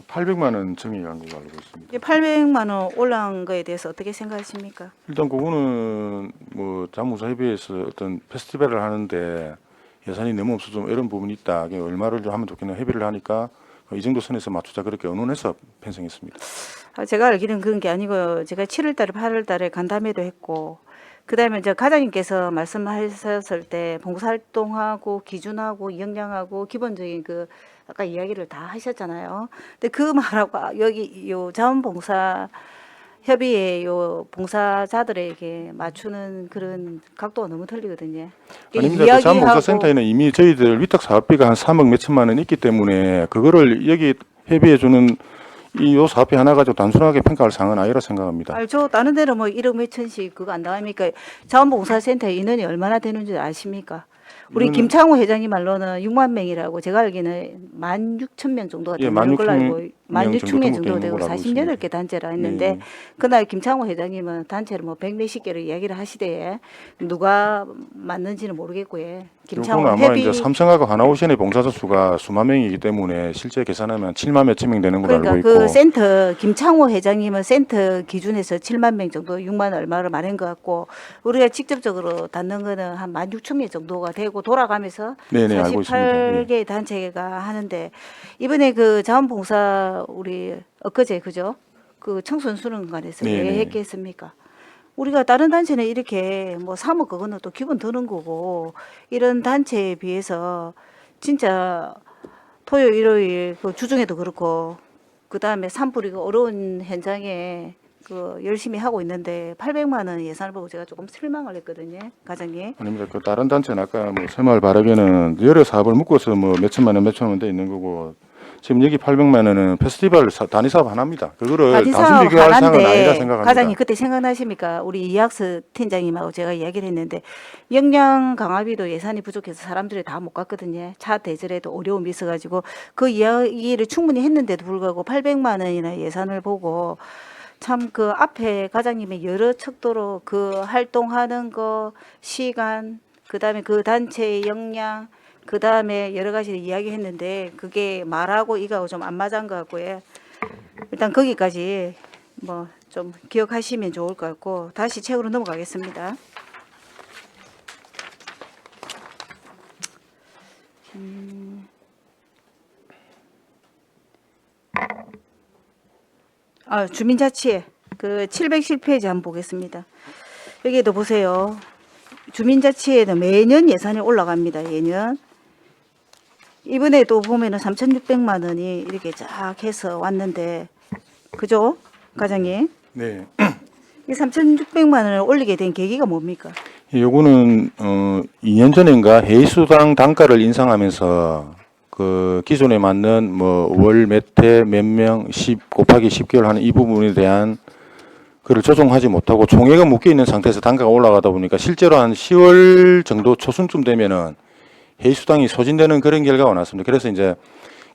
800만 원 정의한 걸로 알고 있습니다. 800만 원 올라간 거에 대해서 어떻게 생각하십니까? 일단 그거는 뭐 자무사 협의회에서 어떤 페스티벌을 하는데 예산이 너무 없어서 좀 이런 부분이 있다. 얼마를 좀 하면 좋겠나 협의를 하니까 이 정도 선에서 맞추자 그렇게 의논해서 편성했습니다. 제가 알기로는 그런 게 아니고요. 제가 7월 달에 8월 달에 간담회도 했고 그다음에 이제 과장님께서 말씀하셨을 때 봉사활동하고 기준하고 역량하고 기본적인 그 아까 이야기를 다 하셨잖아요. 근데 그 말하고 여기 요 자원봉사 협의회 요 봉사자들에게 맞추는 그런 각도가 너무 틀리거든요. 아닙니다. 자원봉사센터에는 이미 저희들 위탁 사업비가 한 3억 몇천만 원 있기 때문에 그거를 여기 협의해 주는 이 사업비 하나 가지고 단순하게 평가할 사항은 아니라 생각합니다. 저 다른 데는 뭐 1억 몇천씩 그거 안 나갑니까? 자원봉사센터 인원이 얼마나 되는 줄 아십니까? 우리 김창호 회장님 말로는 6만 명이라고 제가 알기는 16,000명 정도가 예, 되는 걸로 알고 16,000 16,000명 정도 되는 되고 걸로 알고 48개 단체라 했는데 예. 그날 김창호 회장님은 단체를 뭐 100몇십 개를 이야기를 하시대 누가 맞는지는 모르겠고요. 김창호 이건 아마 협의 이제 삼성하고 하나오션의 봉사자 수가 수만 명이기 때문에 실제 계산하면 7만 몇천 명 되는 걸로 그러니까 알고 있고 그 센터 김창호 회장님은 센터 기준에서 7만 명 정도 6만 얼마를 말한 것 같고 우리가 직접적으로 닿는 거는 한 16,000명 정도가 되고 돌아가면서 네네, 알고 있습니다. 48개 단체가 하는데 이번에 그 자원봉사 우리 엊그제 그죠? 그 청소년수련관에서 왜 네네. 했겠습니까? 우리가 다른 단체는 이렇게 뭐 3억 그거는 또 기본 드는 거고 이런 단체에 비해서 진짜 토요일 일요일 그 주중에도 그렇고 그 다음에 산불이 어려운 현장에 그 열심히 하고 있는데 800만 원 예산을 보고 제가 조금 실망을 했거든요, 과장님. 아닙니다. 그 다른 단체는 아까 뭐 새마을 바라기는 여러 사업을 묶어서 뭐 몇천만 원, 몇천만 원 돼 있는 거고 지금 여기 800만 원은 페스티벌 단위 사업 하나입니다. 그거를 단순 단위사업 비교할 사항은 아니라 하나인데 생각합니다. 과장님 그때 생각나십니까? 우리 이학수 팀장님하고 제가 이야기를 했는데 역량 강화비도 예산이 부족해서 사람들이 다 못 갔거든요. 차 대절에도 어려움이 있어가지고 그 이야기를 충분히 했는데도 불구하고 800만 원이나 예산을 보고 참 그 앞에 과장님의 여러 척도로 그 활동하는 거 시간 그다음에 그 단체의 역량 그다음에 여러 가지 이야기했는데 그게 말하고 이거하고 좀 안 맞은 것 같고요. 일단 거기까지 뭐 좀 기억하시면 좋을 것 같고 다시 책으로 넘어가겠습니다. 주민자치회 그 710페이지 한번 보겠습니다. 여기도 보세요. 주민자치회는 매년 예산이 올라갑니다. 예년. 이번에도 보면은 3,600만 원이 이렇게 쫙 해서 왔는데 그죠? 과장님. 네. 이 3,600만 원을 올리게 된 계기가 뭡니까? 요거는 2년 전인가 해수당 단가를 인상하면서 그 기존에 맞는 뭐 월 몇 회 몇 명 10 곱하기 10개월 하는 이 부분에 대한 그를 조정하지 못하고 총액은 묶여 있는 상태에서 단가가 올라가다 보니까 실제로 한 10월 정도 초순쯤 되면은 해수당이 소진되는 그런 결과가 나왔습니다. 그래서 이제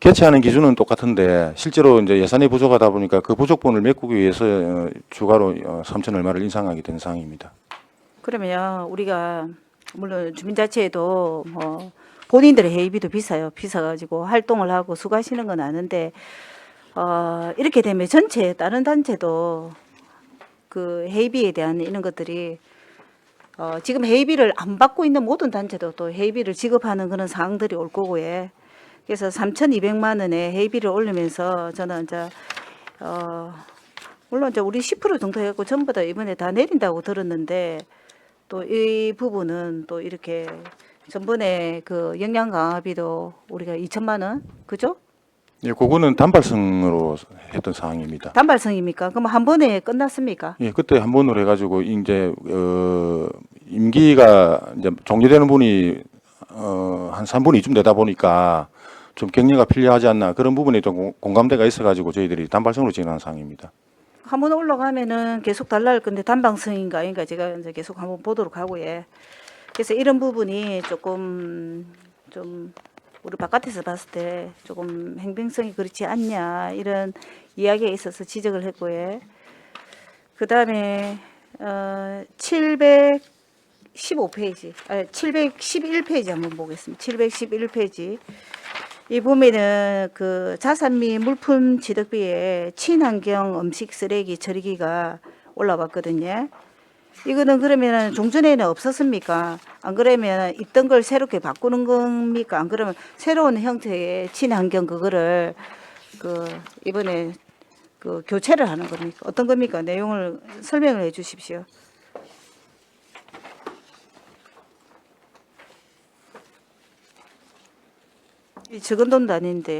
개최하는 기준은 똑같은데 실제로 이제 예산이 부족하다 보니까 그 부족분을 메꾸기 위해서 추가로 3천 얼마를 인상하게 된 상황입니다. 그러면 우리가 물론 주민자치회도 뭐 본인들의 회의비도 비싸가지고 활동을 하고 수고하시는 건 아는데 이렇게 되면 전체 다른 단체도 그 회의비에 대한 이런 것들이 지금 회의비를 안 받고 있는 모든 단체도 또 회의비를 지급하는 그런 사항들이 올 거고요. 그래서 3,200만 원의 회의비를 올리면서 저는 이제 물론 이제 우리 10% 정도 해갖고 전부 다 이번에 다 내린다고 들었는데 또 이 부분은 또 이렇게 전번에 그 역량 강화비도 우리가 2천만 원 그죠? 예, 그거는 단발성으로 했던 사항입니다. 단발성입니까? 그럼 한 번에 끝났습니까? 예, 그때 한 번으로 해가지고 이제 임기가 이제 종료되는 분이 한 3분 2쯤 되다 보니까 좀 격려가 필요하지 않나 그런 부분에 좀 공감대가 있어가지고 저희들이 단발성으로 진행한 사항입니다. 한 번 올라가면은 계속 달라할 건데 단방성인가 아닌가 제가 이제 계속 한번 보도록 하고요. 그래서 이런 부분이 조금 좀 우리 바깥에서 봤을 때 조금 행정성이 그렇지 않냐 이런 이야기에 있어서 지적을 했고요. 그 다음에 715페이지, 711페이지 한번 보겠습니다. 711페이지. 이 보면은 그 자산 및 물품 취득비에 친환경 음식 쓰레기 처리기가 올라왔거든요. 이거는 그러면 종전에는 없었습니까? 안 그러면 있던 걸 새롭게 바꾸는 겁니까? 안 그러면 새로운 형태의 친환경 그거를 그 이번에 그 교체를 하는 겁니까? 어떤 겁니까? 내용을 설명을 해 주십시오. 이 적은 돈도 아닌데.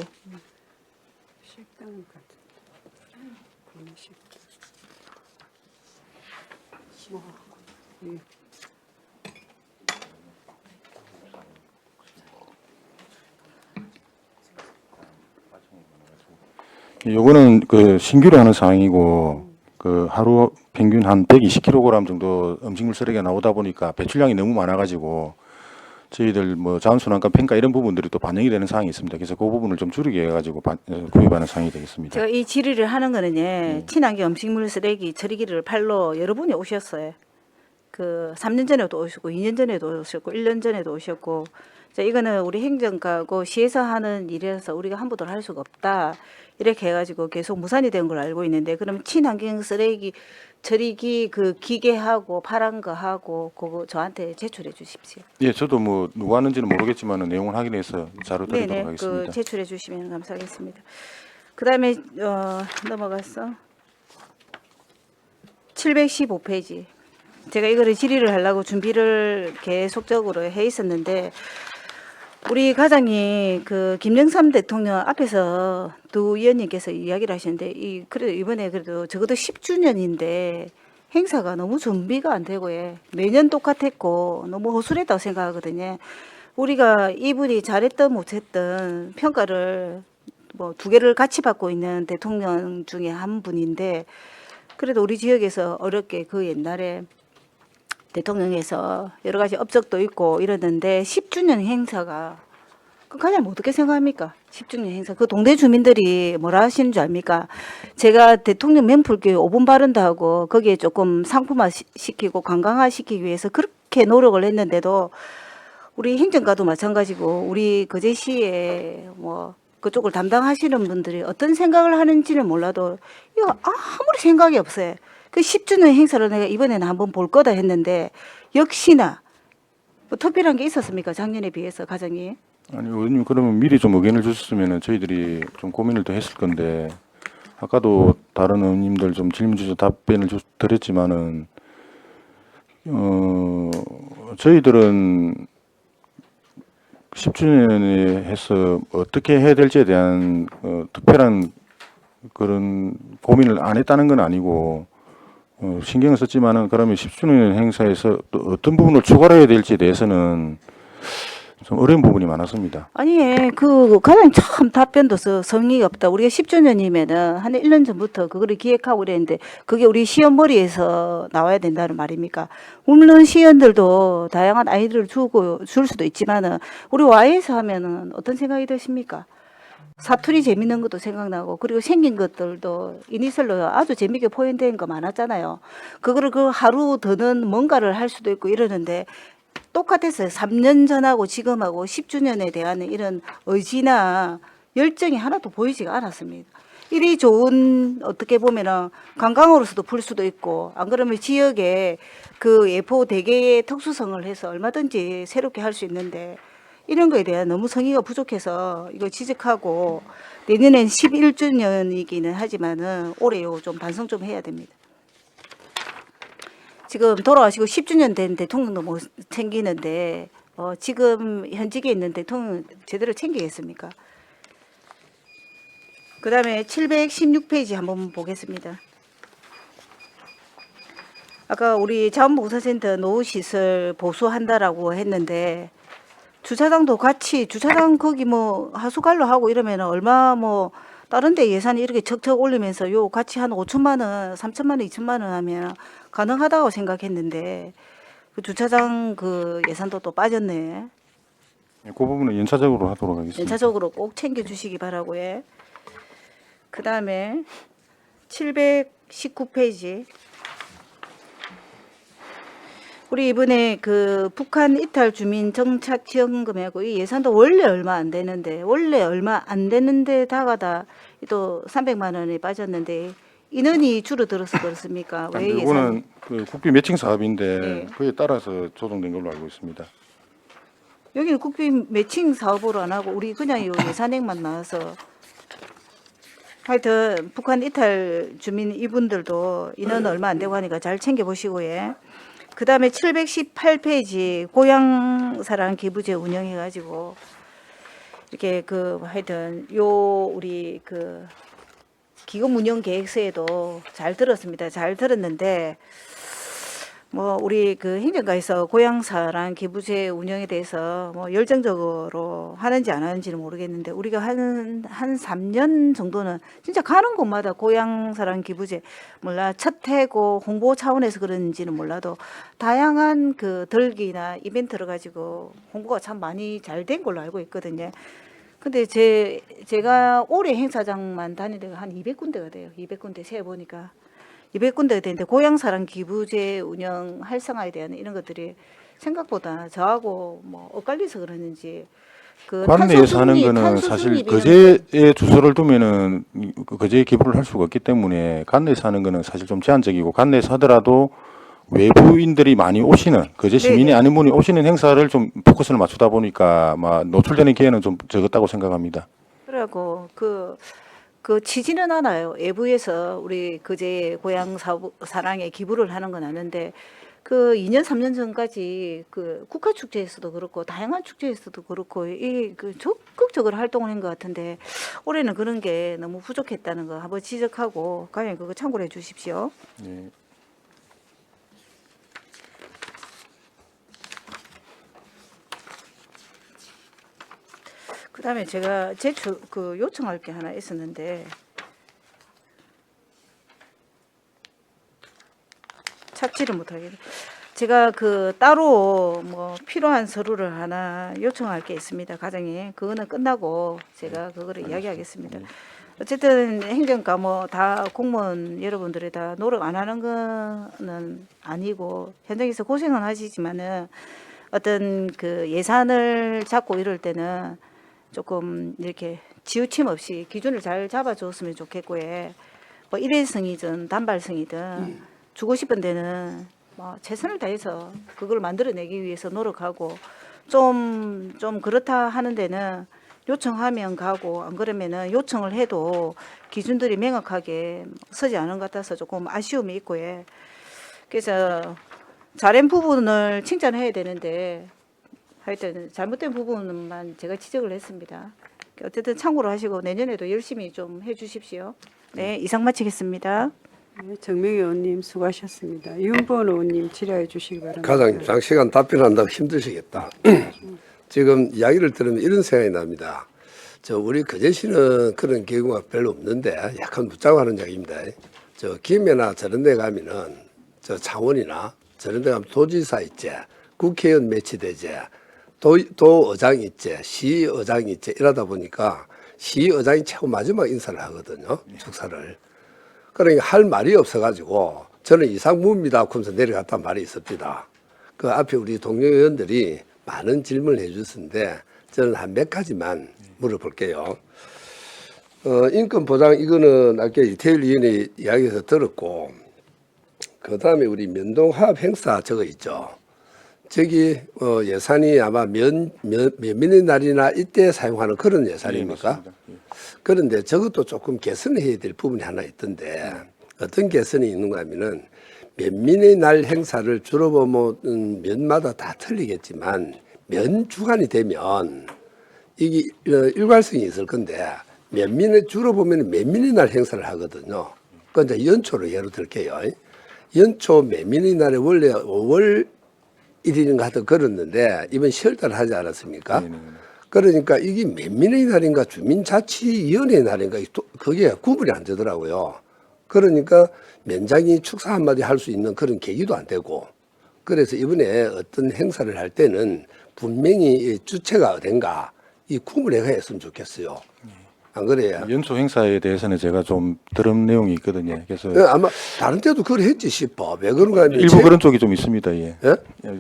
요거는 그 신규로 하는 사항이고 그 하루 평균 한 120kg 정도 음식물 쓰레기가 나오다 보니까 배출량이 너무 많아가지고 저희들 뭐 자원순환과 평가 이런 부분들이 또 반영이 되는 사항이 있습니다. 그래서 그 부분을 좀 줄이게 해가지고 구입하는 사항이 되겠습니다. 제가 이 질의를 하는 거는요. 친환경 음식물 쓰레기 처리기를 팔러 여러분이 오셨어요. 그 3년 전에도 오셨고 2년 전에도 오셨고 1년 전에도 오셨고 자, 이거는 우리 행정가고 시에서 하는 일이라서 우리가 함부로 할 수가 없다. 이렇게 해가지고 계속 무산이 된 걸 알고 있는데 그럼 친환경 쓰레기 처리기 그 기계하고 파란 거 하고 그거 저한테 제출해 주십시오. 예, 저도 뭐 누가 하는지는 모르겠지만 내용을 확인해서 자료 드리도록 네네, 하겠습니다. 그 제출해 주시면 감사하겠습니다. 그다음에 넘어가서 715페이지. 제가 이거를 질의를 하려고 준비를 계속적으로 해 있었는데 우리 가장이 그 김영삼 대통령 앞에서 두 의원님께서 이야기를 하시는데 그래도 이번에 그래도 적어도 10주년인데 행사가 너무 준비가 안 되고 매년 똑같았고 너무 허술했다고 생각하거든요. 우리가 이분이 잘했든 못했든 평가를 뭐 두 개를 같이 받고 있는 대통령 중에 한 분인데 그래도 우리 지역에서 어렵게 그 옛날에 대통령에서 여러 가지 업적도 있고 이러는데 10주년 행사가 그 가장 어떻게 생각합니까? 10주년 행사 그 동네 주민들이 뭐라 하시는 줄 압니까? 제가 대통령 맹풀교회 5분 바른다 하고 거기에 조금 상품화 시키고 관광화 시키기 위해서 그렇게 노력을 했는데도 우리 행정가도 마찬가지고 우리 거제시에 뭐 그쪽을 담당하시는 분들이 어떤 생각을 하는지는 몰라도 이거 아무리 생각이 없어요. 그 10주년 행사를 내가 이번에는 한번 볼 거다 했는데 역시나 뭐 특별한 게 있었습니까? 작년에 비해서 가장이? 아니 의원님 그러면 미리 좀 의견을 주셨으면 저희들이 좀 고민을 더 했을 건데 아까도 다른 의원님들 좀 질문 주셔서 답변을 드렸지만은 저희들은 10주년에 해서 어떻게 해야 될지에 대한 특별한 그런 고민을 안 했다는 건 아니고 신경을 썼지만은 그러면 10주년 행사에서 또 어떤 부분을 추가로 해야 될지에 대해서는 좀 어려운 부분이 많았습니다. 아니, 그 가장 참 답변도 성의가 없다. 우리가 10주년이면은 한 1년 전부터 그거를 기획하고 그랬는데 그게 우리 시연머리에서 나와야 된다는 말입니까? 물론 시연들도 다양한 아이디어를 줄 수도 있지만은 우리 Y에서 하면은 어떤 생각이 드십니까? 사투리 재밌는 것도 생각나고 그리고 생긴 것들도 이니셜로 아주 재밌게 포인트된 거 많았잖아요. 그거를 그 하루 더는 뭔가를 할 수도 있고 이러는데 똑같았어요. 3년 전하고 지금하고 10주년에 대한 이런 의지나 열정이 하나도 보이지가 않았습니다. 일이 좋은 어떻게 보면은 관광으로서도 풀 수도 있고 안 그러면 지역에 그 예포 대게의 특수성을 해서 얼마든지 새롭게 할 수 있는데 이런 거에 대한 너무 성의가 부족해서 이거 지적하고 내년엔 11주년이기는 하지만은 올해요 좀 반성 좀 해야 됩니다. 지금 돌아가시고 10주년 된 대통령도 못 챙기는데 지금 현직에 있는 대통령 제대로 챙기겠습니까? 그 다음에 716페이지 한번 보겠습니다. 아까 우리 자원봉사센터 노후시설 보수한다라고 했는데 주차장도 같이 주차장 거기 뭐 하수관로 하고 이러면 얼마 뭐 다른 데 예산이 이렇게 척척 올리면서 요 같이 한 5천만 원, 3천만 원, 2천만 원 하면 가능하다고 생각했는데 그 주차장 그 예산도 또 빠졌네. 그 부분은 연차적으로 하도록 하겠습니다. 연차적으로 꼭 챙겨주시기 바라고요. 그 다음에 719페이지. 우리 이번에 그 북한 이탈 주민 정착 지원금하고 이 예산도 원래 얼마 안 되는데 다가다 또 300만 원이 빠졌는데 인원이 줄어들어서 그렇습니까? 왜 예산? 이거는 그 국비 매칭 사업인데 네. 그에 따라서 조정된 걸로 알고 있습니다. 여기는 국비 매칭 사업으로 안 하고 우리 그냥 요 예산액만 나와서 하여튼 북한 이탈 주민 이분들도 인원 얼마 안 되고 하니까 잘 챙겨보시고요. 그 다음에 718페이지 고향사랑 기부제 운영해가지고 이렇게 그 하여튼 요 우리 그 기금 운영 계획서에도 잘 들었습니다. 잘 들었는데 뭐 우리 그 행정가에서 고향사랑 기부제 운영에 대해서 뭐 열정적으로 하는지 안 하는지는 모르겠는데 우리가 한 3년 정도는 진짜 가는 곳마다 고향사랑 기부제 몰라 첫 해고 홍보 차원에서 그런지는 몰라도 다양한 그 덜기나 이벤트를 가지고 홍보가 참 많이 잘 된 걸로 알고 있거든요. 근데 제가 올해 행사장만 다닐 때가 한 200군데가 돼요. 200군데 세어보니까 200군데가 되는데 고향사랑 기부제 운영 활성화에 대한 이런 것들이 생각보다 저하고 뭐 엇갈려서 그러는지 그 관내에서 하는 거는 사실 거제에 주소를 두면은 거제에 기부를 할 수가 없기 때문에 관내에서 하는 거는 사실 좀 제한적이고 관내에서 하더라도 외부인들이 많이 오시는 거제 시민이 네네. 아닌 분이 오시는 행사를 좀 포커스를 맞추다 보니까 아마 노출되는 기회는 좀 적었다고 생각합니다. 그래갖고 그 치지는 않아요. 외부에서 우리 그제 고향 사랑에 기부를 하는 건 아는데 그 2년 3년 전까지 그 국화 축제에서도 그렇고 다양한 축제에서도 그렇고 이그 적극적으로 활동을 한 것 같은데 올해는 그런 게 너무 부족했다는 거 한번 지적하고 과연 그거 참고를 해주십시오. 네. 그다음에 제가 그 요청할 게 하나 있었는데 찾지를 못하겠네. 제가 그 따로 뭐 필요한 서류를 하나 요청할 게 있습니다. 과장님. 그거는 끝나고 제가 그거를 이야기하겠습니다. 어쨌든 행정과 뭐 다 공무원 여러분들이 다 노력 안 하는 거는 아니고 현장에서 고생은 하시지만은 어떤 그 예산을 잡고 이럴 때는 조금 이렇게 지우침 없이 기준을 잘 잡아줬으면 좋겠고요. 뭐 일회성이든 단발성이든 주고 싶은 데는 뭐 최선을 다해서 그걸 만들어내기 위해서 노력하고 좀 그렇다 하는 데는 요청하면 가고 안 그러면은 요청을 해도 기준들이 명확하게 서지 않은 것 같아서 조금 아쉬움이 있고요. 그래서 잘한 부분을 칭찬해야 되는데 하여튼 잘못된 부분만 제가 지적을 했습니다. 어쨌든 참고로 하시고 내년에도 열심히 좀 해주십시오. 네, 이상 마치겠습니다. 네, 정명희 의원님 수고하셨습니다. 윤보원 의원님 질의해 주시기 바랍니다. 과장님 장시간 답변한다고 힘드시겠다. 지금 이야기를 들으면 이런 생각이 납니다. 우리 거제시는 그런 경우가 별로 없는데 약간 묻자고 하는 이야기입니다. 김해나 저런 데 가면은 창원이나 저런 데 가면 도지사 있지, 국회의원 매치되지, 도의장 있지, 시의장 있지 이러다 보니까 시의장이 최고 마지막 인사를 하거든요. 축사를. 그러니까 할 말이 없어가지고 저는 이상무입니다 하면서 내려갔단 말이 있습니다. 그 앞에 우리 동료 의원들이 많은 질문을 해주셨는데 저는 한 몇 가지만 물어볼게요. 인권 보장 이거는 아까 이태일 의원의 이야기에서 들었고 그 다음에 우리 면동화합 행사 저거 있죠. 저기 예산이 아마 면민의 날이나 이때 사용하는 그런 예산입니까? 네, 그런데 저것도 조금 개선해야 될 부분이 하나 있던데 어떤 개선이 있는가 하면은 면민의 날 행사를 주로 보면 면마다 다 틀리겠지만 면 주간이 되면 이게 일괄성이 있을 건데 면민의 주로 보면 면민의 날 행사를 하거든요. 그러니까 이제 연초로 예로 들게요. 연초 면민의 날에 원래 5월 1일인가 하여튼 걸었는데 이번 10월달 하지 않았습니까? 네네. 그러니까 이게 면민의 날인가 주민자치위원회의 날인가 그게 구분이 안 되더라고요. 그러니까 면장이 축사 한마디 할 수 있는 그런 계기도 안 되고 그래서 이번에 어떤 행사를 할 때는 분명히 주체가 어딘가 이 구분해가 했으면 좋겠어요. 안 그래요? 연초 행사에 대해서는 제가 좀 들은 내용이 있거든요. 그래서 아마 다른 때도 그걸 했지 싶어. 왜 그런가 하면 일부 그런 쪽이 좀 있습니다. 예. 예?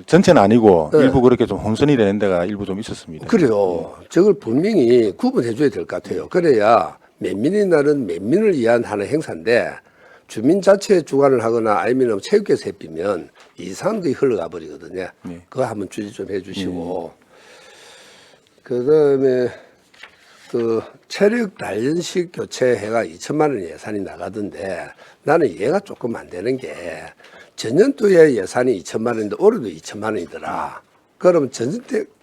전체는 아니고 예. 일부 그렇게 좀 혼선이 되는 데가 일부 좀 있었습니다. 그래요. 저걸 분명히 구분해 줘야 될 것 같아요. 그래야 면민의 날은 면민을 위한 하는 행사인데 주민 자체에 주관을 하거나 아니면 체육회에서 해피면 이상하게 흘러가 버리거든요. 네. 그거 한번 주의 좀 해주시고 그다음에 그 체력 단련식 교체해가 2천만 원 예산이 나가던데 나는 이해가 조금 안 되는 게 전년도에 예산이 2천만 원인데 올해도 2천만 원이더라. 그러면 전년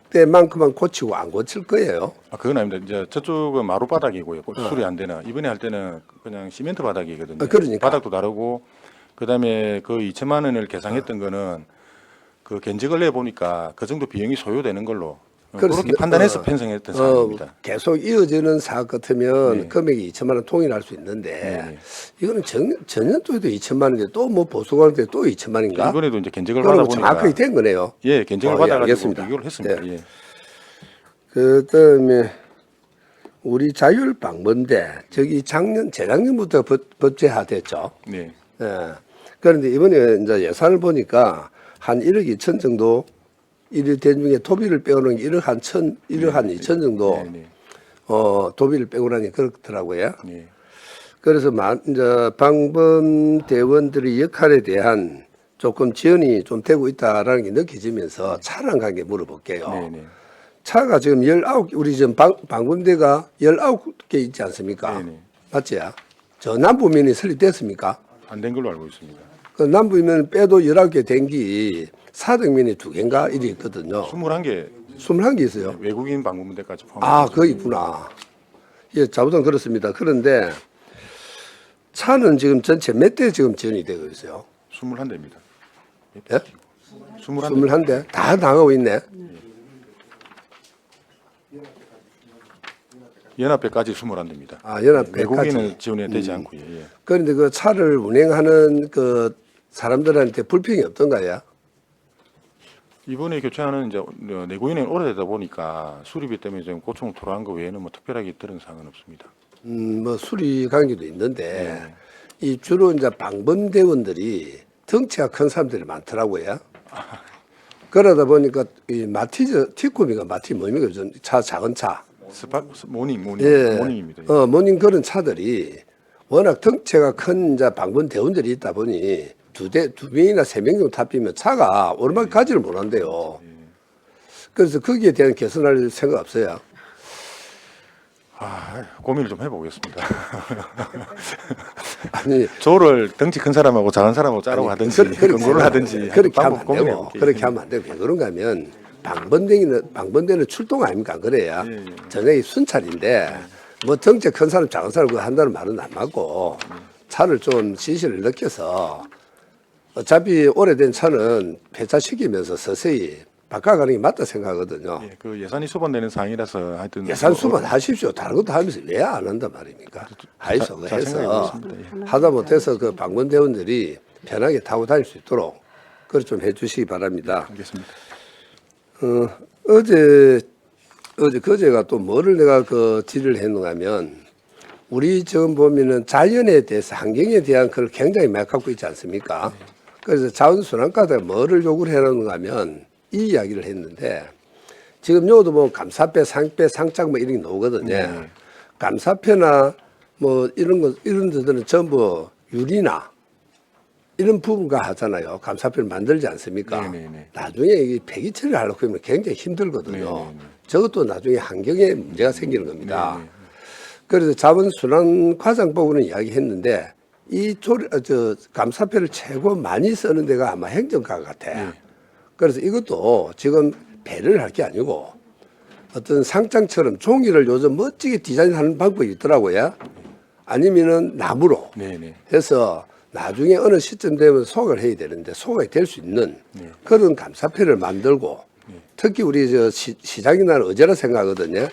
때만큼만 고치고 안 고칠 거예요? 그건 아닙니다. 이제 저쪽은 마루 바닥이고요. 수리 안 되나. 이번에 할 때는 그냥 시멘트 바닥이거든요. 그러니까. 바닥도 다르고 그다음에 그 2천만 원을 계상했던 거는 그 견적을 내 보니까 그 정도 비용이 소요되는 걸로 그렇게 그렇습니다. 판단해서 편성했던 사항입니다. 계속 이어지는 사업 같으면 네. 금액이 2천만 원 통일할 수 있는데 네. 이거는 전년도에도 2천만 원인데 또 뭐 보수관한테 또 2천만 원인가? 이번에도 이제 견적을 그러면 받아보니까 정확하게 된 거네요. 예, 견적을 예, 받아가지고 알겠습니다. 비교를 했습니다. 네. 예. 그다음에 우리 자율방문대 저기 재작년부터 법제화됐죠. 네. 예. 그런데 이번에 이제 예산을 보니까 한 1억 2천 정도 이를 된 중에 도비를 빼고는 1억 한 2천 정도 네, 네. 도비를 빼고 나니 그렇더라고요. 네. 그래서 이제 방범 대원들의 역할에 대한 조금 지연이 좀 되고 있다라는 게 느껴지면서 차랑 관계 물어볼게요. 네, 네. 차가 지금 19, 우리 지금 방군대가 19개 있지 않습니까? 네, 네. 맞지요? 저 남부면이 설립됐습니까? 안 된 걸로 알고 있습니다. 그 남부면 빼도 19개 된기 사등면이 2개인가 이리 있거든요. 21개 21개 있어요. 외국인 방문대까지 포함. 아, 그거 있구나. 예, 자부상 그렇습니다. 그런데 차는 지금 전체 몇 대 지금 지원이 되고 있어요? 21대입니다. 예? 21대. 21대? 다 나가고 있네. 연합배까지 21대입니다. 아, 연합배까지. 외국인은 지원이 되지 않고요. 예. 그런데 그 차를 운행하는 그 사람들한테 불평이 없던가요? 이번에 교체하는 이제 내구인은 오래되다 보니까 수리비 때문에 좀 고충을 토로한 거 외에는 뭐 특별하게 들은 사항은 없습니다. 뭐 수리 관계도 있는데 네. 이 주로 이제 방범대원들이 덩치가 큰 사람들이 많더라고요. 그러다 보니까 이 마티즈 티코미가 마티 뭡니까? 요즘 차 작은 차. 모닝 예. 모닝입니다. 예. 모닝 그런 차들이 워낙 덩치가 큰 이제 방범대원들이 있다 보니 두 명이나 3명 정도 탑이면 차가 오르막 가지를 못한대요. 그래서 거기에 대한 개선할 생각 없어요. 고민을 좀 해보겠습니다. 아니 조를 덩치 큰 사람하고 작은 사람하고 짜라고 하든지 권고를 하든지 그렇게 하면 안 고민해 되고 볼게요. 그렇게 하면 안 되고 왜 그런가 하면 방범대는 출동 아닙니까? 그래야 전액이 순찰인데 뭐 덩치 큰 사람 작은 사람 그거 한다는 말은 안 맞고 차를 좀 지시를 느껴서 어차피 오래된 차는 폐차시키면서 서서히 바꿔가는 게 맞다 생각하거든요. 예, 그 예산이 수반되는 사항이라서 하여튼 예산 수만 하십시오. 다른 것도 하면서 왜 안 한단 말입니까? 하이소 그 잘 생각해 해서 보겠습니다. 예. 하다 못해서 그 방문대원들이 편하게 타고 다닐 수 있도록 그걸 좀 해주시기 바랍니다. 알겠습니다. 그제가 또 뭐를 내가 그 질의를 했는가 하면 우리 지금 보면은 자연에 대해서 환경에 대한 그걸 굉장히 많이 갖고 있지 않습니까? 그래서 자원순환과가 뭐를 요구를 해놓는가 하면 이 이야기를 했는데 지금 요도 뭐 감사패, 상패, 상장 뭐 이런 게 나오거든요. 감사패나 뭐 이런 데들은 전부 유리나 이런 부분과 하잖아요. 감사패를 만들지 않습니까? 네네네. 나중에 이 폐기 처리를 하려고 하면 굉장히 힘들거든요. 네네네. 저것도 나중에 환경에 문제가 생기는 겁니다. 네네. 그래서 자원순환 과장법으로는 이야기했는데 감사패를 최고 많이 쓰는 데가 아마 행정과 같아. 그래서 이것도 지금 배를 할 게 아니고 어떤 상장처럼 종이를 요즘 멋지게 디자인하는 방법이 있더라고요. 아니면은 나무로 네네. 해서 나중에 어느 시점 되면 소각을 해야 되는데 소각이 될 수 있는 그런 감사패를 만들고 특히 우리 시장이 나는 어제라 생각하거든요.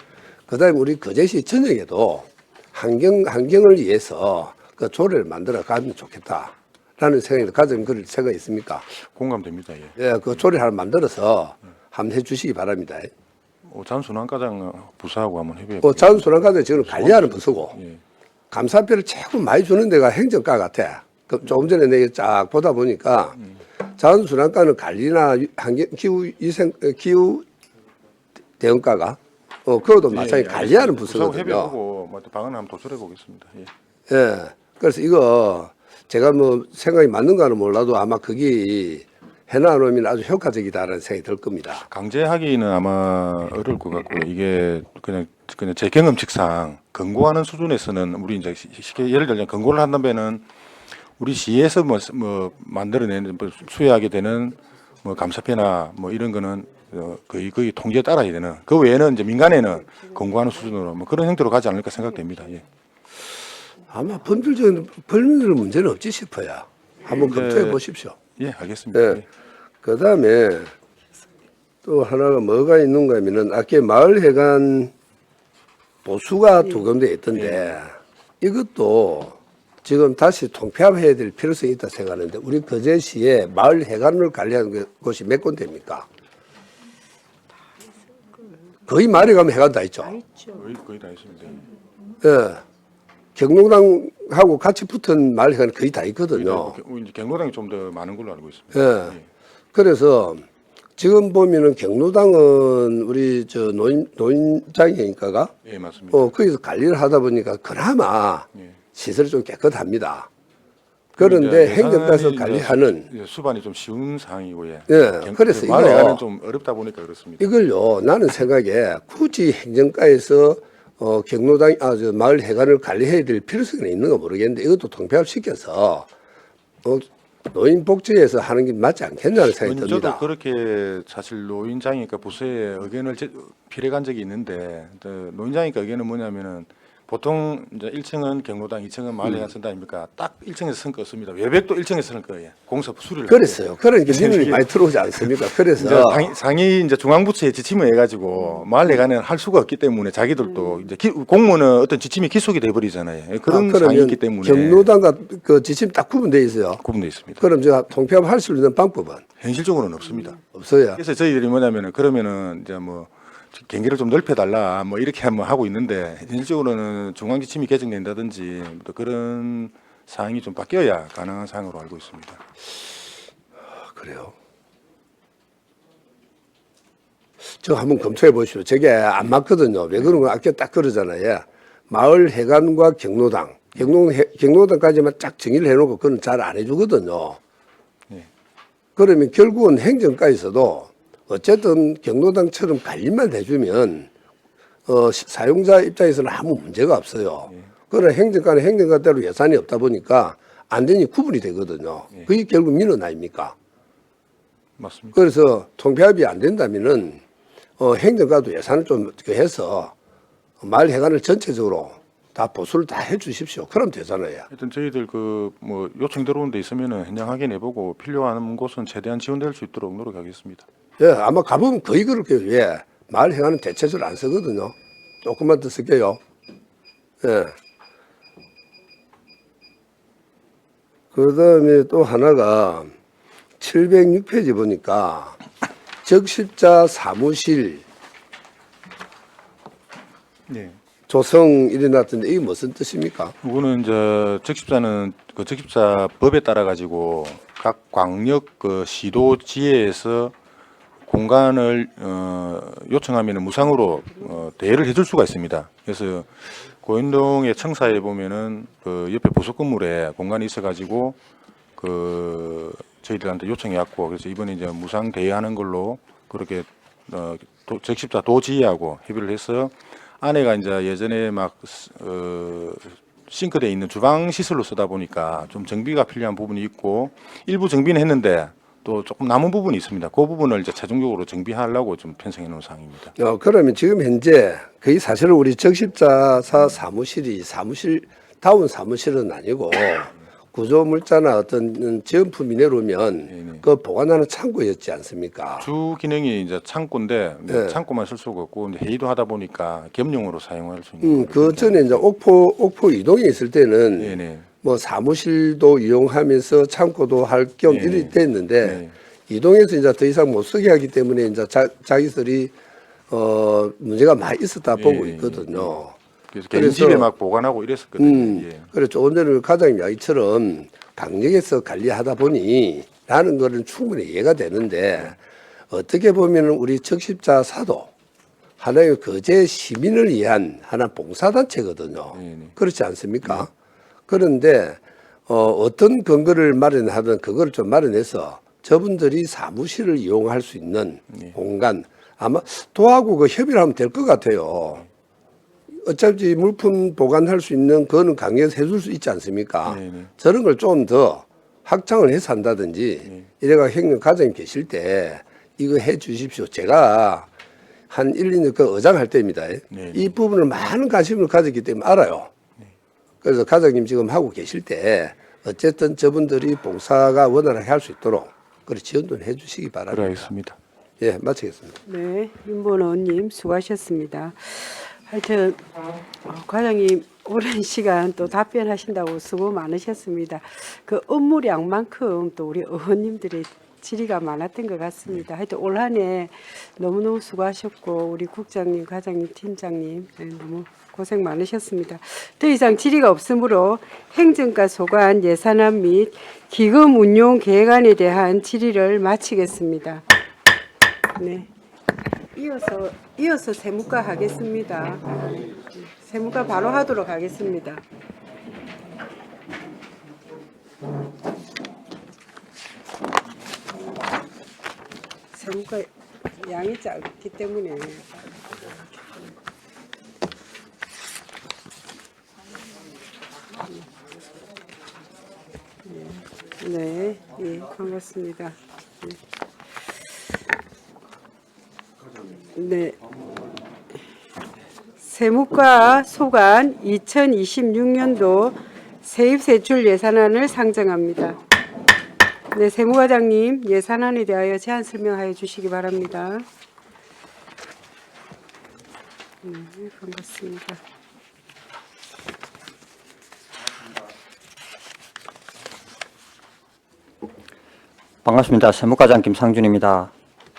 그다음에 우리 거제시 전역에도 환경을 위해서 그 조례를 만들어 가면 좋겠다라는 생각이 가장 그럴 생각이 있습니까? 공감됩니다. 예. 예, 그 조례를 하나 만들어서 한번 해주시기 바랍니다. 자원순환과장 부서하고 한번 해봐야 자원순환과장 지금 관리하는 부서고 예. 감사패를 최고 많이 주는 데가 행정과 같아. 조금 전에 내가 쫙 보다 보니까 자원순환과는 관리나 환경 기후 대응과가 그것도 마찬가지 관리하는 부서거든요. 해보고 뭐 방안을 한번 도출해 보겠습니다. 예. 예. 그래서 이거 제가 뭐 생각이 맞는가는 몰라도 아마 그게 해놔놓으면 아주 효과적이다라는 생각이 들 겁니다. 강제하기는 아마 어려울 것 같고요. 이게 그냥 제 경험칙상 권고하는 수준에서는 우리 이제 쉽게 예를 들면 권고를 한다면은 우리 시에서 뭐 만들어내는 뭐 수여하게 되는 뭐 감사패나 뭐 이런 거는 거의 통제에 따라야 되는 그 외에는 이제 민간에는 권고하는 수준으로 뭐 그런 형태로 가지 않을까 생각됩니다. 예. 아마 법률적인 문제는 없지 싶어요. 한번 네. 검토해 보십시오. 예, 알겠습니다. 예. 예. 그 다음에 또 하나가 뭐가 있는가 하면은 아까 마을회관 보수가 두 군데 있던데 이것도 지금 다시 통폐합해야 될 필요성이 있다 생각하는데 우리 거제시에 마을회관을 관리하는 곳이 몇 군데입니까? 거의 마을에 가면 회관 다 있죠. 거의 다 있습니다. 예. 경로당하고 같이 붙은 마을회관 거의 다 있거든요. 이제 경로당이 좀 더 많은 걸로 알고 있습니다. 예. 그래서 지금 보면은 경로당은 우리 노인장애인가가 예, 맞습니다. 거기서 관리를 하다 보니까 그나마 예. 시설이 좀 깨끗합니다. 그런데 행정과에서 관리하는 수반이 좀 쉬운 상황이고 예. 그래서 마을회관은 좀 어렵다 보니까 그렇습니다. 이걸요 나는 생각에 굳이 행정과에서 경로당 마을 회관을 관리해야 될 필요성이 있는가 모르겠는데 이것도 통폐합 시켜서 노인 복지에서 하는 게 맞지 않겠냐는 생각이 저도 듭니다. 그렇게 사실 노인장이니까 부서에 의견을 필요한 적이 있는데 노인장이니까 의견은 뭐냐면은 보통 이제 1층은 경로당, 2층은 마을회관 쓴다 아닙니까? 딱 1층에서 선 거 없습니다. 외벽도 1층에서 쓰는 거예요. 공사 수리를. 그랬어요. 그러니까 민원이 많이 들어오지 않습니까? 그래서 이제 상위 이제 중앙부처에 지침을 해가지고 마을회관은 할 수가 없기 때문에 자기들도 이제 공무원은 어떤 지침이 기속이 돼버리잖아요. 그런 그러면 상황이기 때문에 경로당과 그 지침 딱 구분되어 있어요. 구분되어 있습니다. 그럼 제가 통폐합할 수 있는 방법은 현실적으로는 없습니다. 없어요. 그래서 저희들이 뭐냐면은 그러면은 이제 뭐 경계를 좀 넓혀달라 뭐 이렇게 한번 하고 있는데 현실적으로는 중앙 지침이 개정된다든지 또 그런 사항이 좀 바뀌어야 가능한 사항으로 알고 있습니다. 그래요. 저 한번 검토해 보십시오. 저게 안 맞거든요. 왜 그런 거 아까 딱 그러잖아요. 마을 회관과 경로당까지만 쫙 정의를 해놓고 그건 잘 안 해주거든요. 네. 그러면 결국은 행정가에서도 어쨌든 경로당처럼 관리만 해주면 사용자 입장에서는 아무 문제가 없어요. 그러나 행정가는 행정가대로 예산이 없다 보니까 안 되니 구분이 되거든요. 그게 결국 민원 아닙니까? 맞습니다. 그래서 통폐합이 안 된다면은 행정가도 예산을 좀 해서 마을 회관을 전체적으로 다 보수를 다 해주십시오. 그럼 되잖아요. 하여튼 저희들 그 뭐 요청 들어온 데 있으면은 현장 확인해보고 필요한 곳은 최대한 지원될 수 있도록 노력하겠습니다. 예, 아마 가보면 거의 그렇게 왜 마을 회관은 대체적으로 안 쓰거든요. 조금만 더 쓸게요. 예. 그 다음에 또 하나가 706페이지 보니까 적십자 사무실 네. 조성 일어났던데 이게 무슨 뜻입니까? 이거는 이제 적십자는 그 적십자 법에 따라 가지고 각 광역 그 시도지회에서 공간을 요청하면 무상으로 대여를 해줄 수가 있습니다. 그래서 고인동의 청사에 보면은 그 옆에 부속 건물에 공간이 있어가지고 그 저희들한테 요청해왔고 그래서 이번에 이제 무상 대여하는 걸로 그렇게 적십자 도지회하고 협의를 해서 안에가 이제 예전에 막 싱크대에 있는 주방 시설로 쓰다 보니까 좀 정비가 필요한 부분이 있고 일부 정비는 했는데 또 조금 남은 부분이 있습니다. 그 부분을 이제 최종적으로 정비하려고 좀 편성해 놓은 상황입니다. 그러면 지금 현재 거의 사실은 우리 적십자사 사무실이 사무실다운 사무실은 아니고 구조물자나 어떤 지연품이 내려오면 그 보관하는 창고였지 않습니까? 주 기능이 이제 창고인데 네. 창고만 쓸 수가 없고 이제 회의도 하다 보니까 겸용으로 사용할 수 있는. 그 전에 이제 옥포 이동에 있을 때는 네네. 뭐 사무실도 이용하면서 창고도 할 겸 네. 이렇게 됐는데 네. 이동해서 이제 더 이상 못 쓰게 하기 때문에 이제 자기들이 문제가 많이 있었다 보고 예, 있거든요. 그래서 개인 집에 막 보관하고 이랬었거든요. 예. 그래 조금 전에 과장님 이야기처럼 강력에서 관리하다 보니 라는 거는 충분히 이해가 되는데 어떻게 보면 우리 적십자사도 하나의 거제 시민을 위한 하나 봉사단체거든요. 네네. 그렇지 않습니까? 그런데 어떤 근거를 마련하든 그걸 좀 마련해서 저분들이 사무실을 이용할 수 있는 공간 아마 도하고 그 협의를 하면 될 것 같아요. 어차피 물품 보관할 수 있는 그거는 강력해서 해줄 수 있지 않습니까? 네네. 저런 걸 좀 더 확장을 해서 한다든지 이래가 행정 과장님 계실 때 이거 해 주십시오. 제가 한 1, 2년 그 의장할 때입니다. 네네. 이 부분을 많은 관심을 가졌기 때문에 알아요. 그래서 과장님 지금 하고 계실 때 어쨌든 저분들이 봉사가 원활하게 할 수 있도록 그래 지원도 해 주시기 바랍니다. 그러겠습니다. 예, 마치겠습니다. 네, 윤본호님 수고하셨습니다. 하여튼 과장님 오랜 시간 또 답변하신다고 수고 많으셨습니다. 그 업무량만큼 또 우리 의원님들의 질의가 많았던 것 같습니다. 하여튼 올 한 해 너무너무 수고하셨고 우리 국장님, 과장님, 팀장님 너무 고생 많으셨습니다. 더 이상 질의가 없으므로 행정과 소관 예산안 및 기금 운용 계획안에 대한 질의를 마치겠습니다. 네. 이어서 세무과 하겠습니다. 세무과 바로 하도록 하겠습니다. 세무과 양이 작기 때문에 네. 반갑습니다. 네. 세무과 소관 2026년도 세입세출 예산안을 상정합니다. 네, 세무과장님 예산안에 대하여 제안 설명하여 주시기 바랍니다. 네, 반갑습니다. 반갑습니다. 세무과장 김상준입니다.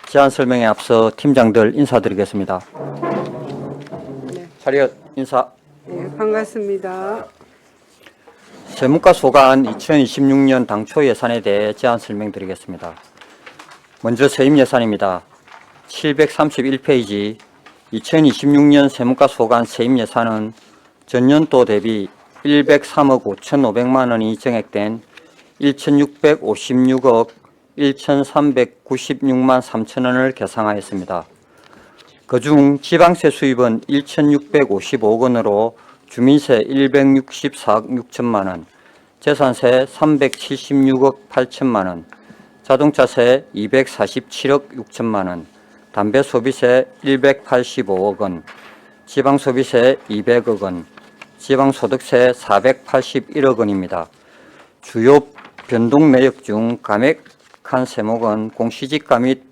제안 설명에 앞서 팀장들 인사드리겠습니다. 차렷 인사. 네, 반갑습니다. 세무과 소관 2026년 당초 예산에 대해 제안 설명드리겠습니다. 먼저 세임 예산입니다. 731페이지 2026년 세무과 소관 세임 예산은 전년도 대비 103억 5,500만 원이 증액된 1,656억 1,396만 3천 원을 계상하였습니다. 그중 지방세 수입은 1,655억 원으로 주민세 164억 6천만 원, 재산세 376억 8천만 원, 자동차세 247억 6천만 원, 담배소비세 185억 원, 지방소비세 200억 원, 지방소득세 481억 원입니다. 주요 변동 내역 중 감액한 세목은 공시지가 및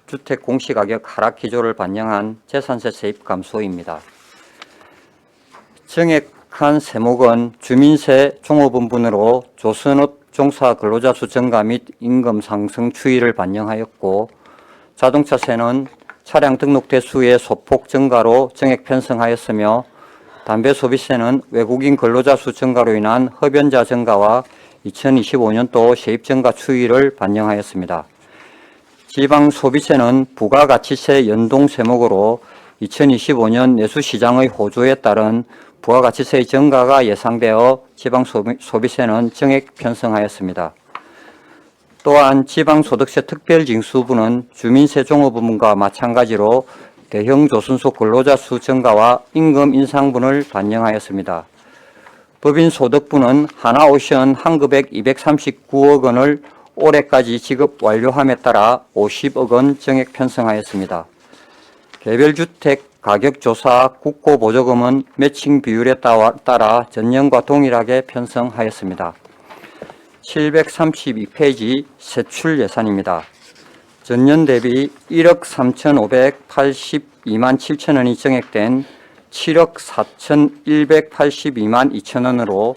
주택 공시가격 하락 기조를 반영한 재산세 세입 감소입니다. 증액한 세목은 주민세 종업원분으로 조선업 종사 근로자 수 증가 및 임금 상승 추이를 반영하였고, 자동차세는 차량 등록 대수의 소폭 증가로 증액 편성하였으며, 담배 소비세는 외국인 근로자 수 증가로 인한 흡연자 증가와 2025년도 세입 증가 추이를 반영하였습니다. 지방 소비세는 부가가치세 연동 세목으로 2025년 내수시장의 호조에 따른 부가가치세의 증가가 예상되어 지방 소비세는 증액 편성하였습니다. 또한 지방소득세 특별징수부는 주민세 종업부문과 마찬가지로 대형 조선소 근로자 수 증가와 임금 인상분을 반영하였습니다. 법인소득부는 하나오션 한금액 239억 원을 올해까지 지급 완료함에 따라 50억 원 증액 편성하였습니다. 개별주택 가격조사 국고보조금은 매칭 비율에 따라 전년과 동일하게 편성하였습니다. 732페이지 세출 예산입니다. 전년 대비 1억 3,582만 7천 원이 증액된 7억 4,182만 2천 원으로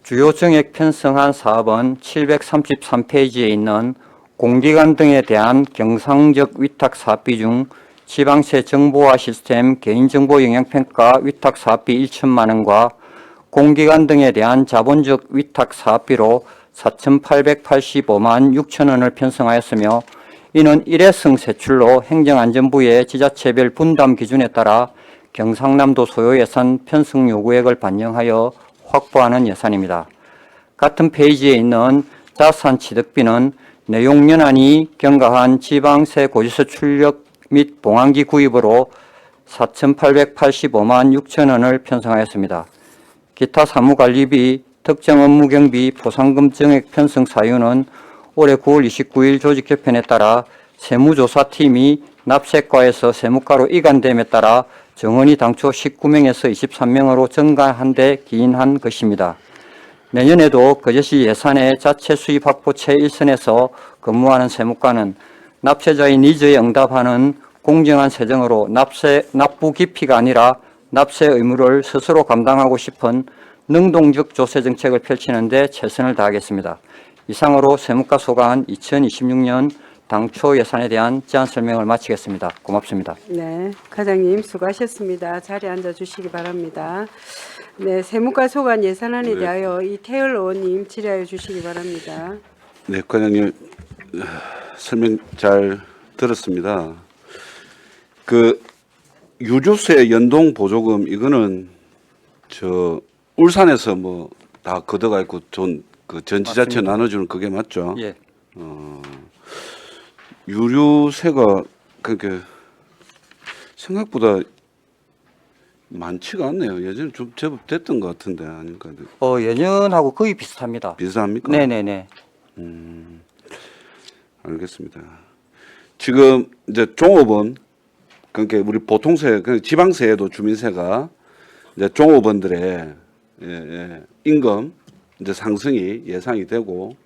주요 증액 편성한 사업은 733페이지에 있는 공기관 등에 대한 경상적 위탁 사업비 중 지방세 정보화 시스템 개인정보 영향평가 위탁 사업비 1천만 원과 공기관 등에 대한 자본적 위탁 사업비로 4,885만 6천 원을 편성하였으며, 이는 일회성 세출로 행정안전부의 지자체별 분담 기준에 따라 경상남도 소요예산 편성 요구액을 반영하여 확보하는 예산입니다. 같은 페이지에 있는 자산취득비는 내용 연한이 경과한 지방세 고지서 출력 및 봉안기 구입으로 4,885만 6천 원을 편성하였습니다. 기타 사무관리비, 특정 업무 경비, 포상금 증액 편성 사유는 올해 9월 29일 조직 개편에 따라 세무조사팀이 납세과에서 세무과로 이관됨에 따라 정원이 당초 19명에서 23명으로 증가한 데 기인한 것입니다. 내년에도 거제시 예산의 자체 수입 확보 최일선에서 근무하는 세무과는 납세자의 니즈에 응답하는 공정한 세정으로 납부 기피가 아니라 납세 의무를 스스로 감당하고 싶은 능동적 조세 정책을 펼치는 데 최선을 다하겠습니다. 이상으로 세무과 소관 2026년 당초 예산에 대한 제안 설명을 마치겠습니다. 고맙습니다. 네, 과장님 수고하셨습니다. 자리에 앉아주시기 바랍니다. 네, 세무과 소관 예산안에 네. 대하여 이태열 의원님 질의하여 주시기 바랍니다. 네, 과장님 설명 잘 들었습니다. 그 유류세 연동 보조금 이거는 저 울산에서 뭐 다 걷어가 있고 전 지자체 맞습니다. 나눠주는 그게 맞죠? 예. 유류세가 그렇게 생각보다 많지가 않네요. 예전에 좀 제법 됐던 것 같은데 아닌가? 예년하고 거의 비슷합니다. 비슷합니까? 네네네. 알겠습니다. 지금 이제 종업원, 그러니까 우리 보통세, 그 지방세에도 주민세가 이제 종업원들의 임금 이제 상승이 예상이 되고,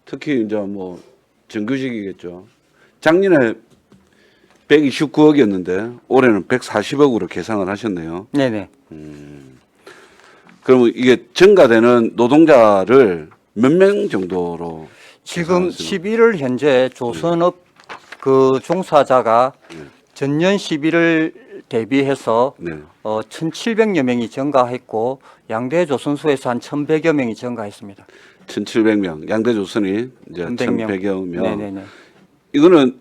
특히 이제 뭐 정규직이겠죠. 작년에 129억이었는데 올해는 140억으로 계산을 하셨네요. 네네. 그러면 이게 증가되는 노동자를 몇 명 정도로 지금 계산하시나요? 11월 현재 조선업 그 종사자가 전년 11월 대비해서 네. 1,700여 명이 증가했고 양대 조선소에서 한 1,100여 명이 증가했습니다. 1,700명, 양대조선이 이제 1,100여 명. 네네네. 이거는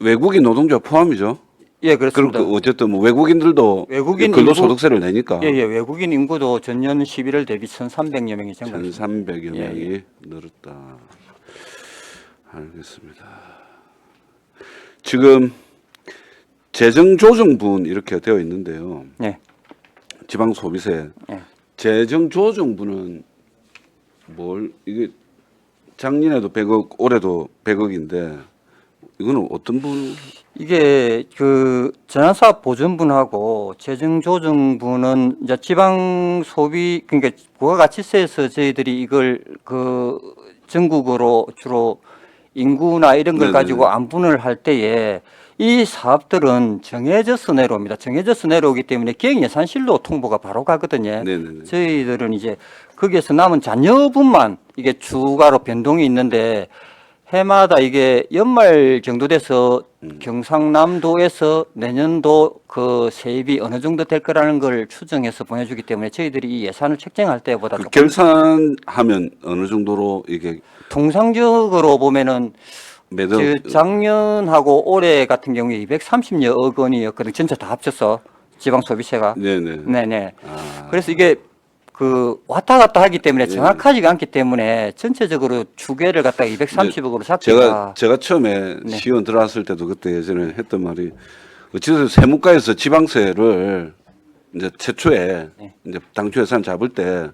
외국인 노동자 포함이죠. 예, 그렇습니다. 그리고 어쨌든 뭐 외국인들도 외국인 근로소득세를 내니까 예, 외국인 인구도 전년 11월 대비 1,300여 명이 증가했습니다. 1,300여 예, 명이 늘었다. 알겠습니다. 지금 재정조정분 이렇게 되어 있는데요. 네. 지방소비세. 예. 재정조정분은 이게 작년에도 100억, 올해도 100억인데 이거는 어떤 분? 이게 그 전환사업 보전분하고 재정조정분은 이제 지방 소비 그러니까 부가가치세에서 저희들이 이걸 그 전국으로 주로 인구나 이런 걸 네네네. 가지고 안분을 할 때에 이 사업들은 정해져서 내려옵니다. 정해져서 내려오기 때문에 기획예산실로 통보가 바로 가거든요. 네네네. 저희들은 이제 거기에서 남은 잔여분만 이게 추가로 변동이 있는데 해마다 이게 연말 정도 돼서 경상남도에서 내년도 그 세입이 어느 정도 될 거라는 걸 추정해서 보내주기 때문에 저희들이 이 예산을 책정할 때보다 그 조금 결산하면 어느 정도로 이게 통상적으로 보면은 매달 작년하고 올해 같은 경우에 230여억 원이었거든요. 전체 다 합쳐서 지방 소비세가. 네네. 네네. 아, 그래서 이게 그 왔다 갔다 하기 때문에 네. 정확하지가 않기 때문에 전체적으로 추계를 갖다가 230억으로 잡기가 제가 처음에 네. 시의원 들어왔을 때도 그때 예전에 했던 말이 어찌됐든 세무과에서 지방세를 이제 최초에 네. 이제 당초 예산 잡을 때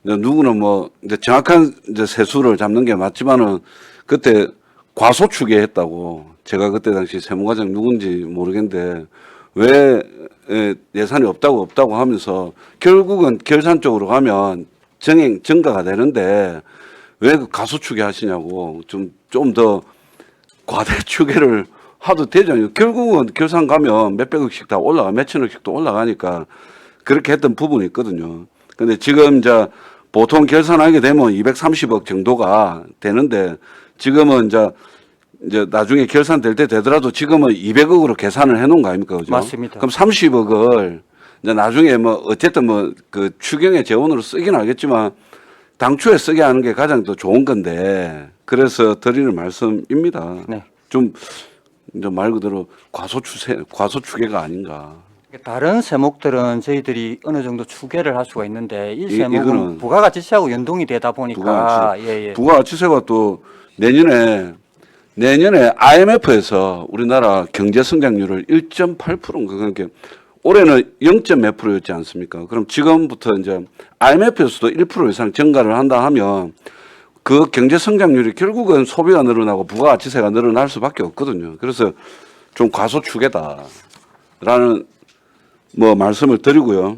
이제 누구는 뭐 이제 정확한 이제 세수를 잡는 게 맞지만은 그때 과소추계했다고 제가 그때 당시 세무과장 누군지 모르겠는데 왜 예산이 없다고 하면서 결국은 결산 쪽으로 가면 증가가 되는데 왜 그 가소추계 하시냐고 좀 더 과대추계를 하도 되잖아요. 결국은 결산 가면 몇백억씩 다 올라가 몇천억씩도 올라가니까 그렇게 했던 부분이 있거든요. 근데 지금 이제 보통 결산하게 되면 230억 정도가 되는데 지금은 이제 나중에 결산될 때 되더라도 지금은 200억으로 계산을 해놓은 거 아닙니까? 그죠? 맞습니다. 그럼 30억을 이제 나중에 뭐 어쨌든 뭐 그 추경의 재원으로 쓰긴 알겠지만 당초에 쓰게 하는 게 가장 더 좋은 건데 그래서 드리는 말씀입니다. 네. 좀 이제 말 그대로 과소추계가 아닌가. 다른 세목들은 저희들이 어느 정도 추계를 할 수가 있는데 이 세목은 이거는 부가가치세하고 연동이 되다 보니까 예. 부가가치세가 또 내년에 IMF에서 우리나라 경제 성장률을 1.8%인가 그러니까 올해는 0.몇 %였지 않습니까? 그럼 지금부터 이제 IMF에서도 1% 이상 증가를 한다 하면 그 경제 성장률이 결국은 소비가 늘어나고 부가가치세가 늘어날 수밖에 없거든요. 그래서 좀 과소추계다라는 뭐 말씀을 드리고요.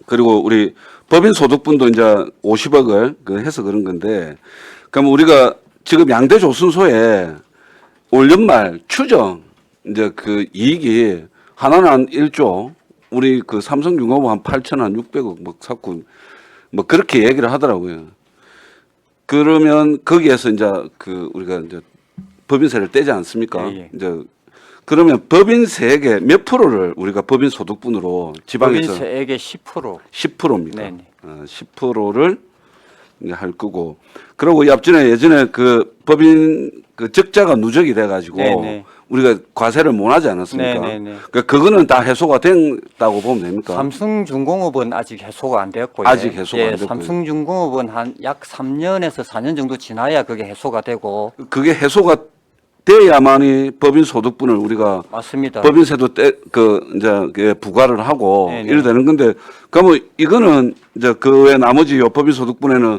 그리고 우리 법인 소득분도 이제 50억을 해서 그런 건데, 그럼 우리가 지금 양대 조선소에 올 연말 추정 이제 그 이익이 하나는 한 1조, 우리 그 삼성중공업 한 8,600억 뭐 샀고 뭐 그렇게 얘기를 하더라고요. 그러면 거기에서 이제 그 우리가 이제 법인세를 떼지 않습니까? 예. 이제 그러면 법인세액의 몇 프로를 우리가 법인 소득분으로 지방에서 법인세액의 10%. 10%입니까? 네네. 10%를 할 거고. 그리고 예전에 그 법인 그 적자가 누적이 돼가지고 네네. 우리가 과세를 못 하지 않았습니까? 네네네. 그러니까 그거는 다 해소가 된다고 보면 됩니까? 삼성중공업은 아직 해소가 안 되었고요. 아직 해소가 안 됐고요. 삼성중공업은 한 약 3년에서 4년 정도 지나야 그게 해소가 되고 그게 해소가 돼야만이 법인 소득분을 우리가 맞습니다. 법인세도 이제 부과를 하고 네네. 이래 되는 건데, 그러면 이거는 이제 그 외 나머지 요 법인 소득분에는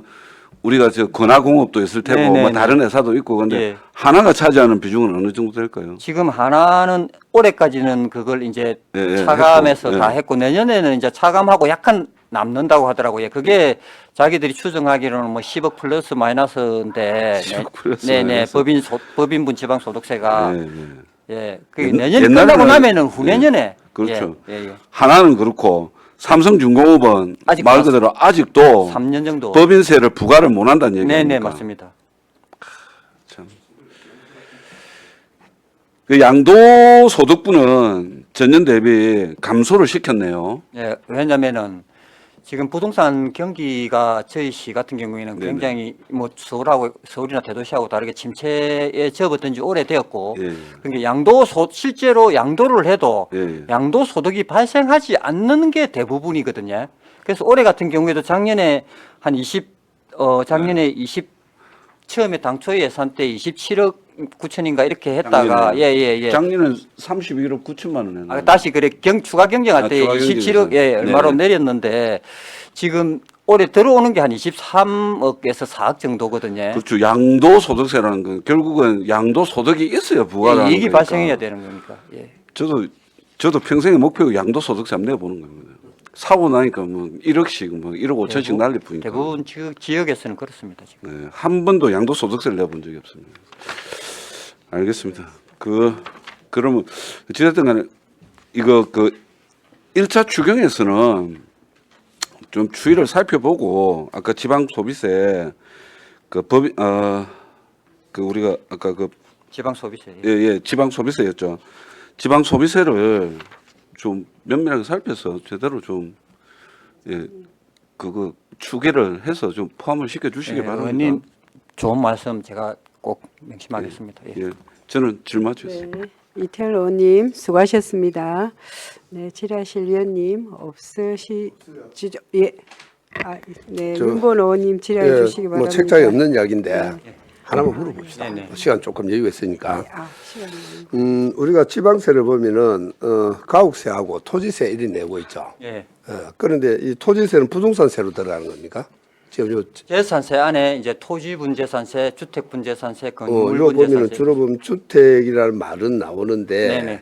우리가 저 건화공업도 있을 테고 네네네. 뭐 다른 회사도 있고 근데 예. 하나가 차지하는 비중은 어느 정도 될까요? 지금 하나는 올해까지는 그걸 이제 예, 차감해서 했고, 다 예. 했고 내년에는 이제 차감하고 약간 남는다고 하더라고요. 그게 자기들이 추정하기로는 뭐 10억 플러스 마이너스인데 10억 플러스 네네 마이너스. 법인분 지방소득세가 예, 예. 예, 그 옛- 내년 옛날에는- 끝나고 나면은 후내년에 그렇죠. 예, 예, 예. 하나는 그렇고 삼성중공업은 아직 말 남았- 그대로 아직도 3년 정도. 법인세를 부과를 못 한다는 얘기입니까? 네네 맞습니다. 참. 그 양도소득부는 전년 대비 감소를 시켰네요. 예, 왜냐면은 지금 부동산 경기가 저희 시 같은 경우에는 네네. 굉장히 뭐 서울이나 대도시하고 다르게 침체에 접어든 지 오래되었고 예. 그러니까 실제로 양도를 해도 예. 양도소득이 발생하지 않는 게 대부분이거든요. 그래서 올해 같은 경우에도 작년에 작년에 처음에 당초 예산 때 27억 9천인가 이렇게 했다가 작년에. 예. 작년에 31억 9천만 원 했나요? 다시 그래 추가 경쟁할 때 추가 27억 경쟁에서. 얼마로 네. 내렸는데 지금 올해 들어오는 게 한 23억에서 4억 정도거든요. 그렇죠. 양도소득세라는 건 결국은 양도소득이 있어야 부과를 이익이 하는 거니까. 발생해야 되는 거니까. 예. 저도 평생의 목표가 양도소득세 한번 내보는 겁니다. 사고 나니까 뭐 1억씩 뭐 1억 5천씩 날릴 뿐이니까. 대부분 지역에서는 그렇습니다. 지금. 네, 한 번도 양도소득세를 내본 적이 없습니다. 알겠습니다. 그러면 어찌됐든 간에 이거 1차 추경에서는 좀 추이를 살펴보고 아까 지방 소비세 우리가 아까 지방 소비세. 예, 지방 소비세였죠. 지방 소비세를 좀 면밀하게 살펴서 제대로 좀 그거 추계를 해서 좀 포함을 시켜 주시기 바랍니다. 의원님 좋은 말씀 제가 꼭 명심하겠습니다. 예. 예, 저는 질문 마치겠습니다. 네, 이태원 의원님 수고하셨습니다. 네, 질의하실 위원님 없으시죠? 예. 네, 윤본 의원님 질의해 예, 주시기 바랍니다. 뭐 책장에 없는 이야기인데 하나만 물어봅시다. 네네. 시간 조금 여유가 있으니까. 시간이 우리가 지방세를 보면은 가옥세하고 토지세 이리 내고 있죠. 예. 그런데 이 토지세는 부동산세로 들어가는 겁니까? 지금 요 재산세 안에 이제 토지분재산세, 주택분재산세, 이거 건물분재산세. 보면은 주로 보면 주택이라는 말은 나오는데 네네.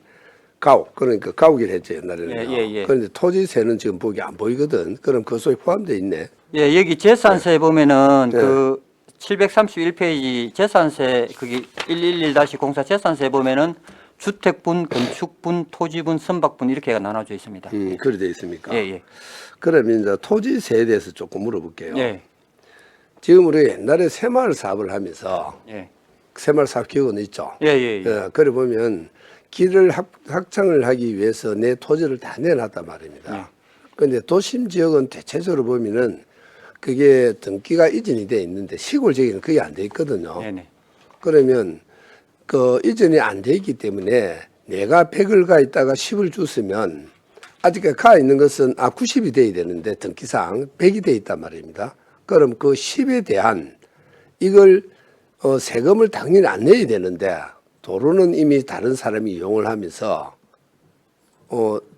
가옥 그러니까 가옥이라 했죠 옛날에는. 예. 그런데 토지세는 지금 보기 안 보이거든. 그럼 그 속에 포함되어 있네. 예, 여기 재산세 보면은 네. 그 731페이지 재산세 거기 111-04 재산세 보면은 주택분, 건축분, 토지분, 선박분 이렇게 나눠져 있습니다. 그래 돼 있습니까? 예. 그러면 이제 토지세에 대해서 조금 물어볼게요. 예. 지금 우리 옛날에 새마을 사업을 하면서 예. 새마을 사업 기억은 있죠. 예. 그래 보면 길을 확장을 하기 위해서 내 토지를 다 내놨단 말입니다. 그런데 도심 지역은 대체적으로 보면은 그게 등기가 이전이 돼 있는데 시골 지역에는 그게 안 돼 있거든요. 네네. 그러면 그 이전이 안 돼 있기 때문에 내가 100을 가 있다가 10을 줬으면 아직까지 가 있는 것은 90이 돼야 되는데 등기상 100이 돼 있단 말입니다. 그럼 그 10에 대한 이걸 세금을 당연히 안 내야 되는데 도로는 이미 다른 사람이 이용을 하면서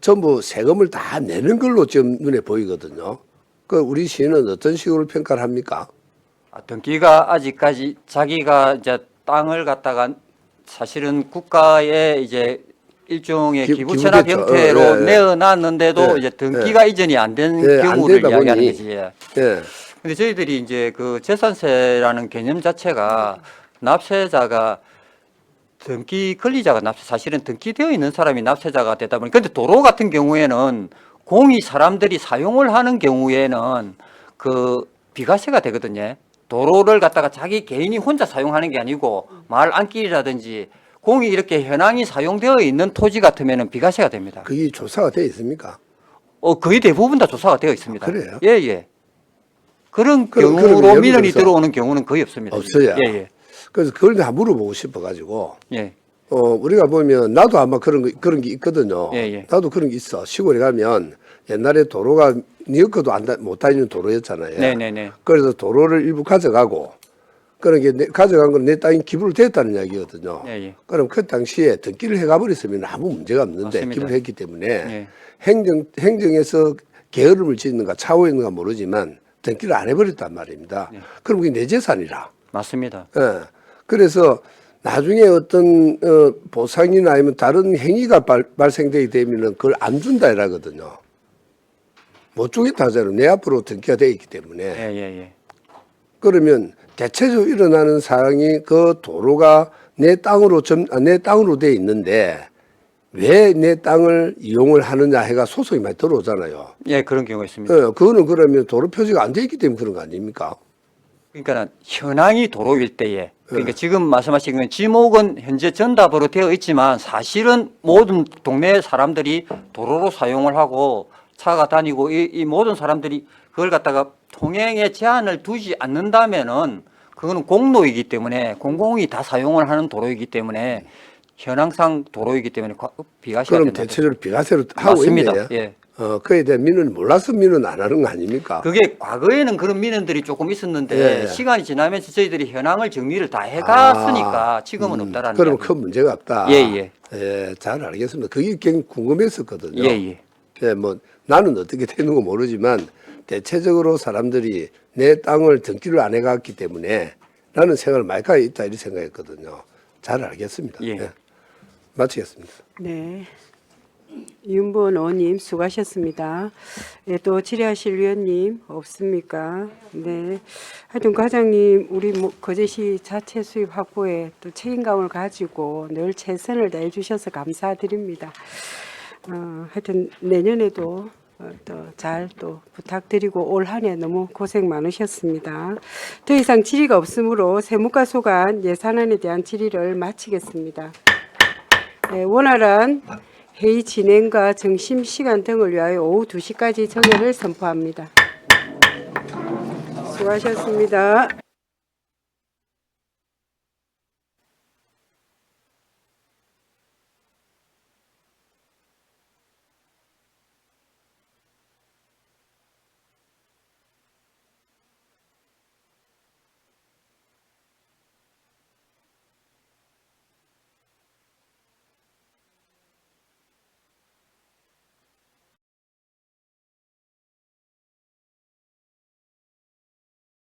전부 세금을 다 내는 걸로 지금 눈에 보이거든요. 그 우리 시는 어떤 식으로 평가를 합니까? 등기가 아직까지 자기가 이제 땅을 갖다가 사실은 국가에 이제 일종의 기부 체납 기부됐죠. 형태로 내어놨는데도 이제 등기가 이전이 안 된 경우를 되다 이야기하는 보니, 거지. 예. 근데 저희들이 이제 그 재산세라는 개념 자체가 납세자가 권리자가 사실은 등기되어 있는 사람이 납세자가 되다 보니까 근데 도로 같은 경우에는 공이 사람들이 사용을 하는 경우에는 그 비과세가 되거든요. 도로를 갖다가 자기 개인이 혼자 사용하는 게 아니고 마을 안길이라든지 공이 이렇게 현황이 사용되어 있는 토지 같으면은 비과세가 됩니다. 그게 조사가 되어 있습니까? 거의 대부분 다 조사가 되어 있습니다. 그래요? 예. 그런 그럼 경우로 예를 민원이 들어서 들어오는 경우는 거의 없습니다. 없어요. 예. 그래서 그걸 다 물어보고 싶어가지고 예. 우리가 보면 나도 아마 그런 게 있거든요. 예. 나도 그런 게 있어. 시골에 가면 옛날에 도로가 니어커도 못 다니는 도로였잖아요. 네네네. 그래서 도로를 일부 가져가고 그런 게 가져간 건 내 땅이 기부를 됐다는 이야기거든요. 예. 그럼 그 당시에 등기를 해가버렸으면 아무 문제가 없는데 맞습니다. 기부를 했기 때문에 예. 행정에서 게으름을 짓는가 차오했는가 모르지만 등기를 안 해버렸단 말입니다. 그럼 그게 내 재산이라. 맞습니다. 예. 그래서 나중에 어떤 보상이나 아니면 다른 행위가 발생되게 되면은 그걸 안 준다 이라거든요. 못 주겠다 하잖아요. 내 앞으로 등기가 되어 있기 때문에. 예. 그러면 대체적으로 일어나는 사항이 그 도로가 내 땅으로 돼 있는데 왜 내 땅을 이용을 하느냐 해가 소송이 많이 들어오잖아요. 예, 그런 경우가 있습니다. 그거는 그러면 도로 표시가 안 돼 있기 때문에 그런 거 아닙니까? 그러니까 현황이 도로일 때에 그러니까 지금 말씀하신 건 지목은 현재 전답으로 되어 있지만 사실은 모든 동네 사람들이 도로로 사용을 하고 차가 다니고 이 모든 사람들이 그걸 갖다가 통행에 제한을 두지 않는다면은 그거는 공로이기 때문에 공공이 다 사용을 하는 도로이기 때문에 현황상 도로이기 때문에 비과세가 그럼 된다. 대체적으로 비과세로 하고 맞습니다. 있네요. 예. 그에 대한 민원 몰라서 민원 안 하는 거 아닙니까? 그게 과거에는 그런 민원들이 조금 있었는데 예. 시간이 지나면서 저희들이 현황을 정리를 다 해갔으니까 지금은 없다라는. 그럼 이야기. 큰 문제가 없다. 예. 잘 알겠습니다. 그게 굉장히 궁금했었거든요. 예. 뭐 나는 어떻게 되는 거 모르지만 대체적으로 사람들이 내 땅을 등기를 안 해갔기 때문에 나는 생각을 말까 있다 이렇게 생각했거든요. 잘 알겠습니다. 예. 마치겠습니다. 네. 윤번호님 수고하셨습니다. 예, 또 질의하실 위원님 없습니까? 네. 하여튼 과장님 우리 거제시 자체 수입 확보에 또 책임감을 가지고 늘 최선을 다해 주셔서 감사드립니다. 하여튼 내년에도 또 잘 또 부탁드리고 올 한 해 너무 고생 많으셨습니다. 더 이상 질의가 없으므로 세무과 소관 예산안에 대한 질의를 마치겠습니다. 네, 원활한 회의 진행과 점심시간 등을 위하여 오후 2시까지 정회를 선포합니다. 수고하셨습니다.